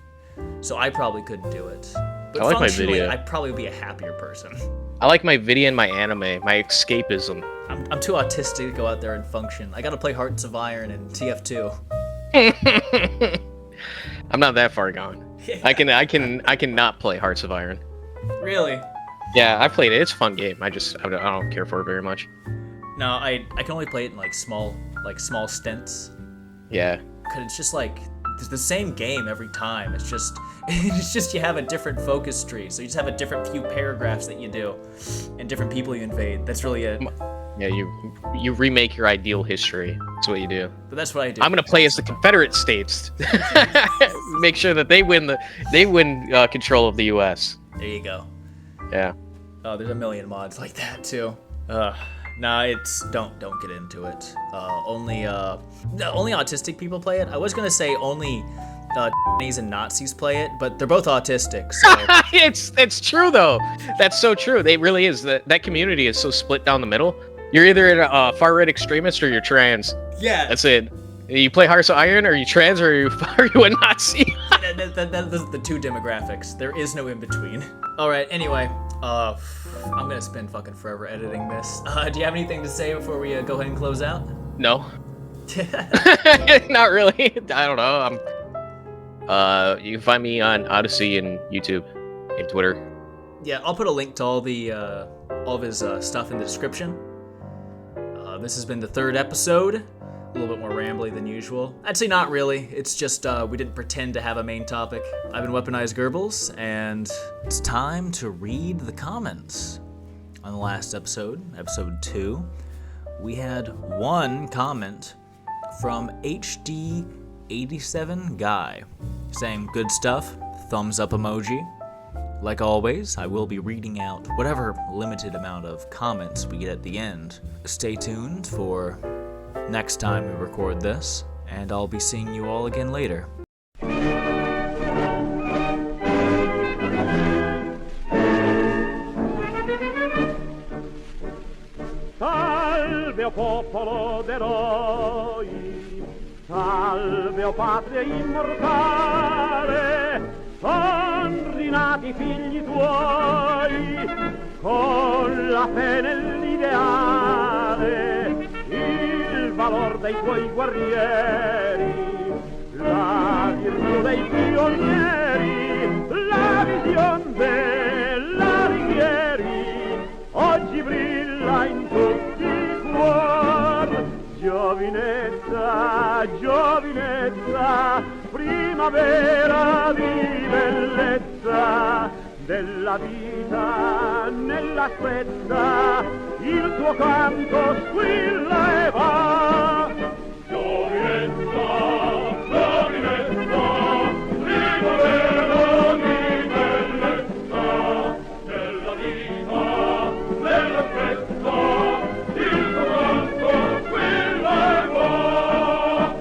Speaker 1: so I probably couldn't do it. But
Speaker 2: I like my video.
Speaker 1: I'd probably be a happier person.
Speaker 2: I like my video and my anime, my escapism.
Speaker 1: I'm too autistic to go out there and function. I gotta play Hearts of Iron and TF2.
Speaker 2: I'm not that far gone. Yeah. I can not play Hearts of Iron.
Speaker 1: Really?
Speaker 2: Yeah, I played it. It's a fun game. I don't care for it very much.
Speaker 1: No, I can only play it in like small stints.
Speaker 2: Yeah.
Speaker 1: Cause it's just like it's the same game every time. It's just you have a different focus tree. So you just have a different few paragraphs that you do, and different people you invade. That's really it.
Speaker 2: Yeah, you remake your ideal history. That's what you do.
Speaker 1: But that's what I do.
Speaker 2: I'm gonna play as the Confederate States. Make sure that they win control of the U.S.
Speaker 1: There you go.
Speaker 2: Yeah.
Speaker 1: Oh, there's a million mods like that too. Nah, it's don't get into it. Only autistic people play it. I was gonna say only Chinese and Nazis play it, but they're both autistic. So.
Speaker 2: It's true though. That's so true. It really is. That community is so split down the middle. You're either a far-right extremist or you're trans.
Speaker 1: Yeah.
Speaker 2: That's it. You play Hearts of Iron, or you trans, or are you a Nazi?
Speaker 1: That's the two demographics. There is no in between. All right. Anyway, I'm gonna spend fucking forever editing this. Do you have anything to say before we go ahead and close out?
Speaker 2: No. Not really. I don't know. You can find me on Odysee and YouTube and Twitter.
Speaker 1: Yeah, I'll put a link to all of his stuff in the description. This has been the third episode. A little bit more rambly than usual. I'd say not really. It's just we didn't pretend to have a main topic. I've been Weaponized Goebbels, and it's time to read the comments. On the last episode, episode 2, we had one comment from HD87 Guy saying good stuff, thumbs up emoji. Like always, I will be reading out whatever limited amount of comments we get at the end. Stay tuned for next time we record this, and I'll be seeing you all again later.
Speaker 15: Salve o popolo d'eroi, salve o patria immortale, son rinati figli tuoi, con la fede nell'ideale, il valor dei tuoi guerrieri, la virtù dei pionieri, la vision della Righieri, oggi brilla in tutti i cuori. Giovinezza, giovinezza, primavera di bellezza, della vita nella stretta, il tuo canto squilla e va. Giovinezza, giovinezza, primavera di bellezza, della vita nella stretta, il tuo canto squilla e va.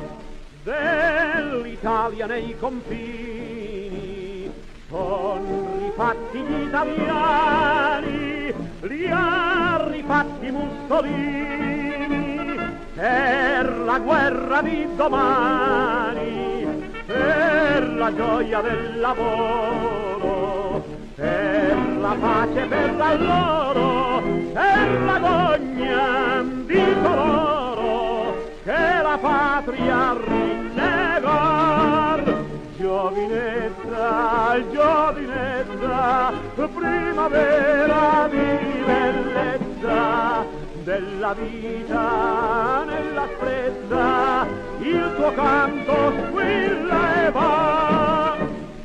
Speaker 15: Dell'Italia nei confini son rifatti gli italiani, li ha rifatti Mussolini, per la guerra di domani, per la gioia del lavoro, per la pace, per la loro, per la gogna di coloro che la patria rinnegar. Giovinezza, giovinezza, primavera di bellezza, della vita nella stretta, il tuo canto squilla ne va.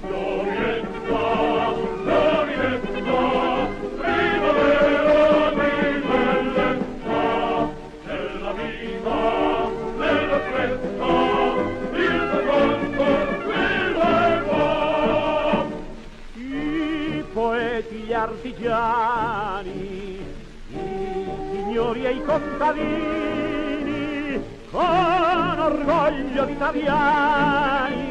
Speaker 15: Giovinezza, giovinezza, primavera di bellezza, nella vita, nella fretta, il secondo sfida e qua. I poeti, gli artigiani, i signori e i contadini, con orgoglio di italiani,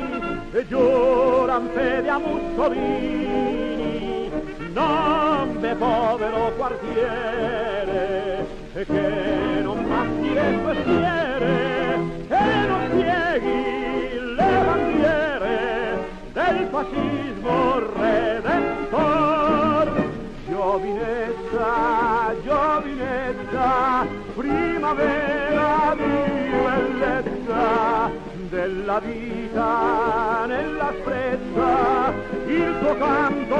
Speaker 15: e giuran fede a Mussolini. Non ve povero quartiere, che non passi le tue fiere, che non pieghi le bandiere del fascismo redentor. Giovinezza, giovinezza, primavera di bellezza, della vita nella sprezza, il tuo canto